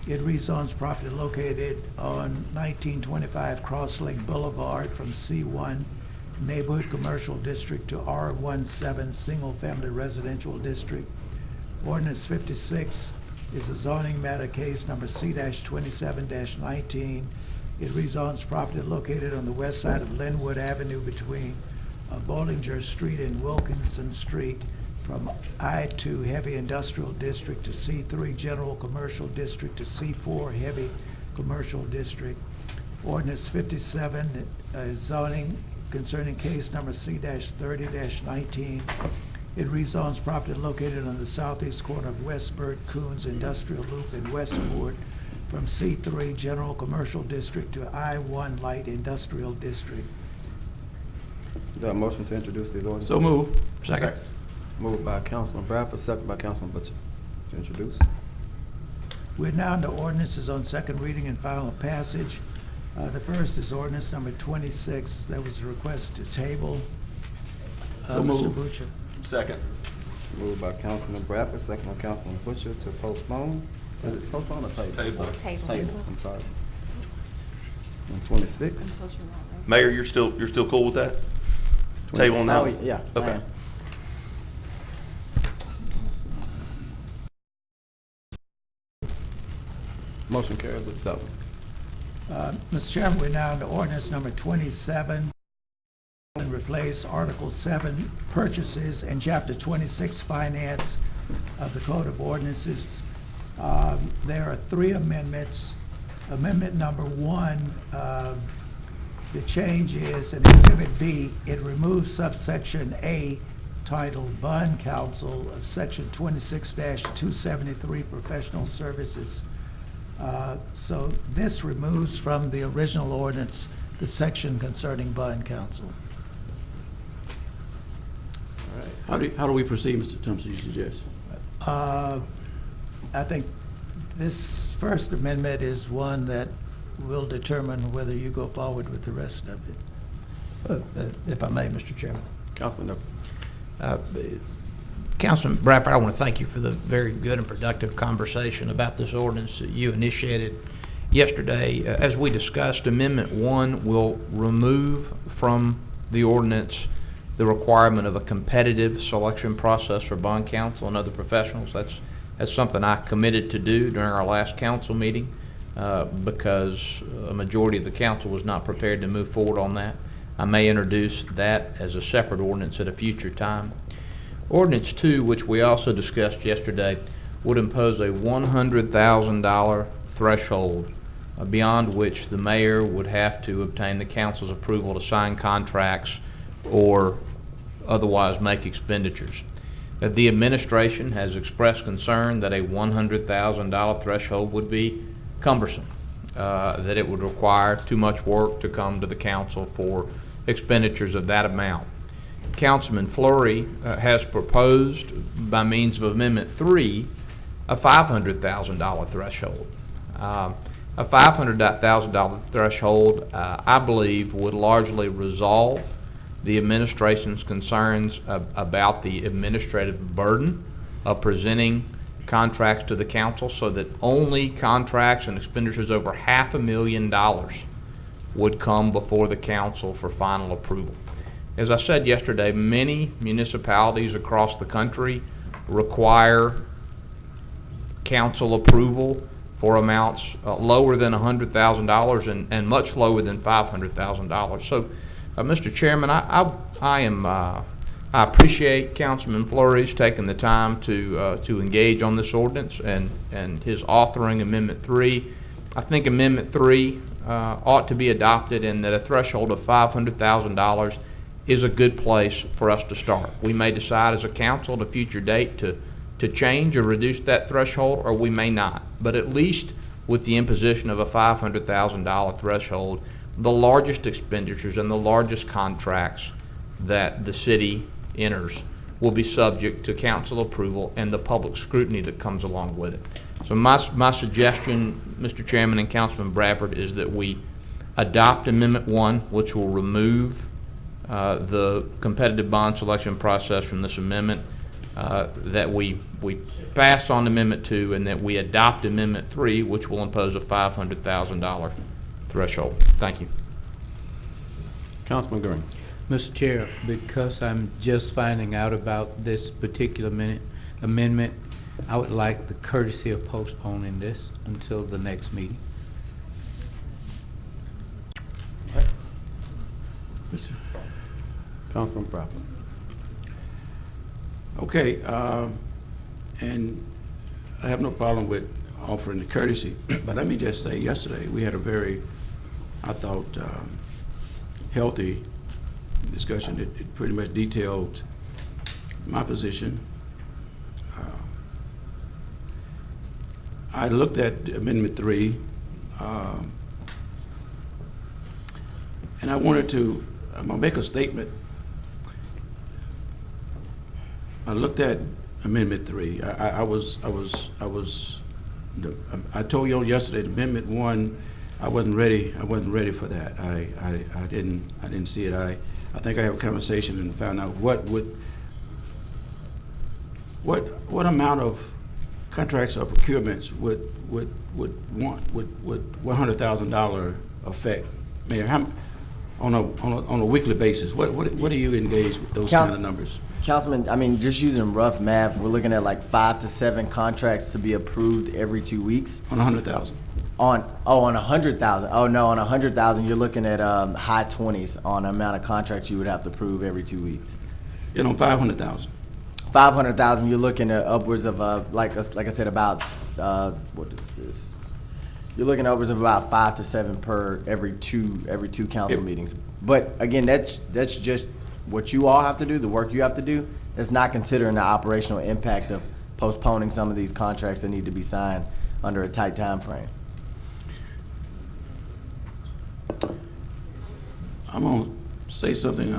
Speaker 10: It rezones property located on 1925 Crosslake Boulevard from C1 Neighborhood Commercial District to R17 Single Family Residential District. Ordinance 56 is a zoning matter case number C-27-19. It rezones property located on the west side of Linwood Avenue between Bollinger Street and Wilkinson Street from I-2 Heavy Industrial District to C3 General Commercial District to C4 Heavy Commercial District. Ordinance 57 is zoning concerning case number C-30-19. It rezones property located on the southeast corner of West Bert Coons Industrial Loop in Westport from C3 General Commercial District to I-1 Light Industrial District.
Speaker 7: Is there a motion to introduce these ordinances?
Speaker 18: So moved.
Speaker 13: Second.
Speaker 7: Moved by Councilman Bradford, second by Councilman Butcher. To introduce.
Speaker 10: We're now into ordinances on second reading and final passage. The first is ordinance number 26. There was a request to table.
Speaker 18: So
Speaker 10: Mr.
Speaker 18: moved.
Speaker 10: Butcher.
Speaker 14: Second.
Speaker 7: Moved by Councilman Bradford, second by Councilman Butcher to postpone. Is it postpone or table?
Speaker 14: Table.
Speaker 22: Table.
Speaker 7: I'm sorry. On 26.
Speaker 14: Mayor, you're still cool with that? Table now?
Speaker 16: Yeah.
Speaker 14: Okay.
Speaker 7: Motion carries with 7.
Speaker 10: Mr. Chairman, we're now into ordinance number 27 and replace Article 7 purchases and Chapter 26 finance of the Code of Ordinances. There are 3 amendments. Amendment number 1, the change is in Exhibit B, it removes subsection A titled Bond Counsel of Section 26-273 Professional Services. So this removes from the original ordinance the section concerning bond counsel.
Speaker 18: How do we proceed, Mr. Thompson, you suggest?
Speaker 10: I think this first amendment is one that will determine whether you go forward with the rest of it.
Speaker 13: If I may, Mr. Chairman.
Speaker 7: Councilman Nicholson.
Speaker 13: Councilman Bradford, I want to thank you for the very good and productive conversation about this ordinance that you initiated yesterday. As we discussed, Amendment 1 will remove from the ordinance the requirement of a competitive selection process for bond counsel and other professionals. That's That's something I committed to do during our last council meeting because a majority of the council was not prepared to move forward on that. I may introduce that as a separate ordinance at a future time. Ordinance 2, which we also discussed yesterday, would impose a $100,000 threshold beyond which the mayor would have to obtain the council's approval to sign contracts or otherwise make expenditures. The administration has expressed concern that a $100,000 threshold would be cumbersome, that it would require too much work to come to the council for expenditures of that amount. Councilman Fleury has proposed, by means of Amendment 3, a $500,000 threshold. A $500,000 threshold, I believe, would largely resolve the administration's concerns about the administrative burden of presenting contracts to the council, so that only contracts and expenditures over $500,000 would come before the council for final approval. As I said yesterday, many municipalities across the country require council approval for amounts lower than $100,000 and much lower than $500,000. So, Mr. Chairman, I appreciate Councilman Fleury's taking the time to engage on this ordinance and his authoring Amendment 3. I think Amendment 3 ought to be adopted, and that a threshold of $500,000 is a good place for us to start. We may decide as a council at a future date to change or reduce that threshold, or we may not. But at least with the imposition of a $500,000 threshold, the largest expenditures and the largest contracts that the city enters will be subject to council approval and the public scrutiny that comes along with it. So my suggestion, Mr. Chairman and Councilman Bradford, is that we adopt Amendment 1, which will remove the competitive bond selection process from this amendment, that we pass on Amendment 2, and that we adopt Amendment 3, which will impose a $500,000 threshold. Thank you.
Speaker 7: Councilman Green.
Speaker 11: Mr. Chair, because I'm just finding out about this particular amendment, I would like the courtesy of postponing this until the next meeting.
Speaker 7: Councilman Bradford.
Speaker 18: Okay, and I have no problem with offering the courtesy, but let me just say, yesterday we had a very, I thought, healthy discussion. It pretty much detailed my position. I looked at Amendment 3, and I wanted to, I'm gonna make a statement. I looked at Amendment 3. I told you yesterday, Amendment 1, I wasn't ready for that. I didn't see it. I think I had a conversation and found out what amount of contracts or procurements would $100,000 affect, Mayor? On a weekly basis, what do you engage with those kind of numbers?
Speaker 16: Councilman, I mean, just using rough math, we're looking at like 5 to 7 contracts to be approved every 2 weeks.
Speaker 18: On 100,000.
Speaker 16: On 100,000. Oh no, on 100,000, you're looking at high 20s on the amount of contracts you would have to approve every 2 weeks.
Speaker 18: And on 500,000.
Speaker 16: 500,000, you're looking at upwards of like I said, about what is this? You're looking at upwards of about 5 to 7 per every two council meetings. But again, that's just what you all have to do, the work you have to do. That's not considering the operational impact of postponing some of these contracts that need to be signed under a tight time frame.
Speaker 18: I'm gonna say something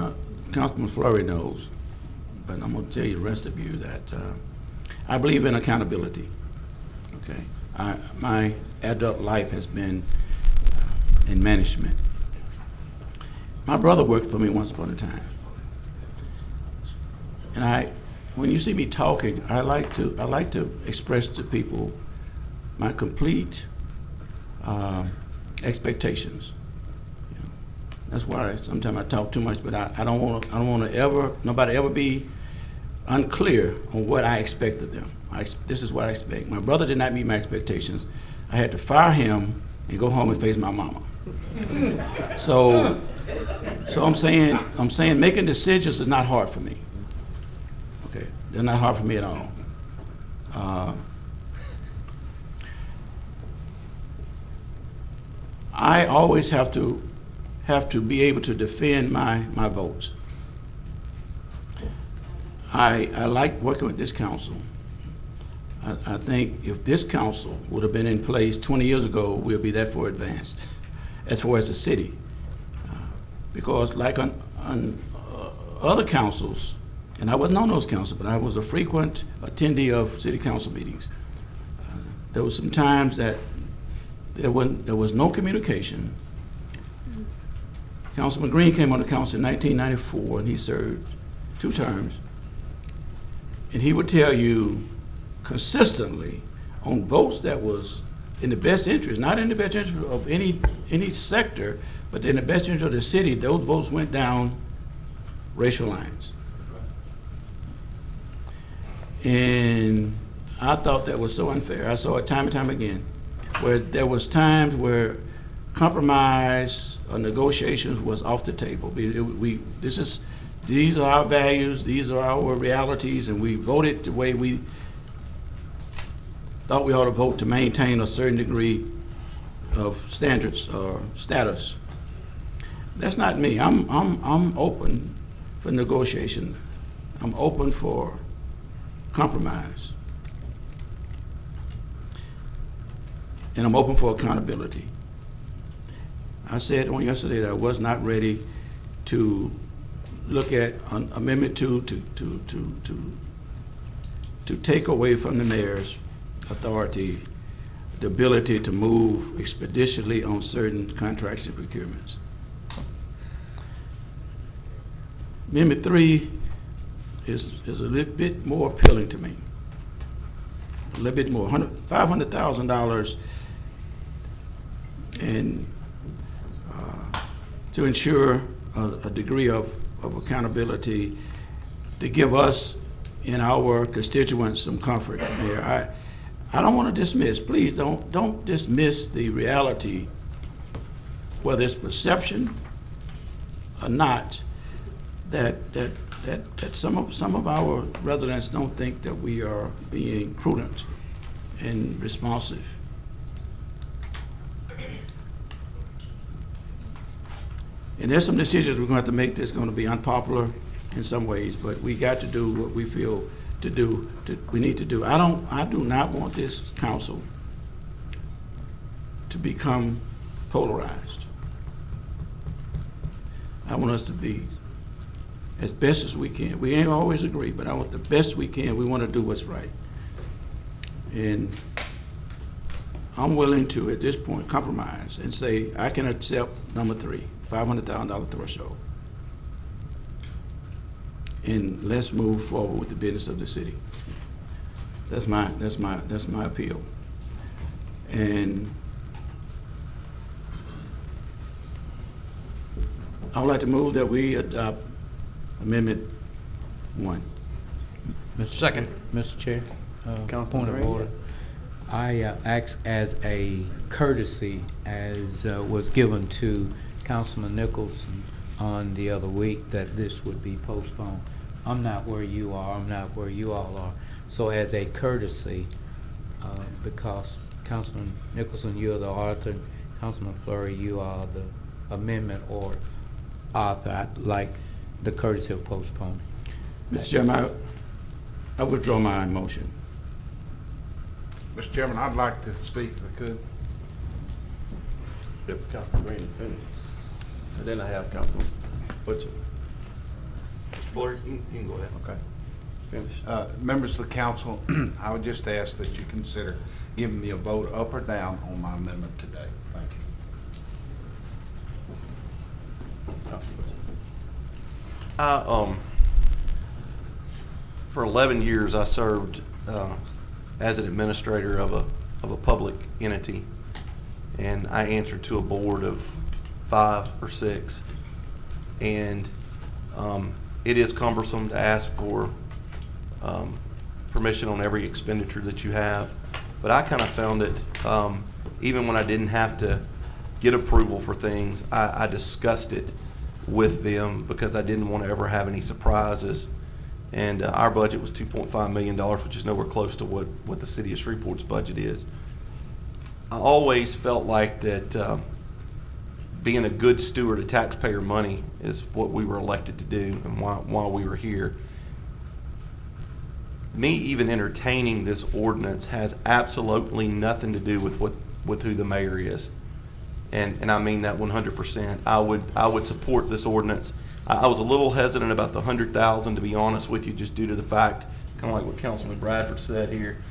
Speaker 18: Councilman Fleury knows, but I'm gonna tell you the rest of you that I believe in accountability. Okay, my adult life has been in management. My brother worked for me once upon a time, and when you see me talking, I like to express to people my complete expectations. That's why sometimes I talk too much, but I don't want to nobody ever be unclear on what I expect of them. This is what I expect. My brother did not meet my expectations. I had to fire him and go home and face my mama. So I'm saying making decisions is not hard for me. Okay, they're not hard for me at all. I always have to be able to defend my votes. I like working with this council. I think if this council would have been in place 20 years ago, we'll be that far advanced as far as the city. Because like on other councils, and I wasn't on those councils, but I was a frequent attendee of city council meetings. There were some times that there was no communication. Councilman Green came on the council in 1994, and he served 2 terms. And he would tell you consistently on votes that was in the best interest, not in the best interest of any sector, but in the best interest of the city, those votes went down racial lines. And I thought that was so unfair. I saw it time and time again, where there was times where compromise or negotiations was off the table. These are our values, these are our realities, and we voted the way we thought we ought to vote to maintain a certain degree of standards or status. That's not me. I'm open for negotiation. I'm open for compromise. And I'm open for accountability. I said on yesterday that I was not ready to look at Amendment 2 to take away from the mayor's authority the ability to move expeditiously on certain contracts and procurements. Amendment 3 is a little bit more appealing to me. A little bit more, $500,000 and to ensure a degree of accountability to give us and our constituents some comfort there. I don't want to dismiss, please don't dismiss the reality, whether it's perception or not, that some of our residents don't think that we are being prudent and responsive. And there's some decisions we're going to have to make that's going to be unpopular in some ways, but we got to do what we feel we need to do. I do not want this council to become polarized. I want us to be as best as we can. We ain't always agree, but I want the best we can. We want to do what's right. And I'm willing to, at this point, compromise and say, I can accept number 3, $500,000 threshold. And let's move forward with the business of the city. That's my appeal. And I would like to move that we adopt Amendment 1.
Speaker 13: Second.
Speaker 11: Mr. Chair,
Speaker 7: Councilman
Speaker 11: point of
Speaker 7: Green.
Speaker 11: order. I ask as a courtesy, as was given to Councilman Nicholson on the other week, that this would be postponed. I'm not where you are. I'm not where you all are. So as a courtesy, because Councilman Nicholson, you're the author, Councilman Fleury, you are the amendment or author, I'd like the courtesy of postponing.
Speaker 18: Mr. Chairman, I withdraw my motion.
Speaker 2: Mr. Chairman, I'd like to speak if I could.
Speaker 15: If Councilman Green is finished. And then I have Councilman Butcher.
Speaker 14: Mr. Fleury, you can go ahead.
Speaker 2: Okay.
Speaker 15: Finish.
Speaker 2: Members of the council, I would just ask that you consider giving me a vote up or down on my amendment today. Thank you.
Speaker 14: For 11 years, I served as an administrator of a public entity, and I answered to a board of 5 or 6, and it is cumbersome to ask for permission on every expenditure that you have. But I kind of found it, even when I didn't have to get approval for things, I discussed it with them because I didn't want to ever have any surprises. And our budget was $2.5 million, which is nowhere close to what the city of Shreveport's budget is. I always felt like that being a good steward of taxpayer money is what we were elected to do and why we were here. Me even entertaining this ordinance has absolutely nothing to do with who the mayor is. And I mean that 100%. I would support this ordinance. I was a little hesitant about the 100,000, to be honest with you, just due to the fact, kind of like what Councilman Bradford said here.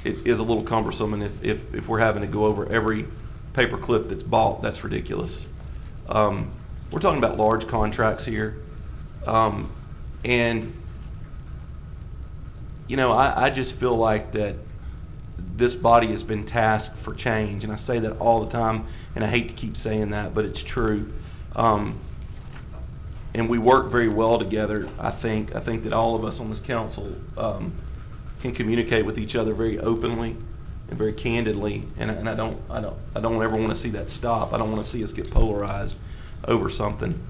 Speaker 14: It is a little cumbersome, and if we're having to go over every paper clip that's bought, that's ridiculous. We're talking about large contracts here, and you know, I just feel like that this body has been tasked for change, and I say that all the time, and I hate to keep saying that, but it's true. And we work very well together. I think that all of us on this council can communicate with each other very openly and very candidly, and I don't ever want to see that stop. I don't want to see us get polarized over something.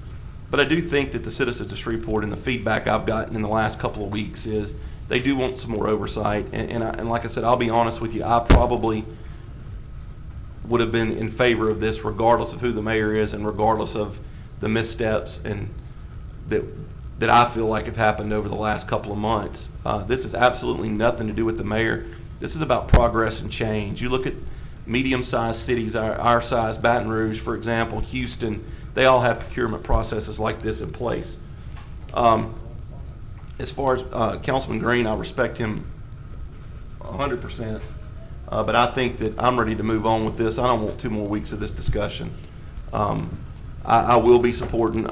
Speaker 14: But I do think that the citizens of Shreveport, and the feedback I've gotten in the last couple of weeks, is they do want some more oversight. And like I said, I'll be honest with you, I probably would have been in favor of this regardless of who the mayor is and regardless of the missteps and that I feel like have happened over the last couple of months. This has absolutely nothing to do with the mayor. This is about progress and change. You look at medium-sized cities, our size, Baton Rouge, for example, Houston, they all have procurement processes like this in place. As far as Councilman Green, I respect him 100%, but I think that I'm ready to move on with this. I don't want 2 more weeks of this discussion. I will be supporting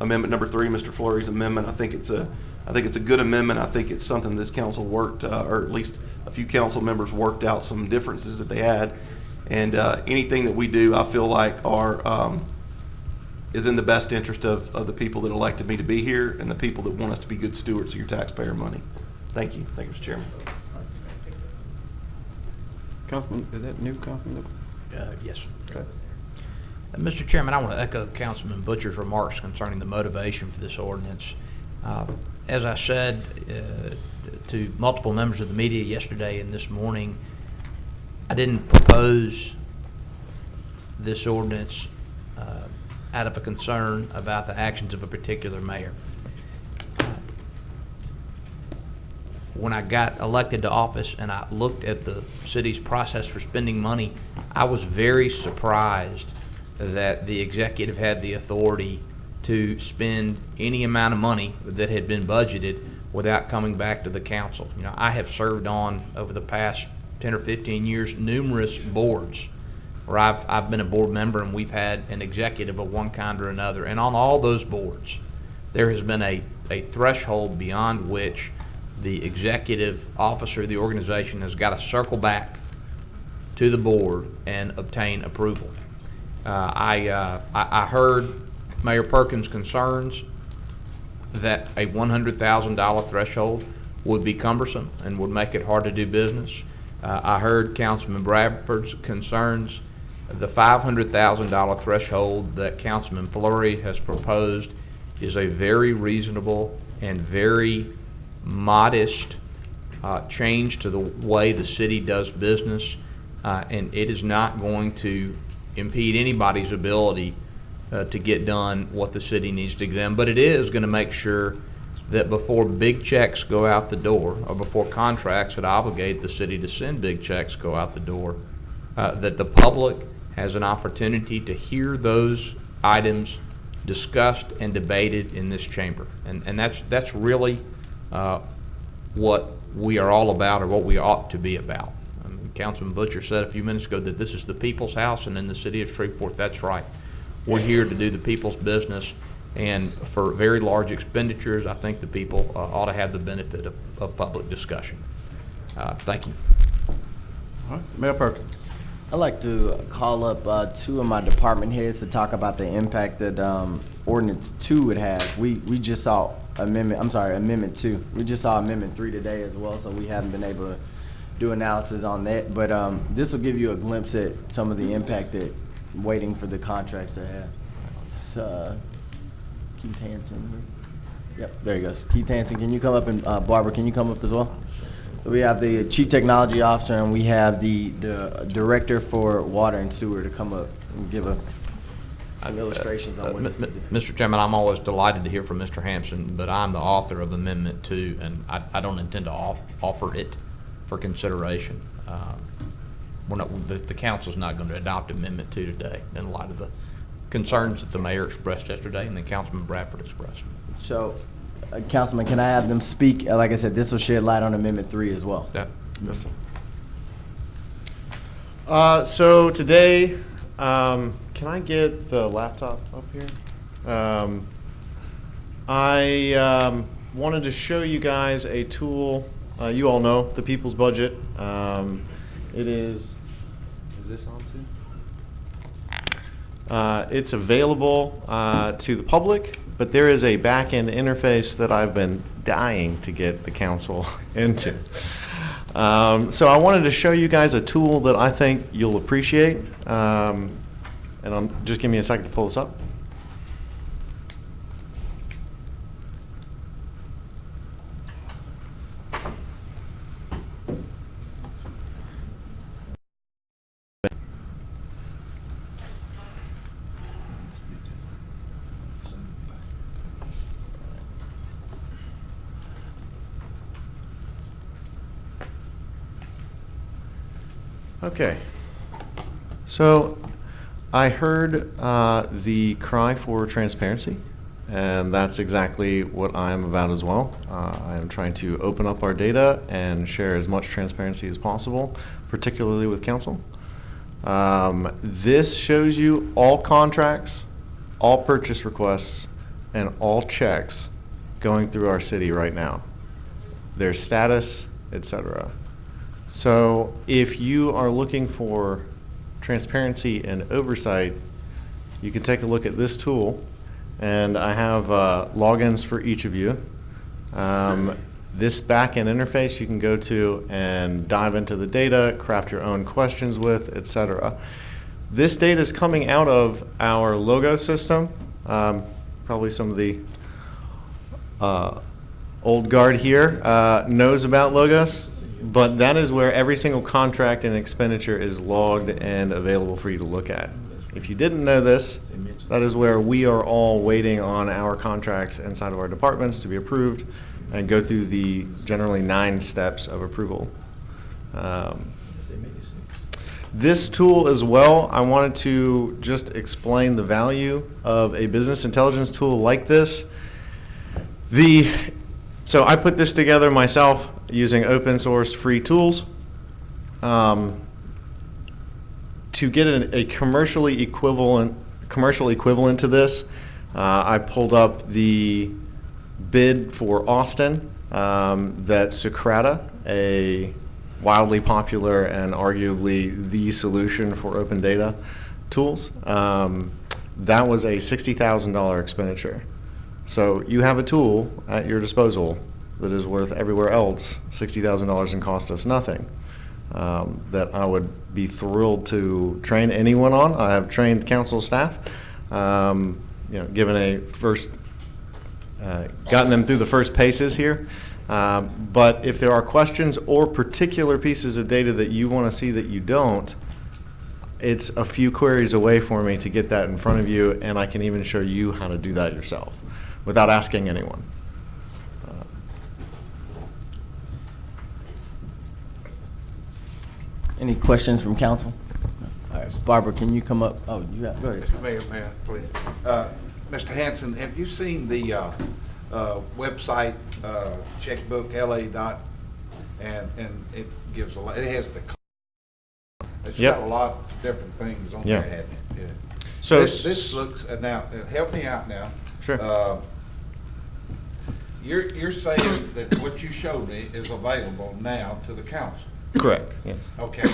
Speaker 14: amendment number 3, Mr. Fleury's amendment. I think it's a good amendment. I think it's something this council worked, or at least a few council members worked out some differences that they had, and anything that we do, I feel like is in the best interest of the people that elected me to be here and the people that want us to be good stewards of your taxpayer money. Thank you. Thank you, Mr. Chairman.
Speaker 7: Councilman, is that new, Councilman Nichols?
Speaker 13: Yes.
Speaker 7: Okay.
Speaker 13: Mr. Chairman, I want to echo Councilman Butcher's remarks concerning the motivation for this ordinance. As I said to multiple members of the media yesterday and this morning, I didn't propose this ordinance out of a concern about the actions of a particular mayor. When I got elected to office and I looked at the city's process for spending money, I was very surprised that the executive had the authority to spend any amount of money that had been budgeted without coming back to the council. You know, I have served on, over the past 10 or 15 years, numerous boards where I've been a board member and we've had an executive of one kind or another. And on all those boards, there has been a threshold beyond which the executive officer of the organization has got to circle back to the board and obtain approval. I heard Mayor Perkins' concerns that a $100,000 threshold would be cumbersome and would make it hard to do business. I heard Councilman Bradford's concerns. The $500,000 threshold that Councilman Fleury has proposed is a very reasonable and very modest change to the way the city does business, and it is not going to impede anybody's ability to get done what the city needs to get done. But it is going to make sure that before big checks go out the door, or before contracts that obligate the city to send big checks go out the door, that the public has an opportunity to hear those items discussed and debated in this chamber. And that's really what we are all about, or what we ought to be about. Councilman Butcher said a few minutes ago that this is the people's house, and in the city of Shreveport, that's right. We're here to do the people's business, and for very large expenditures, I think the people ought to have the benefit of public discussion. Thank you.
Speaker 7: All right, Mayor Perkins.
Speaker 16: I'd like to call up two of my department heads to talk about the impact that Ordinance 2 would have. We just saw Amendment 2. We just saw Amendment 3 today as well, so we haven't been able to do analysis on that. But this will give you a glimpse at some of the impact that waiting for the contracts to have. Keith Hanson. Yep, there he goes. Keith Hanson, can you come up, and Barbara, can you come up as well? So we have the Chief Technology Officer, and we have the Director for Water and Sewer to come up and give some illustrations on what
Speaker 13: Mr. Chairman, I'm always delighted to hear from Mr. Hampson, but I'm the author of Amendment 2, and I don't intend to offer it for consideration. The council's not going to adopt Amendment 2 today in light of the concerns that the mayor expressed yesterday and then Councilman Bradford expressed.
Speaker 16: So, Councilman, can I have them speak? Like I said, this will shed light on Amendment 3 as well.
Speaker 13: Yeah.
Speaker 16: Yes,
Speaker 4: sir. So today, can I get the laptop up here? I wanted to show you guys a tool. You all know the People's Budget. It is this on too? It's available to the public, but there is a back-end interface that I've been dying to get the council into. So I wanted to show you guys a tool that I think you'll appreciate. And just give me a second to pull this up. Okay, so I heard the cry for transparency, and that's exactly what I am about as well. I am trying to open up our data and share as much transparency as possible, particularly with council. This shows you all contracts, all purchase requests, and all checks going through our city right now, their status, etc. So if you are looking for transparency and oversight, you can take a look at this tool, and I have logins for each of you. This back-end interface you can go to and dive into the data, craft your own questions with, etc. This data is coming out of our logo system. Probably some of the old guard here knows about logos. But that is where every single contract and expenditure is logged and available for you to look at. If you didn't know this, that is where we are all waiting on our contracts inside of our departments to be approved and go through the generally 9 steps of approval. This tool as well, I wanted to just explain the value of a business intelligence tool like this. So I put this together myself using open source free tools. To get a commercial equivalent to this, I pulled up the bid for Austin that Socrata, a wildly popular and arguably the solution for open data tools, that was a $60,000 expenditure. So you have a tool at your disposal that is worth everywhere else $60,000 and cost us nothing. That I would be thrilled to train anyone on. I have trained council staff, given a first, gotten them through the first paces here. But if there are questions or particular pieces of data that you want to see that you don't, it's a few queries away for me to get that in front of you, and I can even show you how to do that yourself without asking anyone.
Speaker 16: Any questions from council? All right, Barbara, can you come up? Oh, you got, go ahead.
Speaker 2: Mayor, please. Mr. Hanson, have you seen the website checkbook LA. And it gives a lot, it has the, it's got a lot of different things on there, hasn't it? Yeah.
Speaker 4: So
Speaker 2: this looks, now, help me out now.
Speaker 4: Sure.
Speaker 2: You're saying that what you showed me is available now to the council?
Speaker 4: Correct, yes.
Speaker 2: Okay.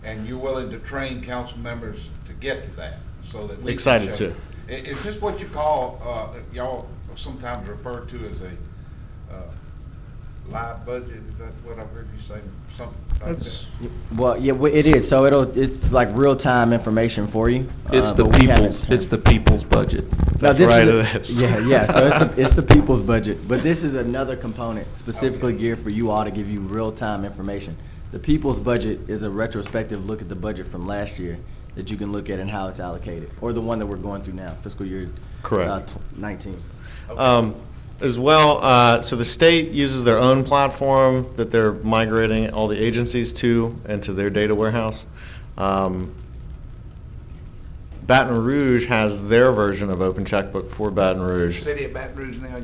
Speaker 2: and you're willing to train council members to get to that, so that we
Speaker 4: Excited
Speaker 2: can show.
Speaker 4: to.
Speaker 2: Is this what you call, y'all sometimes refer to as a live budget? Is that what I've heard you say? Something like that?
Speaker 16: Well, yeah, it is. So it's like real-time information for you.
Speaker 14: It's the
Speaker 16: but we haven't
Speaker 14: people's budget.
Speaker 16: No,
Speaker 4: That's
Speaker 16: this
Speaker 4: right,
Speaker 16: is
Speaker 4: it is.
Speaker 16: Yeah. So it's the people's budget, but this is another component specifically geared for you all to give you real-time information. The people's budget is a retrospective look at the budget from last year that you can look at and how it's allocated, or the one that we're going through now, fiscal year
Speaker 4: Correct.
Speaker 16: 19.
Speaker 4: As well, so the state uses their own platform that they're migrating all the agencies to into their data warehouse. Baton Rouge has their version of Open Checkbook for Baton Rouge.
Speaker 2: City of Baton Rouge now?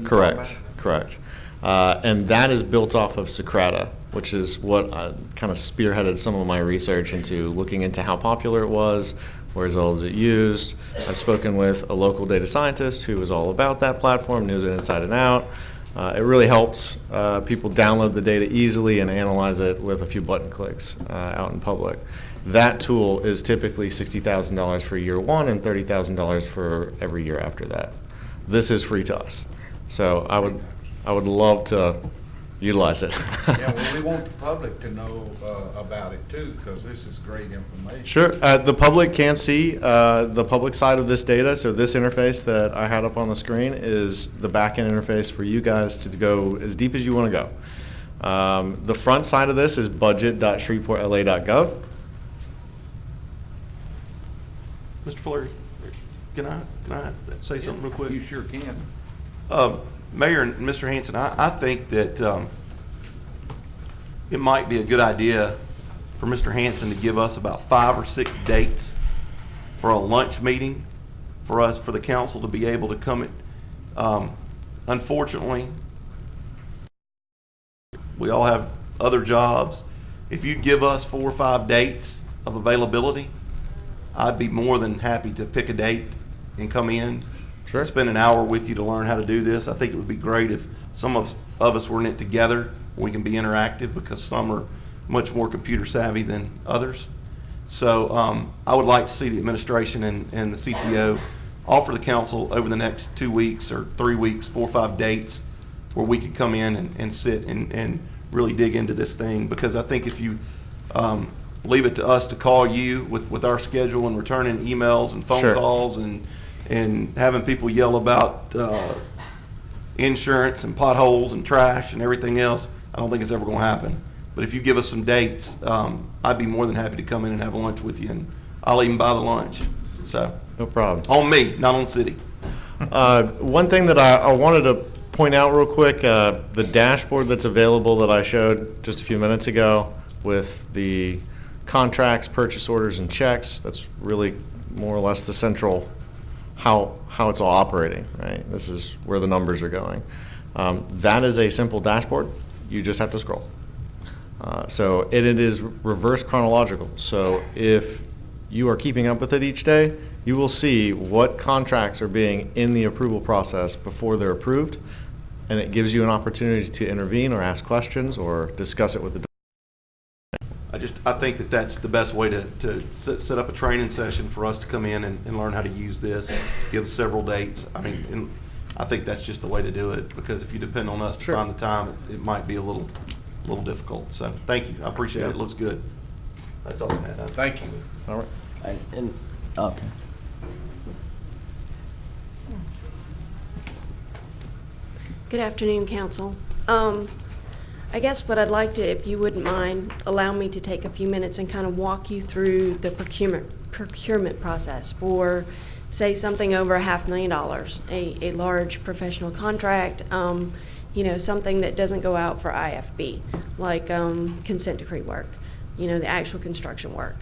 Speaker 4: Correct. And that is built off of Socrata, which is what I kind of spearheaded some of my research into looking into how popular it was, where is it used. I've spoken with a local data scientist who was all about that platform, knows it inside and out. It really helps people download the data easily and analyze it with a few button clicks out in public. That tool is typically $60,000 for year one and $30,000 for every year after that. This is free to us. So I would love to utilize it.
Speaker 2: Yeah, well, we want the public to know about it too, because this is great information.
Speaker 4: Sure. The public can see the public side of this data. So this interface that I had up on the screen is the back-end interface for you guys to go as deep as you want to go. The front side of this is budget.shreveportla.gov.
Speaker 14: Mr. Fleury, can I say something real quick?
Speaker 2: You sure can.
Speaker 14: Mayor and Mr. Hanson, I think that it might be a good idea for Mr. Hanson to give us about 5 or 6 dates for a lunch meeting for the council to be able to come in. Unfortunately, we all have other jobs. If you'd give us 4 or 5 dates of availability, I'd be more than happy to pick a date and come in.
Speaker 4: Sure.
Speaker 14: Spend an hour with you to learn how to do this. I think it would be great if some of us were in it together. We can be interactive because some are much more computer savvy than others. So I would like to see the administration and the CTO offer the council over the next 2 weeks or 3 weeks, 4 or 5 dates where we could come in and sit and really dig into this thing. Because I think if you leave it to us to call you with our schedule and returning emails and phone
Speaker 4: Sure.
Speaker 14: calls and having people yell about insurance and potholes and trash and everything else, I don't think it's ever going to happen. But if you give us some dates, I'd be more than happy to come in and have lunch with you, and I'll even buy the lunch. So
Speaker 4: No problem.
Speaker 14: on me, not on city.
Speaker 4: One thing that I wanted to point out real quick, the dashboard that's available that I showed just a few minutes ago with the contracts, purchase orders, and checks, that's really more or less the central how it's all operating, right? This is where the numbers are going. That is a simple dashboard. You just have to scroll. So it is reverse chronological. So if you are keeping up with it each day, you will see what contracts are being in the approval process before they're approved, and it gives you an opportunity to intervene or ask questions or discuss it with the
Speaker 14: I think that that's the best way to set up a training session for us to come in and learn how to use this, give several dates. I mean, and I think that's just the way to do it, because if you depend on us to
Speaker 4: Sure.
Speaker 14: find the time, it might be a little difficult. So thank you. I appreciate it. It looks good. That's all I had.
Speaker 2: Thank you.
Speaker 4: All right.
Speaker 16: Okay.
Speaker 3: Good afternoon, Council. I guess what I'd like to, if you wouldn't mind, allow me to take a few minutes and kind of walk you through the procurement process for, say, something over $500,000, a large professional contract, something that doesn't go out for IFB, like consent decree work, the actual construction work.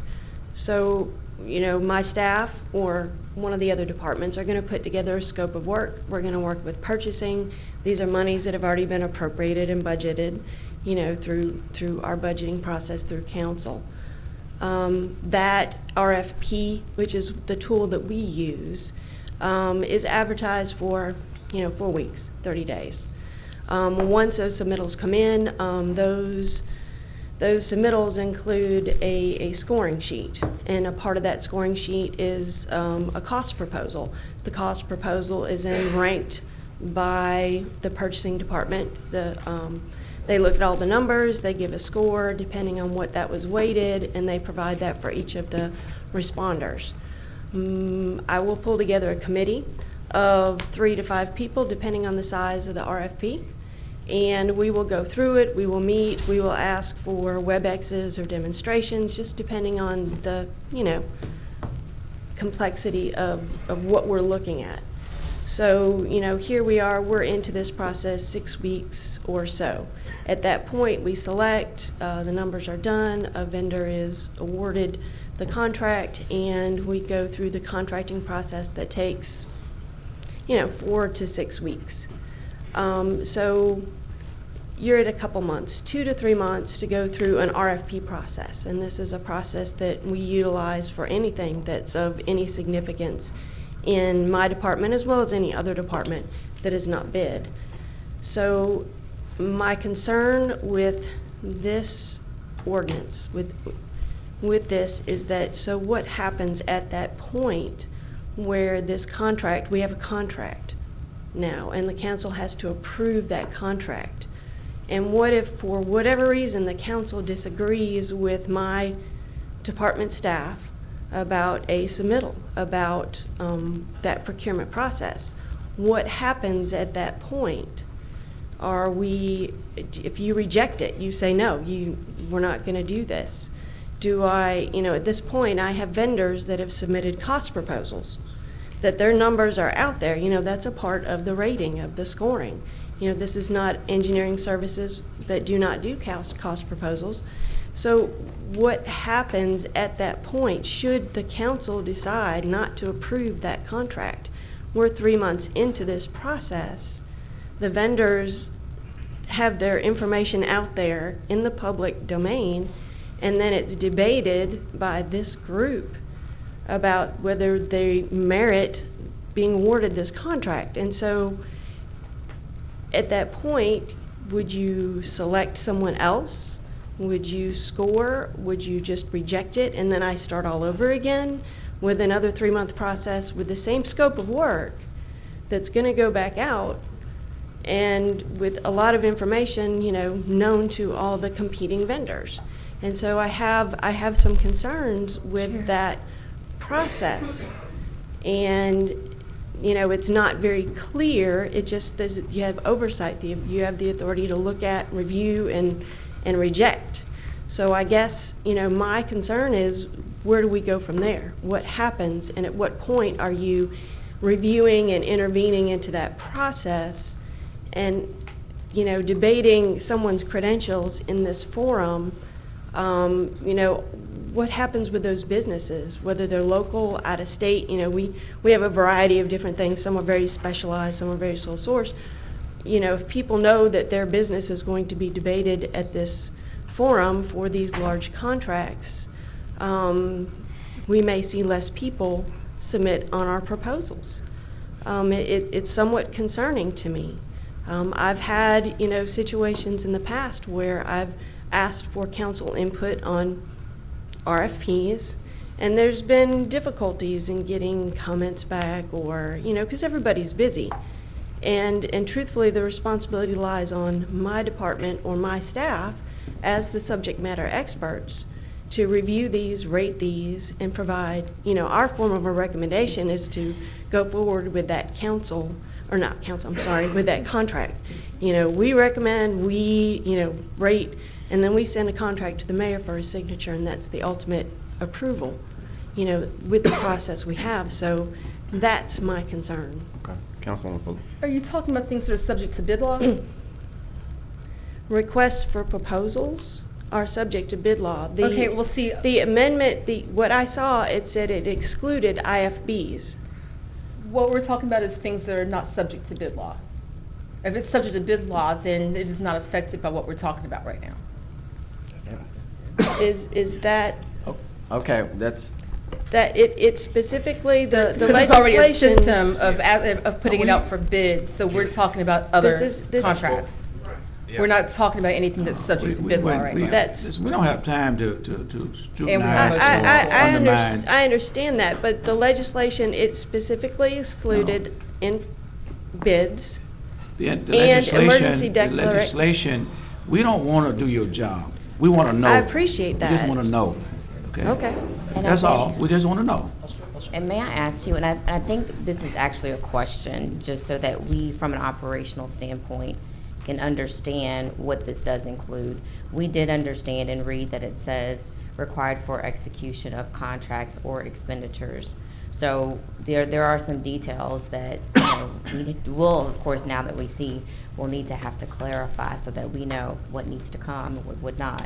Speaker 3: So, my staff or one of the other departments are going to put together a scope of work. We're going to work with purchasing. These are monies that have already been appropriated and budgeted, through our budgeting process through council. That RFP, which is the tool that we use, is advertised for, 4 weeks, 30 days. Once those submittals come in, Those submittals include a scoring sheet, and a part of that scoring sheet is a cost proposal. The cost proposal is then ranked by the purchasing department. They look at all the numbers, they give a score depending on what that was weighted, and they provide that for each of the responders. I will pull together a committee of 3 to 5 people depending on the size of the RFP, and we will go through it, we will meet, we will ask for WebExes or demonstrations, just depending on the, complexity of what we're looking at. So, here we are, we're into this process 6 weeks or so. At that point, we select, the numbers are done, a vendor is awarded the contract, and we go through the contracting process that takes, 4 to 6 weeks. So you're at a couple months, 2 to 3 months to go through an RFP process. And this is a process that we utilize for anything that's of any significance in my department as well as any other department that is not bid. So my concern with this ordinance, with this, is that, so what happens at that point where this contract, we have a contract now, and the council has to approve that contract. And what if, for whatever reason, the council disagrees with my department staff about a submittal, about that procurement process? What happens at that point? Are we, if you reject it, you say, no, we're not going to do this. Do I, at this point, I have vendors that have submitted cost proposals, that their numbers are out there. That's a part of the rating, of the scoring. This is not engineering services that do not do cost proposals. So what happens at that point should the council decide not to approve that contract? We're 3 months into this process. The vendors have their information out there in the public domain, and then it's debated by this group about whether they merit being awarded this contract. And so at that point, would you select someone else? Would you score? Would you just reject it and then I start all over again with another 3-month process with the same scope of work that's going to go back out and with a lot of information, known to all the competing vendors? And so I have some concerns with that process. And it's not very clear. It just does. You have oversight. You have the authority to look at, review, and reject. So I guess my concern is, where do we go from there? What happens, and at what point are you reviewing and intervening into that process, and debating someone's credentials in this forum? What happens with those businesses, whether they're local, out of state? We have a variety of different things. Some are very specialized, some are very sole source. If people know that their business is going to be debated at this forum for these large contracts, we may see less people submit on our proposals. It's somewhat concerning to me. I've had, situations in the past where I've asked for council input on RFPs, and there's been difficulties in getting comments back, or because everybody's busy, and truthfully the responsibility lies on my department or my staff as the subject matter experts to review these, rate these, and provide, our form of a recommendation is to go forward with that with that contract. We recommend, we rate, and then we send a contract to the mayor for his signature, and that's the ultimate approval, with the process we have. So that's my concern.
Speaker 16: Okay, Councilwoman Fuller.
Speaker 19: Are you talking about things that are subject to bid law?
Speaker 3: Requests for proposals are subject to bid law.
Speaker 19: Okay, we'll see.
Speaker 3: The amendment, what I saw, it said it excluded IFBs.
Speaker 19: What we're talking about is things that are not subject to bid law. If it's subject to bid law, then it is not affected by what we're talking about right now.
Speaker 3: Is that?
Speaker 16: Okay, that's.
Speaker 3: That it specifically, the legislation.
Speaker 19: There's already a system of putting it out for bid, so we're talking about other contracts.
Speaker 13: Yeah.
Speaker 19: We're not talking about anything that's subject to bid law right now.
Speaker 18: We don't have time to scrutinize or
Speaker 3: I understand that, but the legislation, it specifically excluded in bids and emergency
Speaker 18: the
Speaker 3: declaration.
Speaker 18: legislation, we don't want to do your job. We want to know.
Speaker 3: I appreciate that.
Speaker 18: We just want to know. Okay.
Speaker 3: Okay.
Speaker 18: That's all. We just want to know.
Speaker 6: And may I ask you, and I think this is actually a question, just so that we, from an operational standpoint, can understand what this does include. We did understand and read that it says required for execution of contracts or expenditures. So there are some details that we will, of course, now that we see, we'll need to have to clarify so that we know what needs to come and what would not.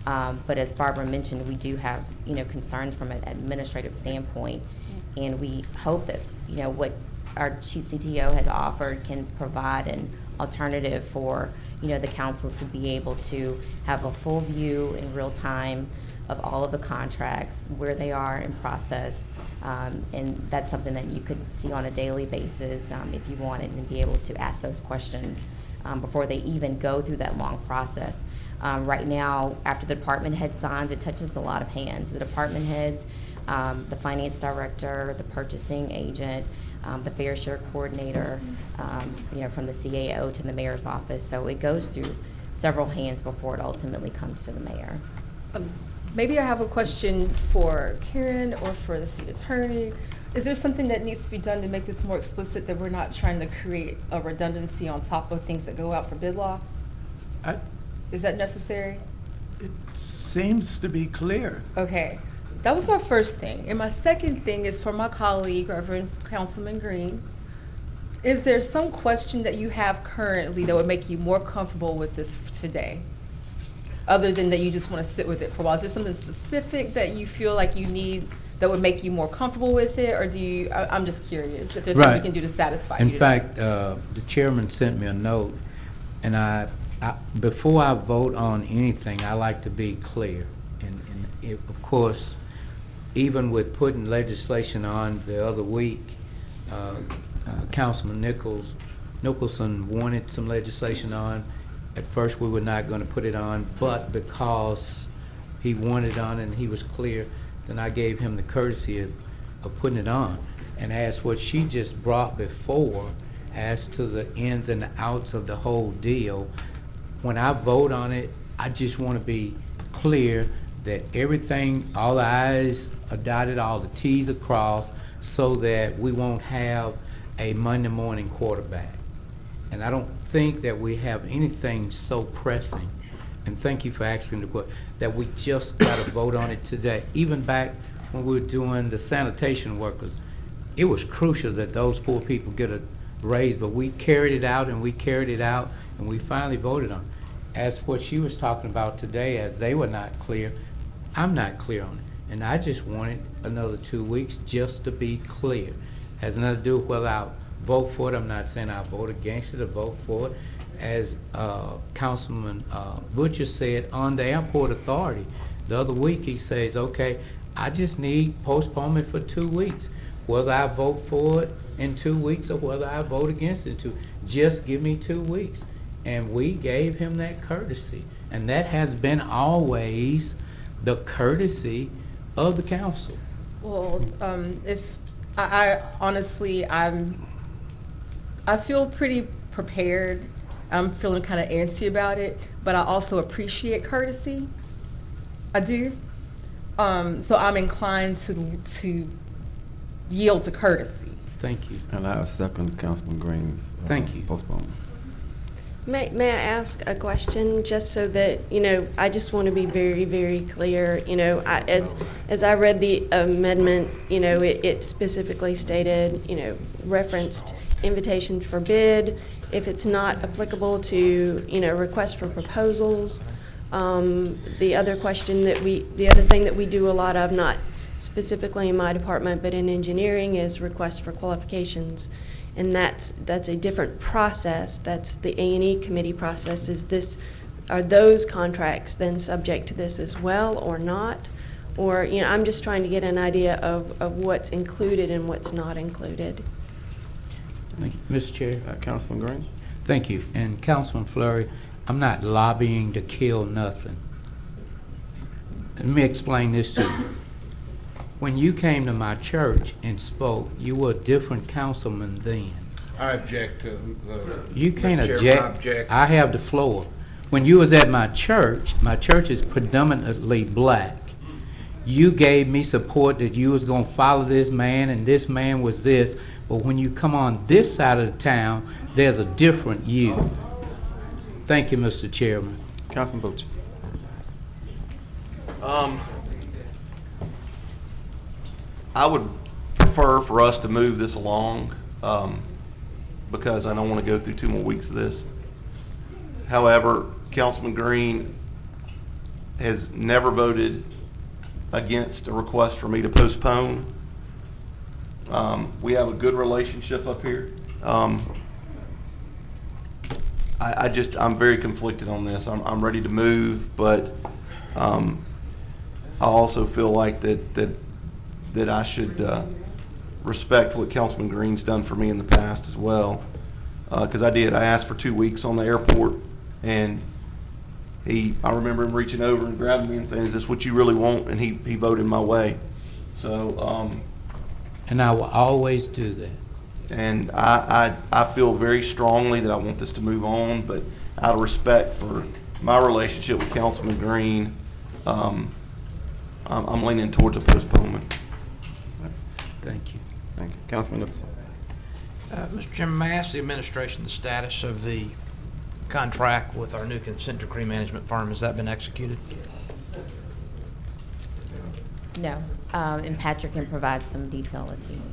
Speaker 6: But as Barbara mentioned, we do have concerns from an administrative standpoint, and we hope that what our chief CTO has offered can provide an alternative for the council to be able to have a full view in real time of all of the contracts, where they are in process, and that's something that you could see on a daily basis if you wanted, and be able to ask those questions before they even go through that long process. Right now, after the department head signs, it touches a lot of hands. The department heads, the finance director, the purchasing agent, the fair share coordinator, from the CAO to the mayor's office. So it goes through several hands before it ultimately comes to the mayor.
Speaker 19: Maybe I have a question for Karen or for the city attorney. Is there something that needs to be done to make this more explicit, that we're not trying to create a redundancy on top of things that go out for bid law? Is that necessary?
Speaker 10: It seems to be clear.
Speaker 19: Okay, that was my first thing. And my second thing is for my colleague, Reverend Councilman Green. Is there some question that you have currently that would make you more comfortable with this today? Other than that you just want to sit with it for a while? Is there something specific that you feel like you need that would make you more comfortable with it? Or do you, I'm just curious if there's something you can do to satisfy you.
Speaker 11: In fact, the chairman sent me a note, and I before I vote on anything, I like to be clear. And of course, even with putting legislation on the other week, Councilman Nicholson wanted some legislation on. At first, we were not going to put it on, but because he wanted on and he was clear, then I gave him the courtesy of putting it on. And as what she just brought before, as to the ins and outs of the whole deal, when I vote on it, I just want to be clear that everything, all the I's are dotted, all the T's are crossed, so that we won't have a Monday morning quarterback. And I don't think that we have anything so pressing, and thank you for asking the question, that we just got to vote on it today. Even back when we were doing the sanitation workers, it was crucial that those poor people get a raise, but we carried it out and we carried it out, and we finally voted on it. As what she was talking about today, as they were not clear, I'm not clear on it. And I just wanted another 2 weeks just to be clear. Has nothing to do with whether I'll vote for it. I'm not saying I'll vote against it or vote for it. As Councilman Butcher said on the airport authority the other week, he says, okay, I just need postponement for 2 weeks. Whether I vote for it in 2 weeks or whether I vote against it, just give me 2 weeks. And we gave him that courtesy. And that has been always the courtesy of the council.
Speaker 19: Well, if I honestly, I feel pretty prepared. I'm feeling kind of antsy about it, but I also appreciate courtesy. I do. So I'm inclined to yield to courtesy.
Speaker 11: Thank you.
Speaker 7: And I second Councilman Green's
Speaker 11: Thank you.
Speaker 7: postponement.
Speaker 3: May I ask a question, just so that, I just want to be very, very clear. As I read the amendment, it specifically stated, referenced invitations for bid. If it's not applicable to, requests for proposals. The other thing that we do a lot of, not specifically in my department, but in engineering, is requests for qualifications. And that's a different process. That's the A&E committee process. Are those contracts then subject to this as well or not? Or, I'm just trying to get an idea of what's included and what's not included.
Speaker 11: Thank you. Mr. Chair.
Speaker 7: Councilman Green.
Speaker 11: Thank you. And Councilman Fleury, I'm not lobbying to kill nothing. Let me explain this to you. When you came to my church and spoke, you were a different councilman then.
Speaker 2: I object to
Speaker 11: You can't
Speaker 2: Mr. Chairman, I
Speaker 11: object. I have the floor. When you was at my church is predominantly black. You gave me support that you was gonna follow this man and this man was this, but when you come on this side of the town, there's a different you. Thank you, Mr. Chairman.
Speaker 7: Councilman Butch.
Speaker 14: I would prefer for us to move this along because I don't want to go through 2 more weeks of this. However, Councilman Green has never voted against a request for me to postpone. We have a good relationship up here. I'm very conflicted on this. I'm ready to move, but I also feel like that I should respect what Councilman Green's done for me in the past as well. Because I asked for 2 weeks on the airport, and I remember him reaching over and grabbing me and saying, "Is this what you really want?" And he voted my way. So.
Speaker 11: And I will always do that.
Speaker 14: And I feel very strongly that I want this to move on, but out of respect for my relationship with Councilman Green, I'm leaning towards a postponement.
Speaker 11: Thank you.
Speaker 7: Thank you. Councilman Nicholson.
Speaker 13: Mr. Chairman, may I ask the administration the status of the contract with our new consent decree management firm? Has that been executed?
Speaker 6: No, and Patrick can provide some detail if you need.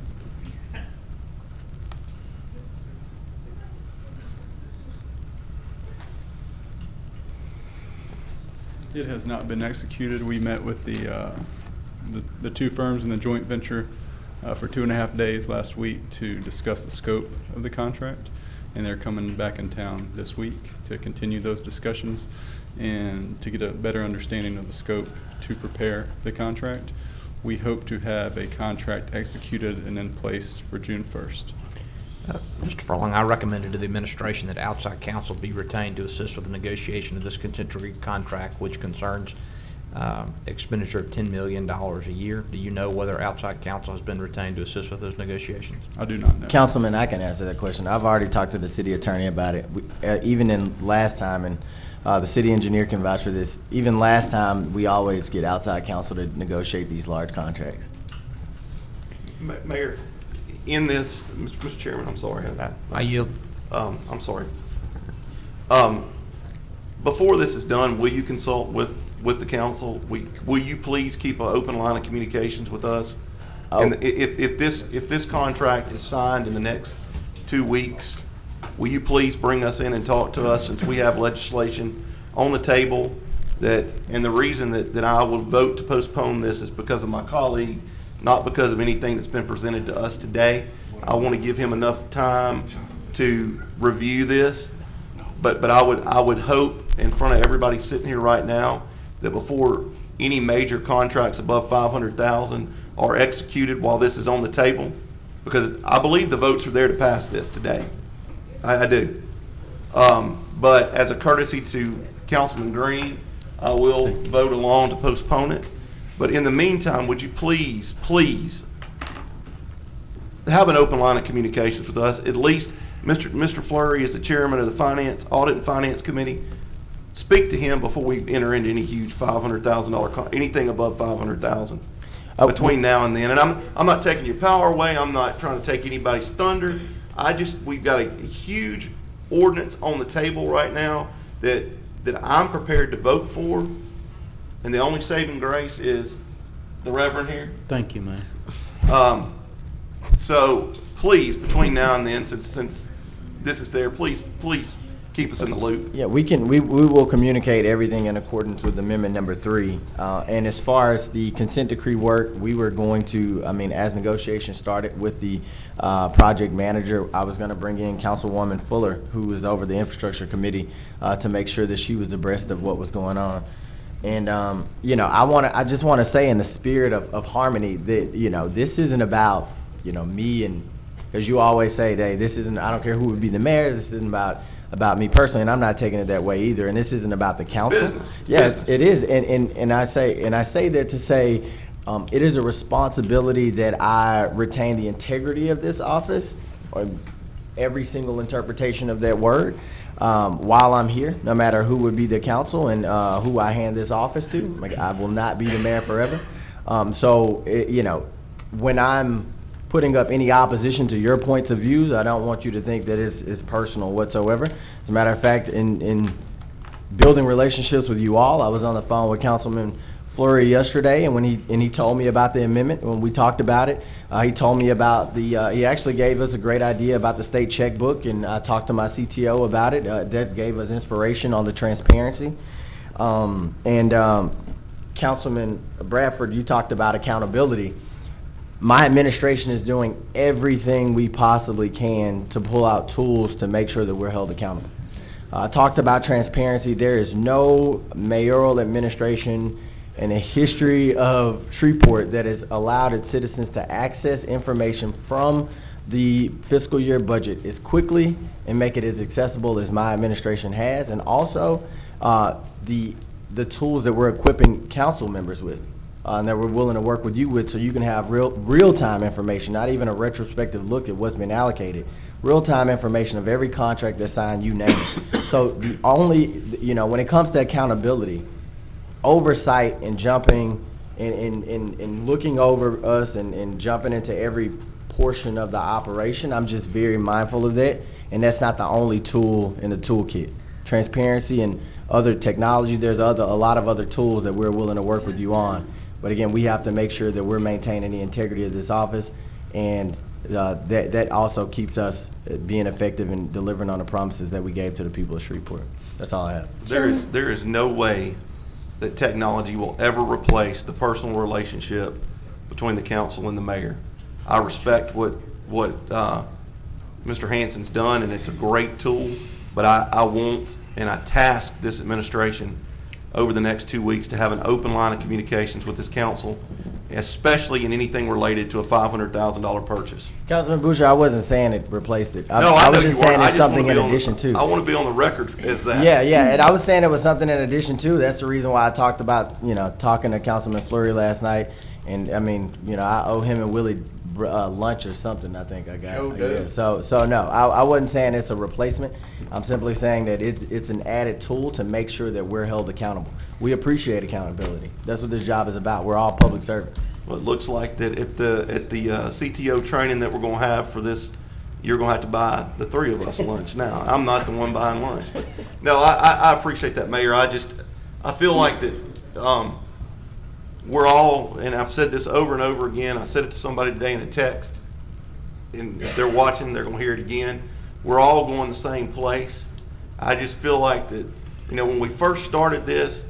Speaker 9: It has not been executed. We met with the 2 firms in the joint venture for 2.5 days last week to discuss the scope of the contract, and they're coming back in town this week to continue those discussions and to get a better understanding of the scope to prepare the contract. We hope to have a contract executed and in place for June 1st.
Speaker 13: Mr. Furlong, I recommended to the administration that outside counsel be retained to assist with the negotiation of this consent decree contract, which concerns expenditure of $10 million a year. Do you know whether outside counsel has been retained to assist with those negotiations?
Speaker 9: I do not know.
Speaker 16: Councilman, I can answer that question. I've already talked to the city attorney about it. Even in last time, and the city engineer can vouch for this, even last time, we always get outside counsel to negotiate these large contracts.
Speaker 14: Mayor, in this, Mr. Chairman, I'm sorry.
Speaker 13: I yield.
Speaker 14: I'm sorry. Before this is done, will you consult with the council? Will you please keep an open line of communications with us? And if this contract is signed in the next 2 weeks, will you please bring us in and talk to us, since we have legislation on the table and the reason that I will vote to postpone this is because of my colleague, not because of anything that's been presented to us today. I want to give him enough time to review this, but I would hope in front of everybody sitting here right now that before any major contracts above $500,000 are executed while this is on the table, because I believe the votes are there to pass this today. I do. But as a courtesy to Councilman Green, I will vote along to postpone it. But in the meantime, would you please have an open line of communications with us? At least Mr. Fleury is the chairman of the Audit and Finance Committee. Speak to him before we enter into any huge $500,000, anything above $500,000 between now and then. And I'm not taking your power away. I'm not trying to take anybody's thunder. We've got a huge ordinance on the table right now that I'm prepared to vote for. And the only saving grace is the Reverend here.
Speaker 11: Thank you, man.
Speaker 14: So please, between now and then, since this is there, please keep us in the loop.
Speaker 16: Yeah, we will communicate everything in accordance with Amendment Number 3. And as far as the consent decree work, we were going to, as negotiations started with the project manager, I was going to bring in Councilwoman Fuller, who was over the infrastructure committee, to make sure that she was abreast of what was going on. And I just want to say, in the spirit of harmony, that this isn't about me and Because you always say, hey, this isn't, I don't care who would be the mayor, this isn't about me personally, and I'm not taking it that way either, and this isn't about the council.
Speaker 14: Business.
Speaker 16: Yes, it is, and I say that to say, it is a responsibility that I retain the integrity of this office, or every single interpretation of that word, while I'm here, no matter who would be the council and who I hand this office to. Like, I will not be the mayor forever. When I'm putting up any opposition to your points of views, I don't want you to think that it's personal whatsoever. As a matter of fact, in building relationships with you all, I was on the phone with Councilman Fleury yesterday, and when he told me about the amendment, when we talked about it, he told me about he actually gave us a great idea about the state checkbook, and I talked to my CTO about it. That gave us inspiration on the transparency. Councilman Bradford, you talked about accountability. My administration is doing everything we possibly can to pull out tools to make sure that we're held accountable. I talked about transparency. There is no mayoral administration in the history of Shreveport that has allowed its citizens to access information from the fiscal year budget as quickly and make it as accessible as my administration has, and also the tools that we're equipping council members with. And that we're willing to work with you with, so you can have real-time information, not even a retrospective look at what's been allocated. Real-time information of every contract that's signed, you name it. So the only, when it comes to accountability, oversight and jumping and looking over us and jumping into every portion of the operation, I'm just very mindful of that. And that's not the only tool in the toolkit. Transparency and other technology, there's a lot of other tools that we're willing to work with you on. But again, we have to make sure that we're maintaining the integrity of this office, and that also keeps us being effective in delivering on the promises that we gave to the people of Shreveport. That's all I have.
Speaker 14: There is no way that technology will ever replace the personal relationship between the council and the mayor. I respect what Mr. Hanson's done, and it's a great tool, but I want and I task this administration over the next 2 weeks to have an open line of communications with this council, especially in anything related to a $500,000 purchase.
Speaker 16: Councilman Boucher, I wasn't saying it replaced it.
Speaker 14: I
Speaker 16: was just saying it's something in addition to.
Speaker 14: I want to be on the record as that.
Speaker 16: Yeah, and I was saying it was something in addition to. That's the reason why I talked about, talking to Councilman Fleury last night. And I mean, I owe him and Willie lunch or something, I think I got. Yeah. So no, I wasn't saying it's a replacement. I'm simply saying that it's an added tool to make sure that we're held accountable. We appreciate accountability. That's what this job is about. We're all public servants.
Speaker 14: Well, it looks like that at the CTO training that we're going to have for this, you're going to have to buy the three of us lunch now. I'm not the one buying lunch, but no, I appreciate that, Mayor. I feel like that we're all, and I've said this over and over again. I said it to somebody today in a text, and if they're watching, they're going to hear it again. We're all going the same place. I just feel like that, when we first started this,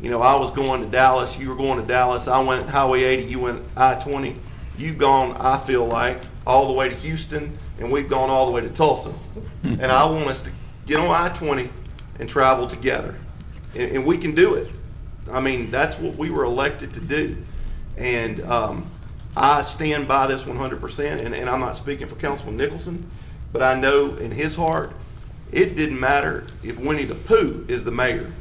Speaker 14: I was going to Dallas, you were going to Dallas, I went Highway 80, you went I-20. You've gone, I feel like, all the way to Houston, and we've gone all the way to Tulsa. And I want us to get on I-20 and travel together. And we can do it. I mean, that's what we were elected to do. And I stand by this 100%, and I'm not speaking for Councilman Nicholson, but I know in his heart, it didn't matter if Winnie the Pooh is the mayor.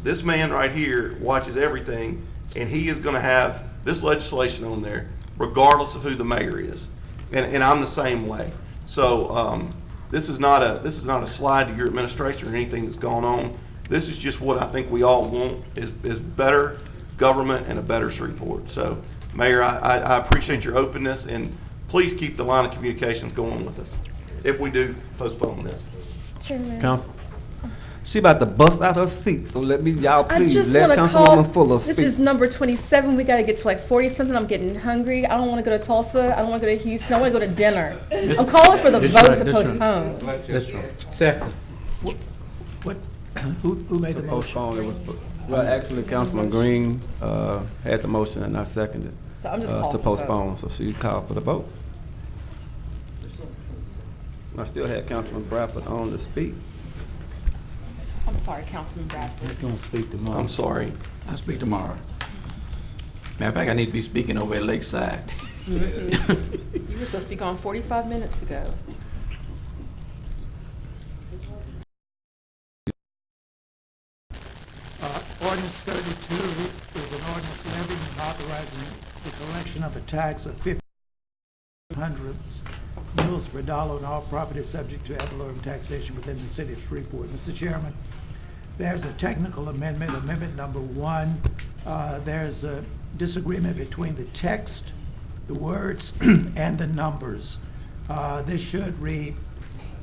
Speaker 14: This man right here watches everything, and he is going to have this legislation on there, regardless of who the mayor is. And I'm the same way. So this is not a slide to your administration or anything that's gone on. This is just what I think we all want is better government and a better Shreveport. So, Mayor, I appreciate your openness, and please keep the line of communications going with us. If we do postpone this.
Speaker 19: Chairman.
Speaker 7: Council. She about to bust out her seat, so y'all
Speaker 19: I
Speaker 7: please
Speaker 19: just
Speaker 7: let
Speaker 19: want to
Speaker 7: Councilwoman
Speaker 19: call.
Speaker 7: Fuller speak.
Speaker 19: This is number 27. We got to get to like 40-something. I'm getting hungry. I don't want to go to Tulsa. I don't want to go to Houston. I want to go to dinner. I'm calling for the vote to postpone.
Speaker 11: That's right. Second.
Speaker 10: Who made the motion?
Speaker 7: Postpone, it was, well, actually, Councilman Green had the motion and I seconded
Speaker 19: So I'm just calling
Speaker 7: to
Speaker 19: for the vote.
Speaker 7: postpone, so she called for the vote. I still had Councilman Bradford on to speak.
Speaker 19: I'm sorry, Councilman Bradford.
Speaker 11: He's gonna speak tomorrow.
Speaker 14: I'm sorry.
Speaker 18: I'll speak tomorrow. Matter of fact, I need to be speaking over at Lakeside.
Speaker 19: You were supposed to be gone 45 minutes ago.
Speaker 10: Ordinance 32 is an ordinance levying and authorizing the collection of a tax of 50 hundredths mills per dollar on all property subject to ad valorem taxation within the city of Shreveport. Mr. Chairman, there's a technical amendment, amendment number 1. There's a disagreement between the text, the words, and the numbers. This should read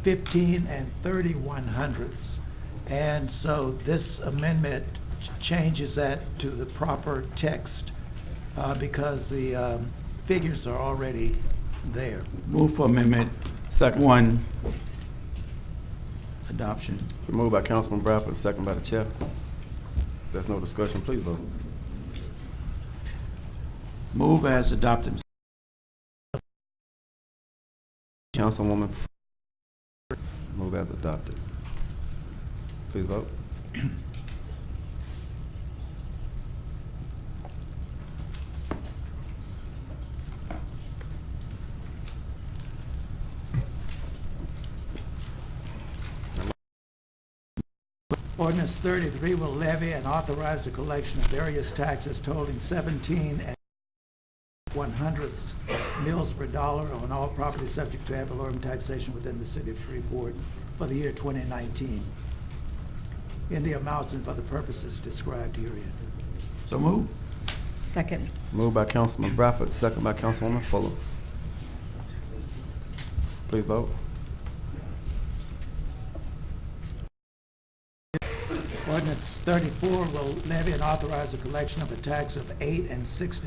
Speaker 10: 15 and 31 hundredths. And so this amendment changes that to the proper text because the figures are already there.
Speaker 18: Move for amendment 1, adoption.
Speaker 7: So moved by Councilman Bradford, second by the chair. If there's no discussion, please vote.
Speaker 18: Move as adopted.
Speaker 7: Councilwoman, move as adopted. Please vote.
Speaker 10: Ordinance 33 will levy and authorize the collection of various taxes totaling 17 and 1/100ths mills per dollar on all property subject to ad valorem taxation within the city of Shreveport for the year 2019 in the amounts and for the purposes described herein.
Speaker 18: So move.
Speaker 19: Second.
Speaker 7: Moved by Councilman Bradford, second by Councilwoman Fuller. Please vote.
Speaker 10: Ordinance 34 will levy and authorize the collection of a tax of 8 and 60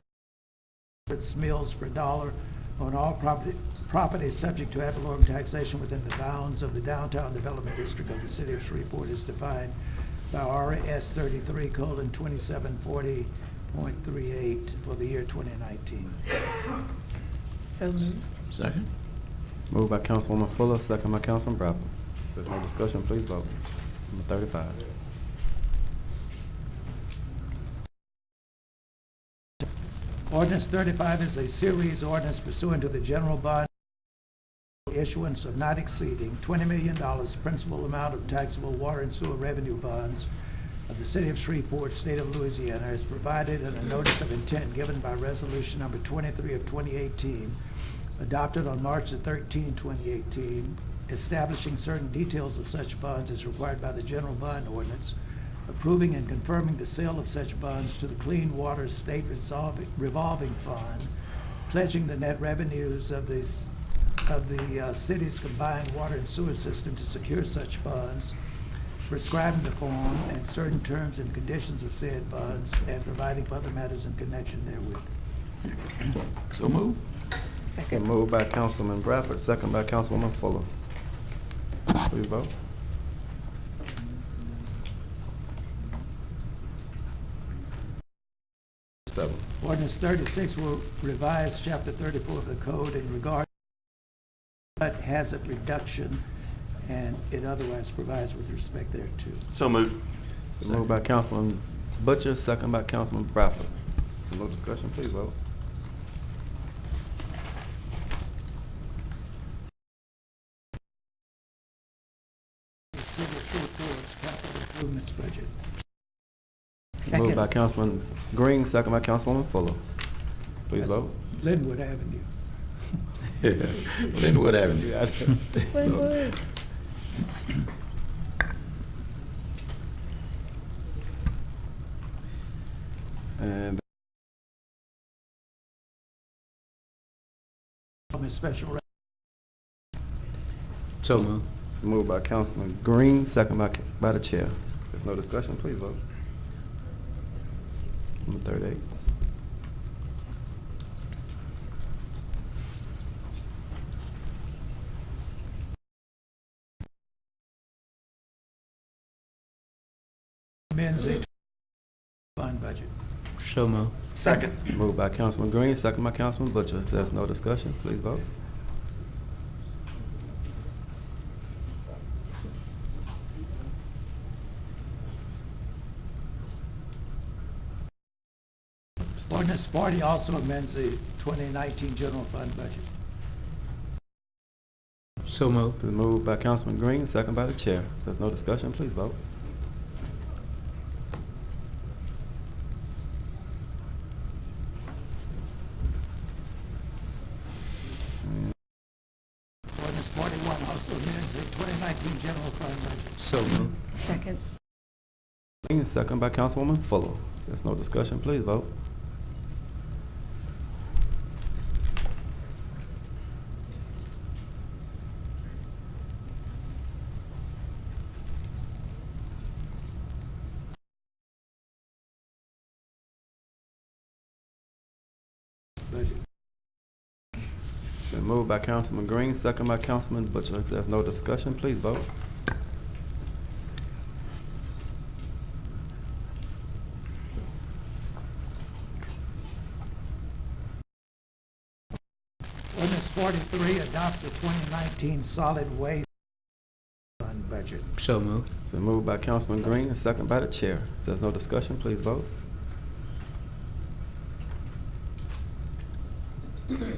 Speaker 10: mills per dollar on all property subject to ad valorem taxation within the bounds of the downtown development district of the city of Shreveport as defined by RS 33:2740.38 for the year 2019.
Speaker 19: So moved.
Speaker 18: Second.
Speaker 7: Moved by Councilwoman Fuller, second by Councilman Bradford. If there's no discussion, please vote. Number 35.
Speaker 10: Ordinance 35 is a series ordinance pursuant to the general bond issuance of not exceeding $20 million principal amount of taxable water and sewer revenue bonds of the city of Shreveport, state of Louisiana, as provided in a notice of intent given by resolution number 23 of 2018, adopted on March the 13th, 2018, establishing certain details of such bonds as required by the general bond ordinance, approving and confirming the sale of such bonds to the Clean Water State Revolving Fund, pledging the net revenues of the city's combined water and sewer system to secure such bonds, prescribing the form and certain terms and conditions of said bonds, and providing for other matters in connection therewith.
Speaker 18: So move.
Speaker 19: Second.
Speaker 7: Moved by Councilman Bradford, second by Councilwoman Fuller. Please vote.
Speaker 10: Ordinance 36 will revise Chapter 34 of the Code in regard to hazard reduction, and it otherwise provides with respect thereto.
Speaker 14: So moved.
Speaker 7: So moved by Councilman Butcher, second by Councilman Bradford. No discussion, please vote.
Speaker 10: The city of Shreveport's capital improvements budget.
Speaker 19: Second.
Speaker 7: Moved by Councilman Green, second by Councilwoman Fuller. Please
Speaker 10: That's
Speaker 7: vote.
Speaker 10: Linwood Avenue.
Speaker 18: Linwood Avenue.
Speaker 19: Linwood.
Speaker 7: And
Speaker 10: Special.
Speaker 11: So moved.
Speaker 7: moved by Councilman Green, second by the chair. If there's no discussion, please vote. Number 38.
Speaker 10: Amends the fund budget.
Speaker 11: So moved.
Speaker 14: Second.
Speaker 7: Moved by Councilman Green, second by Councilman Butcher. If there's no discussion, please vote.
Speaker 10: Ordinance 40 also amends the 2019 general fund budget.
Speaker 11: So moved.
Speaker 7: Been moved by Councilman Green, second by the chair. If there's no discussion, please vote.
Speaker 10: Ordinance 41 also amends the 2019 general fund budget.
Speaker 11: So moved.
Speaker 19: Second.
Speaker 7: Green, second by Councilwoman Fuller. If there's no discussion, please vote.
Speaker 10: Budget.
Speaker 7: Been moved by Councilman Green, second by Councilman Butcher. If there's no discussion, please vote.
Speaker 10: Ordinance 43 adopts the 2019 solid waste fund budget.
Speaker 11: So moved.
Speaker 7: It's been moved by Councilman Green and second by the chair. If there's no discussion, please vote. And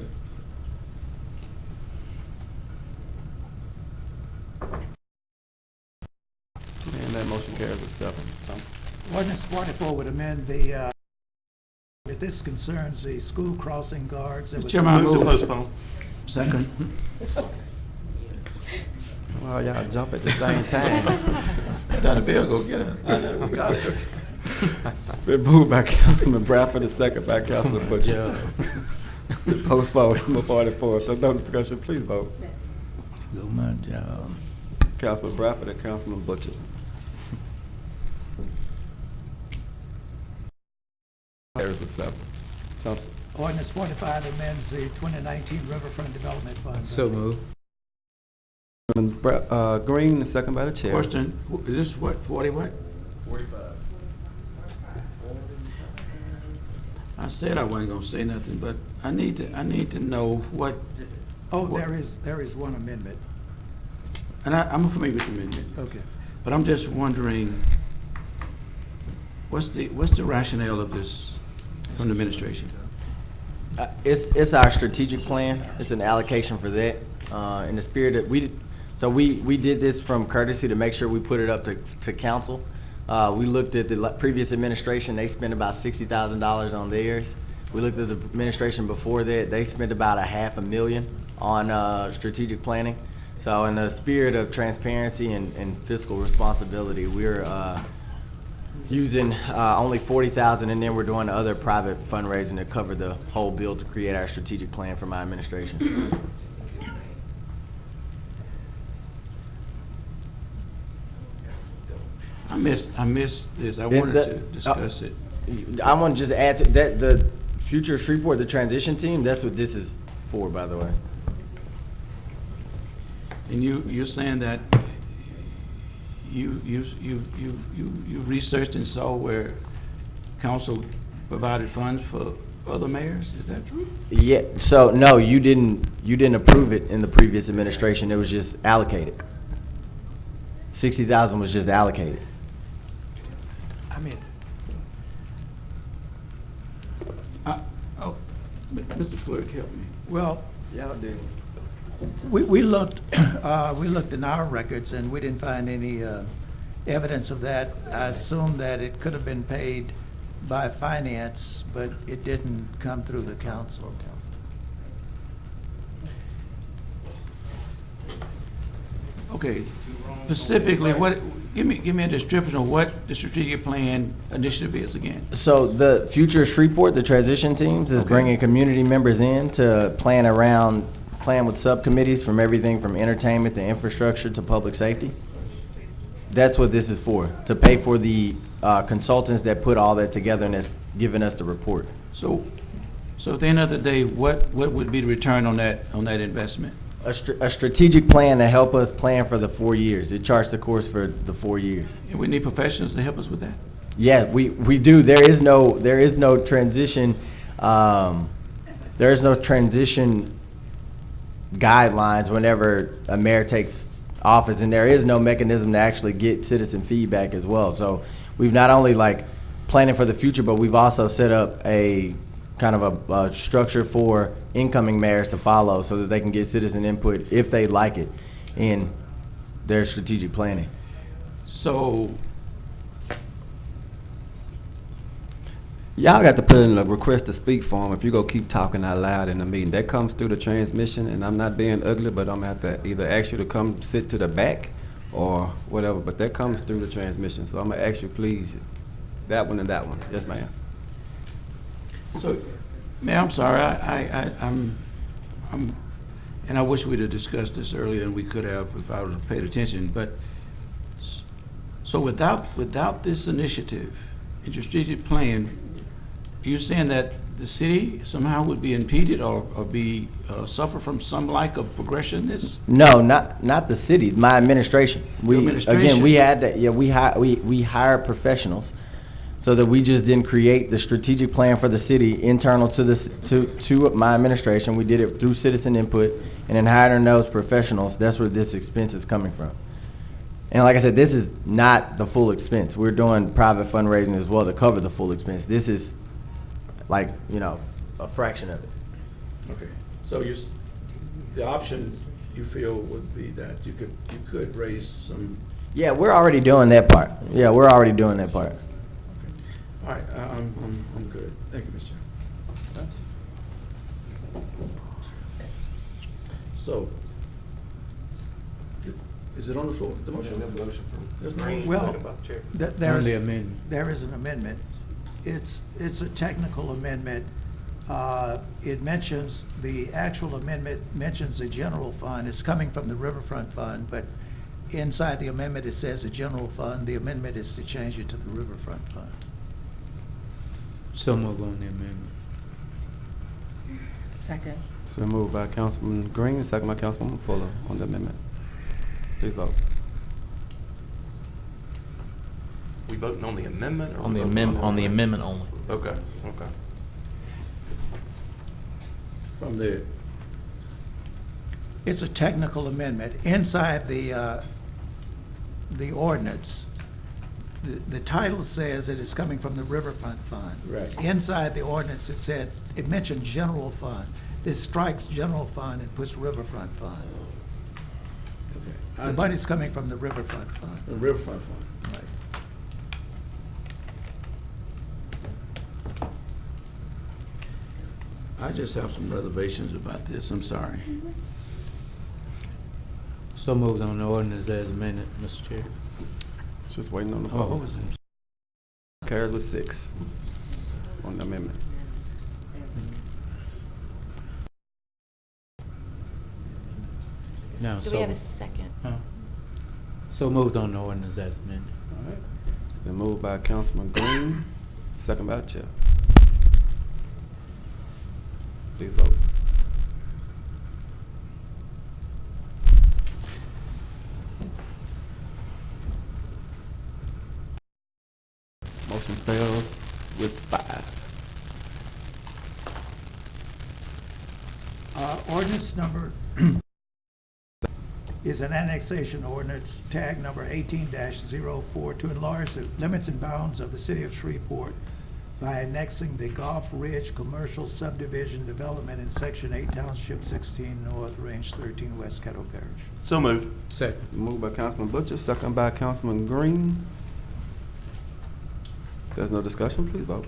Speaker 7: that motion carries with 7.
Speaker 10: Ordinance 44 would amend the, this concerns the school crossing guards. That was-
Speaker 18: Chairman, I move.
Speaker 14: Postpone.
Speaker 18: Second.
Speaker 7: Oh, y'all jump at the same time.
Speaker 18: Thought the bill go get it.
Speaker 7: I know, we got it. Been moved by Councilman Bradford, and second by Councilman Butcher. To postpone number 44. If there's no discussion, please vote.
Speaker 11: Do my job.
Speaker 7: Councilman Bradford and Councilman Butcher. Carries with 7. Thompson.
Speaker 10: Ordinance 45 amends the 2019 Riverfront Development Fund.
Speaker 11: So moved.
Speaker 7: Green, and second by the chair.
Speaker 18: Question, is this what, 40 what?
Speaker 2: 45.
Speaker 18: I said I wasn't gonna say nothing, but I need to know what.
Speaker 10: Oh,
Speaker 18: what-
Speaker 10: there is one amendment.
Speaker 18: And I'm familiar with the amendment.
Speaker 10: Okay.
Speaker 18: But I'm just wondering, what's the rationale of this from the administration?
Speaker 16: It's our strategic plan. It's an allocation for that. In the spirit that we did this from courtesy to make sure we put it up to council. We looked at the previous administration, they spent about $60,000 on theirs. We looked at the administration before that, they spent about $500,000 on strategic planning. So in the spirit of transparency and fiscal responsibility, we're using only $40,000, and then we're doing other private fundraising to cover the whole bill to create our strategic plan for my administration.
Speaker 18: I missed this. I wanted to discuss it.
Speaker 16: I want to just add to that, the future Shreveport, the transition team, that's what this is for, by the way.
Speaker 18: And you're saying that you researched and saw where council provided funds for other mayors? Is that true?
Speaker 16: Yeah, so no, you didn't approve it in the previous administration. It was just allocated. 60,000 was just allocated.
Speaker 10: I mean,
Speaker 18: Mr. Clerk, help me.
Speaker 10: well,
Speaker 16: Yeah, I do.
Speaker 10: we looked in our records and we didn't find any evidence of that. I assume that it could have been paid by finance, but it didn't come through the council.
Speaker 18: Okay, specifically, give me a description of what the strategic plan initiative is again.
Speaker 16: So the future Shreveport, the transition teams, is bringing community members in to plan with subcommittees from everything from entertainment to infrastructure to public safety. That's what this is for, to pay for the consultants that put all that together and that's giving us the report.
Speaker 18: So at the end of the day, what would be the return on that investment?
Speaker 16: A strategic plan to help us plan for the 4 years. It charts the course for the 4 years.
Speaker 18: And we need professionals to help us with that.
Speaker 16: Yeah, we do. There is no transition. There is no transition guidelines whenever a mayor takes office, and there is no mechanism to actually get citizen feedback as well. So we've not only like planning for the future, but we've also set up a kind of a structure for incoming mayors to follow so that they can get citizen input if they like it in their strategic planning.
Speaker 18: So,
Speaker 12: y'all got to put in a request to speak form if you go keep talking out loud in the meeting. That comes through the transmission, and I'm not being ugly, but I'm gonna have to either ask you to come sit to the back or whatever, but that comes through the transmission. So I'm gonna ask you, please, that one and that one. Yes, ma'am.
Speaker 18: so, Mayor, I'm sorry, I'm, and I wish we'd have discussed this earlier than we could have if I would have paid attention, but, so without this initiative and your strategic plan, you're saying that the city somehow would be impeded or be, suffer from some lack of progression in this?
Speaker 16: No, not the city, my administration. Again, we had to, yeah, we hired professionals so that we just didn't create the strategic plan for the city internal to this, to my administration. We did it through citizen input and then hiring those professionals. That's where this expense is coming from. And like I said, this is not the full expense. We're doing private fundraising as well to cover the full expense. This is like, you know, a fraction of it.
Speaker 18: Okay, so the option you feel would be that you could raise some.
Speaker 16: Yeah, we're already doing that part. Yeah, we're already doing that part.
Speaker 18: All right, I'm good. Thank you, Mr. Chairman. So, is it on the floor? The motion? There's no motion.
Speaker 10: Well,
Speaker 11: Only amendment.
Speaker 10: there is an amendment. It's a technical amendment. It mentions, the actual amendment mentions the general fund. It's coming from the Riverfront Fund, but inside the amendment it says the general fund. The amendment is to change it to the Riverfront Fund.
Speaker 11: So move on the amendment.
Speaker 19: Second.
Speaker 12: So moved by Councilman Green, second by Councilwoman Fuller on the amendment. Please vote.
Speaker 14: We voting on the amendment or
Speaker 21: On the
Speaker 14: we voting
Speaker 21: amendment, on the amendment only.
Speaker 14: Okay, okay.
Speaker 18: From the,
Speaker 10: It's a technical amendment. Inside the ordinance, the title says that it's coming from the Riverfront Fund.
Speaker 18: Right.
Speaker 10: Inside the ordinance, it mentioned general fund. This strikes general fund and puts Riverfront Fund.
Speaker 18: okay.
Speaker 10: The money's coming from the Riverfront Fund.
Speaker 18: The Riverfront Fund.
Speaker 10: Right.
Speaker 18: I just have some reservations about this, I'm sorry.
Speaker 11: So moved on the ordinance as amended, Mr. Chair.
Speaker 12: Just waiting on the
Speaker 11: Oh.
Speaker 12: vote. Carries with 6 on the amendment.
Speaker 11: Now,
Speaker 22: Do we have a second?
Speaker 11: So moved on the ordinance as amended.
Speaker 12: All right. It's been moved by Councilman Green, second by the chair. Please vote. Motion fails with 5.
Speaker 10: Ordinance number is an annexation ordinance, tag number 18-04, to enlarge the limits and bounds of the city of Shreveport by annexing the Gulf Ridge Commercial Subdivision Development in Section 8, Township 16 North, Range 13, West Caddo Parish.
Speaker 14: So moved.
Speaker 11: Second.
Speaker 12: Moved by Councilman Butcher, second by Councilman Green. There's no discussion, please vote.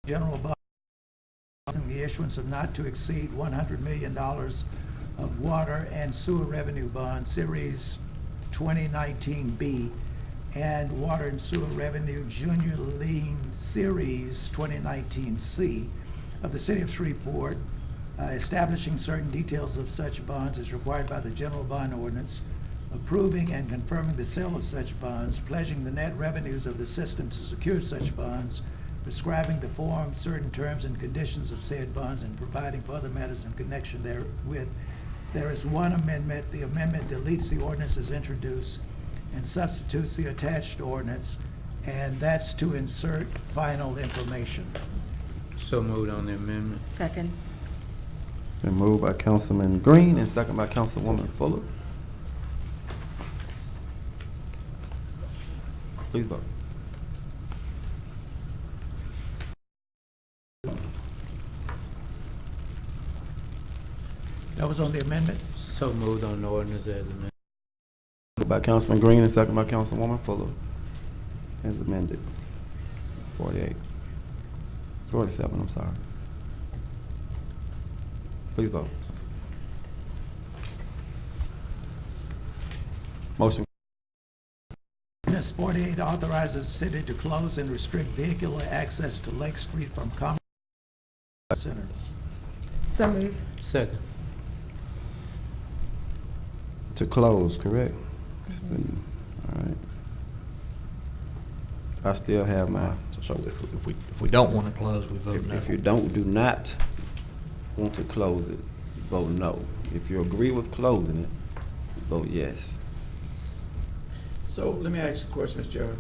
Speaker 10: General bond, the issuance of not to exceed $100 million of water and sewer revenue bond, Series 2019B, and water and sewer revenue junior lien Series 2019C of the city of Shreveport, establishing certain details of such bonds as required by the general bond ordinance, approving and confirming the sale of such bonds, pledging the net revenues of the system to secure such bonds, prescribing the form, certain terms and conditions of said bonds, and providing for other matters in connection therewith. There is one amendment. The amendment deletes the ordinance as introduced and substitutes the attached ordinance, and that's to insert final information.
Speaker 11: So moved on the amendment.
Speaker 19: Second.
Speaker 12: Been moved by Councilman Green and second by Councilwoman Fuller. Please vote.
Speaker 10: That was on the amendment?
Speaker 11: So moved on the ordinance as amended.
Speaker 12: By Councilman Green and second by Councilwoman Fuller. As amended. 48. 47, I'm sorry. Please vote. Motion.
Speaker 10: Ordinance 48 authorizes the city to close and restrict vehicular access to Lake Street from Commerce Center.
Speaker 19: So moved.
Speaker 11: Second.
Speaker 12: To close, correct? It's been, all right. I still have my.
Speaker 13: So if we don't want to close, we vote no.
Speaker 12: If you do not want to close it, vote no. If you agree with closing it, vote yes.
Speaker 18: So let me ask you a question, Mr. Chairman.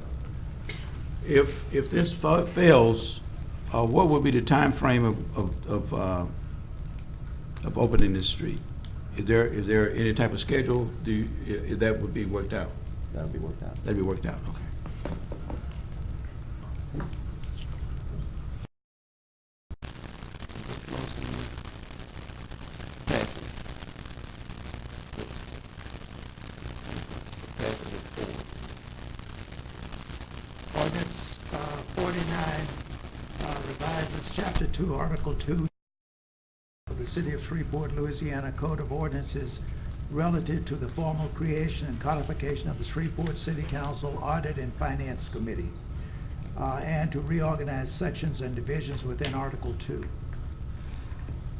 Speaker 18: If this fails, what would be the time frame of opening this street? Is there any type of schedule that would be worked out?
Speaker 12: That would be worked out.
Speaker 18: That'd be worked out, okay.
Speaker 10: Ordinance 49 revises Chapter 2, Article 2 of the City of Shreveport, Louisiana Code of Ordinances relative to the formal creation and codification of the Shreveport City Council Audit and Finance Committee, and to reorganize sections and divisions within Article 2.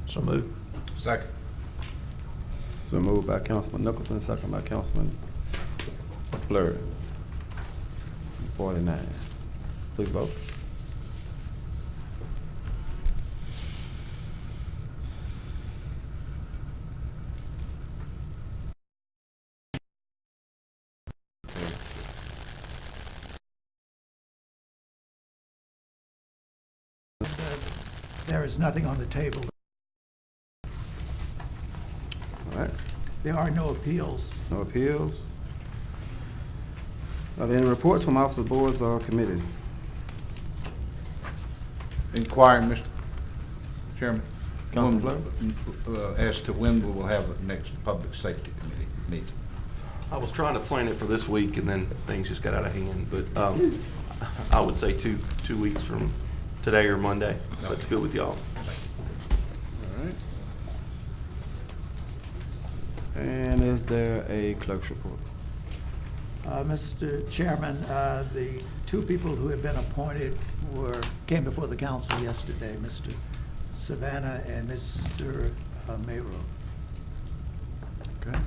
Speaker 13: So moved.
Speaker 18: Second.
Speaker 12: It's been moved by Councilman Nicholson, second by Councilman Fleury. 49. Please vote.
Speaker 10: There is nothing on the table.
Speaker 12: All right.
Speaker 10: There are no appeals.
Speaker 12: No appeals. Are there any reports from officers, boards, or committee?
Speaker 8: Inquiring, Mr. Chairman.
Speaker 12: Councilman
Speaker 8: As to when we will have the next Public Safety Committee meeting.
Speaker 14: I was trying to plan it for this week, and then things just got out of hand, but I would say two weeks from today or Monday. That's good with y'all.
Speaker 12: All right. And is there a clerk's report?
Speaker 10: Mr. Chairman, the two people who have been appointed came before the council yesterday, Mr. Savannah and Mr. Mayrow.
Speaker 12: Okay.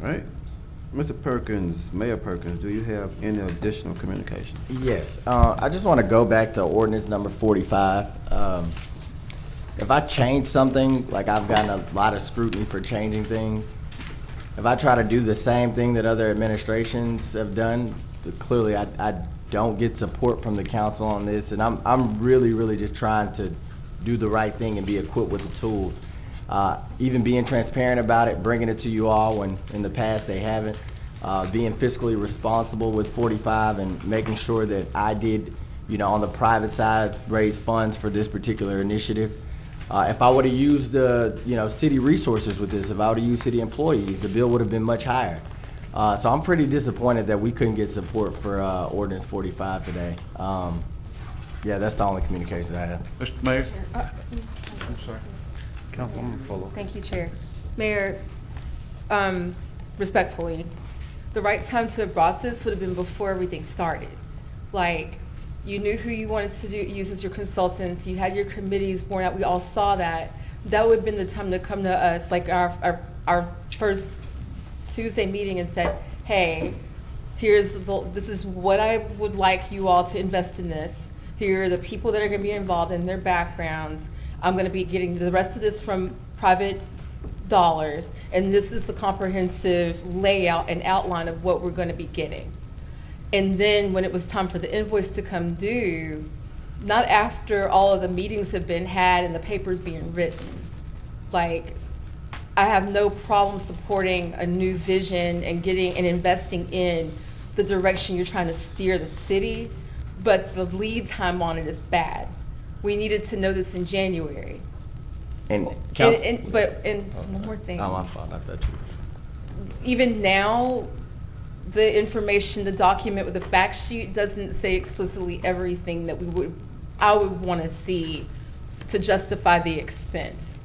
Speaker 12: All right. Mr. Perkins, Mayor Perkins, do you have any additional communication?
Speaker 16: Yes, I just want to go back to ordinance number 45. If I change something, like I've gotten a lot of scrutiny for changing things, if I try to do the same thing that other administrations have done, clearly I don't get support from the council on this, and I'm really just trying to do the right thing and be equipped with the tools. Even being transparent about it, bringing it to you all when in the past they haven't, being fiscally responsible with 45 and making sure that I did, on the private side, raise funds for this particular initiative. If I would have used the, city resources with this, if I would have used city employees, the bill would have been much higher. So I'm pretty disappointed that we couldn't get support for ordinance 45 today. Yeah, that's the only communication I have.
Speaker 8: Mr. Mayor?
Speaker 12: I'm sorry. Councilwoman Fuller.
Speaker 19: Thank you, Chair. Mayor, respectfully, the right time to have brought this would have been before everything started. Like, you knew who you wanted to use as your consultants. You had your committees worn out. We all saw that. That would have been the time to come to us, like our first Tuesday meeting, and said, hey, this is what I would like you all to invest in this. Here are the people that are going to be involved in their backgrounds. I'm going to be getting the rest of this from private dollars, and this is the comprehensive layout and outline of what we're going to be getting. And then when it was time for the invoice to come due, not after all of the meetings have been had and the papers being written. Like, I have no problem supporting a new vision and getting and investing in the direction you're trying to steer the city, but the lead time on it is bad. We needed to know this in January.
Speaker 16: And
Speaker 19: one more thing.
Speaker 16: Oh, my fault. I thought you.
Speaker 19: Even now, the information, the document with the fact sheet doesn't say explicitly everything that I would want to see to justify the expense.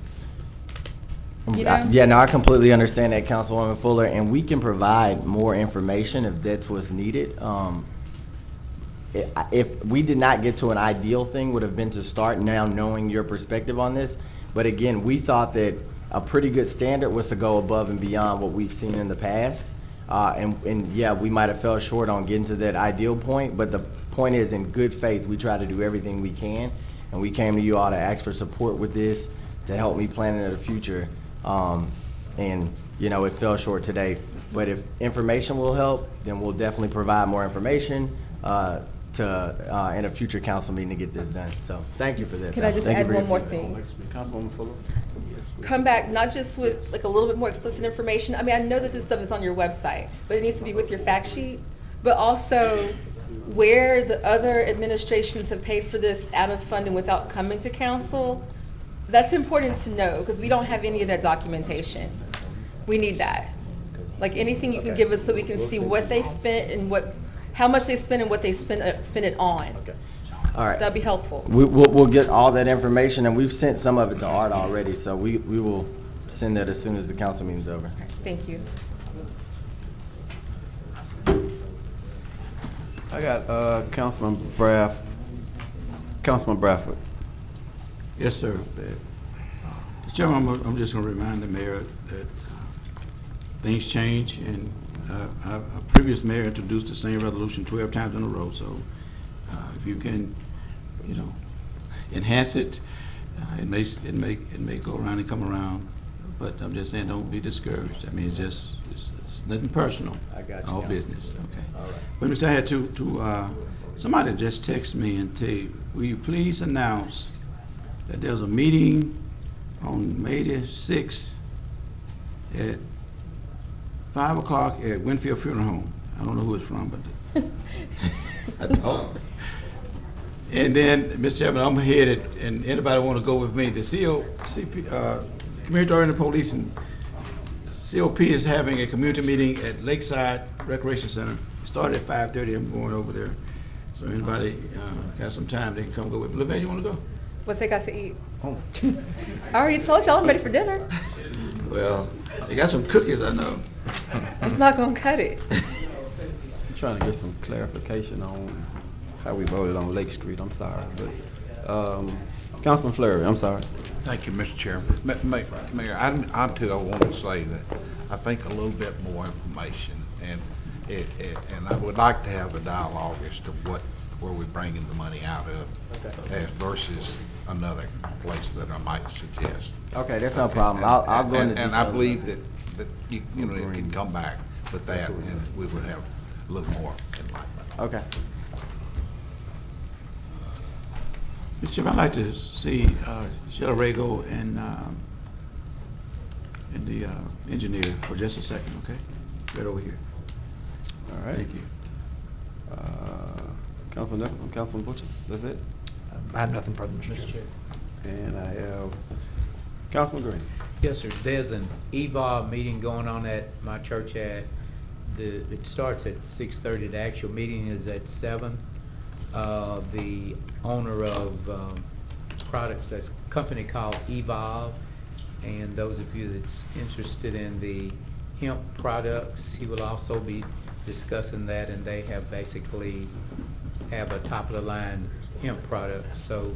Speaker 19: You know?
Speaker 16: Yeah, no, I completely understand that, Councilwoman Fuller, and we can provide more information if that's what's needed. If we did not get to an ideal thing, would have been to start now knowing your perspective on this. But again, we thought that a pretty good standard was to go above and beyond what we've seen in the past. And yeah, we might have fell short on getting to that ideal point, but the point is, in good faith, we try to do everything we can. And we came to you all to ask for support with this, to help me plan into the future. And, you know, it fell short today. But if information will help, then we'll definitely provide more information in a future council meeting to get this done. So thank you for that.
Speaker 19: Can I just add one more thing?
Speaker 7: Councilwoman Fuller.
Speaker 19: Come back not just with like a little bit more explicit information. I mean, I know that this stuff is on your website, but it needs to be with your fact sheet. But also where the other administrations have paid for this out of funding without coming to council. That's important to know because we don't have any of that documentation. We need that. Like anything you can give us so we can see what they spent and how much they spent and what they spent it on.
Speaker 16: Okay. All right.
Speaker 19: That'd be helpful.
Speaker 16: We'll get all that information, and we've sent some of it to Art already, so we will send that as soon as the council meeting's over.
Speaker 19: Thank you.
Speaker 7: I got Councilman Bradford.
Speaker 18: Yes, sir. Mr. Chairman, I'm just going to remind the mayor that things change, and our previous mayor introduced the same resolution 12 times in a row. So if you can, enhance it, it may go around and come around. But I'm just saying, don't be discouraged. I mean, it's nothing personal.
Speaker 16: I got you.
Speaker 18: All business. Okay.
Speaker 16: All right.
Speaker 18: But Mr. I had somebody just text me and tell you, will you please announce that there's a meeting on May the 6th at 5 o'clock at Winfield Funeral Home. I don't know who it's from, but I don't. And then, Mr. Chairman, I'm headed, and anybody want to go with me? The Community Oriented Policing COP is having a community meeting at Lakeside Recreation Center. It started at 5:30. I'm going over there. So anybody got some time, they can come go with me. LaVelle, you want to go?
Speaker 19: What they got to eat? I already told y'all I'm ready for dinner.
Speaker 18: Well, they got some cookies, I know.
Speaker 19: It's not gonna cut it.
Speaker 7: I'm trying to get some clarification on how we voted on Lake Street. I'm sorry, but Councilman Fleury, I'm sorry.
Speaker 8: Thank you, Mr. Chairman. Mayor, I too want to say that I think a little bit more information, and I would like to have the dialogue as to where we're bringing the money out of, as versus another place that I might suggest.
Speaker 16: Okay, that's no problem. I'll go into
Speaker 8: and I
Speaker 16: detail.
Speaker 8: believe that you can come back with that, and we would have a little more enlightenment.
Speaker 16: Okay.
Speaker 18: Mr. Chairman, I'd like to see Shelley Rago and the engineer for just a second, okay? Right over here.
Speaker 7: All right.
Speaker 18: Thank you.
Speaker 7: Councilman Nicholson, Councilman Butcher, that's it?
Speaker 13: I have nothing further, Mr. Chair.
Speaker 7: And I have Councilman Green.
Speaker 11: Yes, sir. There's an EVA meeting going on at my church it starts at 6:30. The actual meeting is at 7. The owner of products, that's a company called Evolve, and those of you that's interested in the hemp products, he will also be discussing that, and they have basically have a top-of-the-line hemp product. So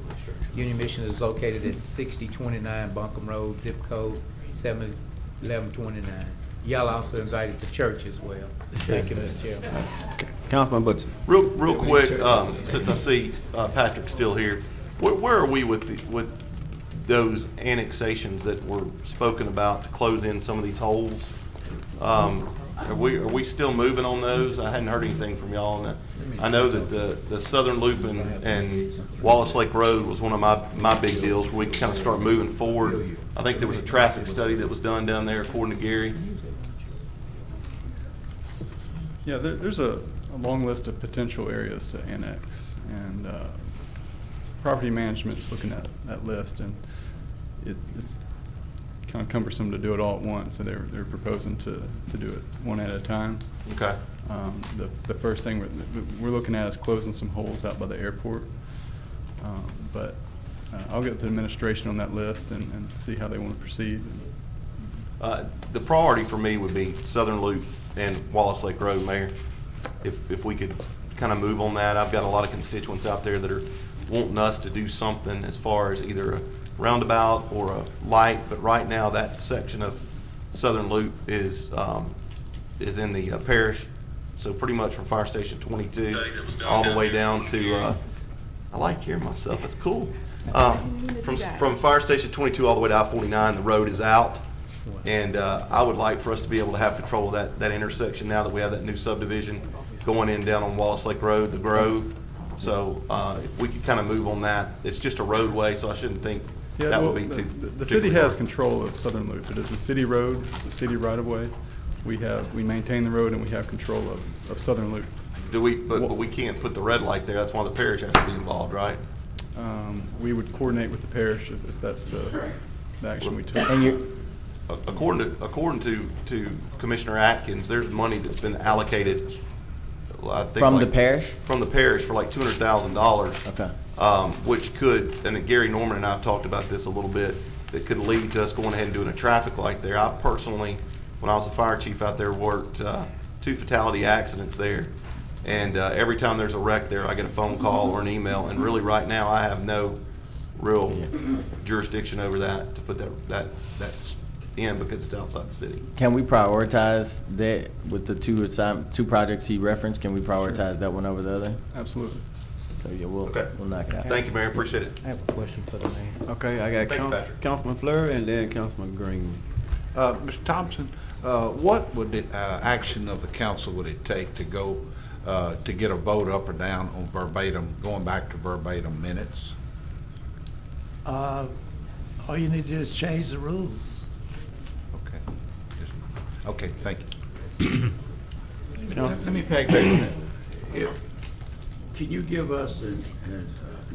Speaker 11: Union Mission is located at 6029 Buncombe Road, zip code 71129. Y'all also invited to church as well. Thank you, Mr. Chairman.
Speaker 7: Councilman Butcher.
Speaker 14: Real quick, since I see Patrick still here, where are we with those annexations that were spoken about to close in some of these holes? Are we still moving on those? I hadn't heard anything from y'all. I know that the Southern Loop and Wallace Lake Road was one of my big deals where we could kind of start moving forward. I think there was a traffic study that was done down there, according to Gary.
Speaker 9: Yeah, there's a a long list of potential areas to annex, and property management's looking at that list, and it's kind of cumbersome to do it all at once, so they're proposing to do it one at a time.
Speaker 14: Okay.
Speaker 9: The first thing we're looking at is closing some holes out by the airport, but I'll get the administration on that list and see how they want to proceed.
Speaker 14: The priority for me would be Southern Loop and Wallace Lake Road, Mayor. If we could kind of move on that. I've got a lot of constituents out there that are wanting us to do something as far as either a roundabout or a light, but right now that section of Southern Loop is in the parish. So pretty much from Fire Station 22 all the way down to, I like hearing myself, it's cool. From Fire Station 22 all the way to I-49, the road is out. And I would like for us to be able to have control of that intersection now that we have that new subdivision going in down on Wallace Lake Road, the Grove. So if we could kind of move on that, it's just a roadway, so I shouldn't think that would be too.
Speaker 9: The city has control of Southern Loop. It is a city road. It's a city right of way. We maintain the road and we have control of Southern Loop.
Speaker 14: Do we? But we can't put the red light there. That's why the parish has to be involved, right?
Speaker 9: We would coordinate with the parish if that's the action we took.
Speaker 14: And according to Commissioner Atkins, there's money that's been allocated. I think
Speaker 16: from the parish?
Speaker 14: From the parish for like $200,000.
Speaker 16: Okay.
Speaker 14: Which could, and Gary Norman and I have talked about this a little bit, that could lead to us going ahead and doing a traffic light there. I personally, when I was the fire chief out there, worked 2 fatality accidents there. And every time there's a wreck there, I get a phone call or an email. And really right now, I have no real jurisdiction over that to put that in because it's outside the city.
Speaker 16: Can we prioritize that with the two projects he referenced? Can we prioritize that one over the other?
Speaker 9: Absolutely.
Speaker 16: So yeah, we'll knock it out.
Speaker 14: Thank you, Mayor. Appreciate it.
Speaker 11: I have a question for the mayor.
Speaker 12: Okay, I got Councilman Fleury and then Councilman Green.
Speaker 8: Mr. Thompson, what would the action of the council would it take to go to get a vote up or down on verbatim, going back to verbatim minutes?
Speaker 10: All you need to do is change the rules.
Speaker 8: Okay. Okay, thank you.
Speaker 18: Let me piggyback on that. Can you give us an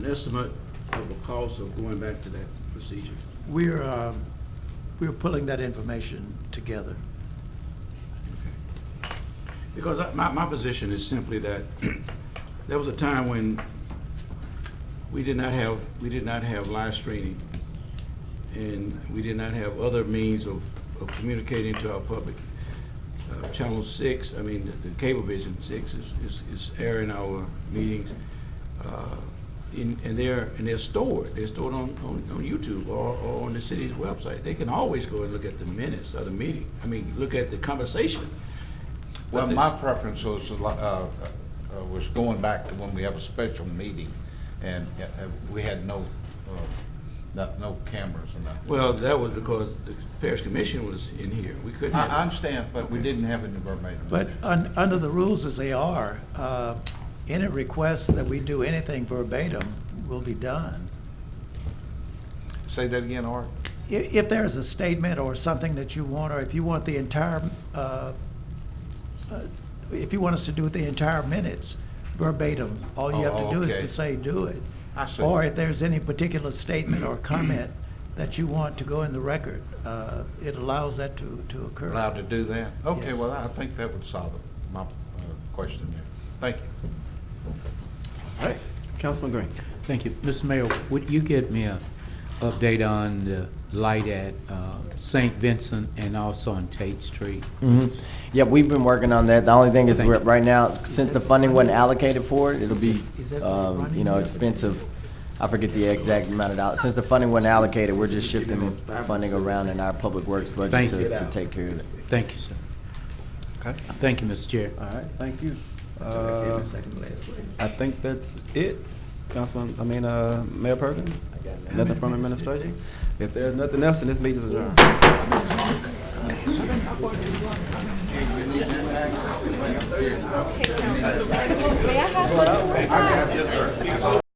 Speaker 18: estimate of the cost of going back to that procedure?
Speaker 10: We're pulling that information together.
Speaker 18: Okay. Because my position is simply that there was a time when we did not have live streaming, and we did not have other means of communicating to our public. Channel 6, I mean, the Cablevision 6 is airing our meetings, and they're stored. They're stored on YouTube or on the city's website. They can always go and look at the minutes of the meeting. I mean, look at the conversation.
Speaker 8: Well, my preference was going back to when we have a special meeting, and we had no cameras or nothing.
Speaker 18: Well, that was because the parish commission was in here. We couldn't.
Speaker 8: I understand, but we didn't have it in verbatim.
Speaker 10: But under the rules as they are, any request that we do anything verbatim will be done.
Speaker 8: Say that again, Art.
Speaker 10: If there's a statement or something that you want, or if you want the entire, if you want us to do the entire minutes verbatim, all you have to do is to say do it.
Speaker 8: I see.
Speaker 10: Or if there's any particular statement or comment that you want to go in the record, it allows that to occur.
Speaker 8: Allowed to do that? Okay,
Speaker 10: Yes.
Speaker 8: well, I think that would solve my question there. Thank you.
Speaker 12: All right, Councilman Green.
Speaker 11: Thank you. Mr. Mayor, would you give me an update on the light at St. Vincent and also on Tate Street?
Speaker 16: Mm-hmm. Yeah, we've been working on that. The only thing is right now, since the funding wasn't allocated for it, it'll be, expensive. I forget the exact amount of dollars. Since the funding wasn't allocated, we're just shifting the funding around in our public works budget to take care of it.
Speaker 11: Thank you, sir.
Speaker 12: Okay.
Speaker 11: Thank you, Mr. Chair.
Speaker 12: All right, thank you. I think that's it. Mayor Perkins? Nothing from administration? If there's nothing else, then this meeting is adjourned.
Speaker 19: May I have one?
Speaker 14: Yes, sir.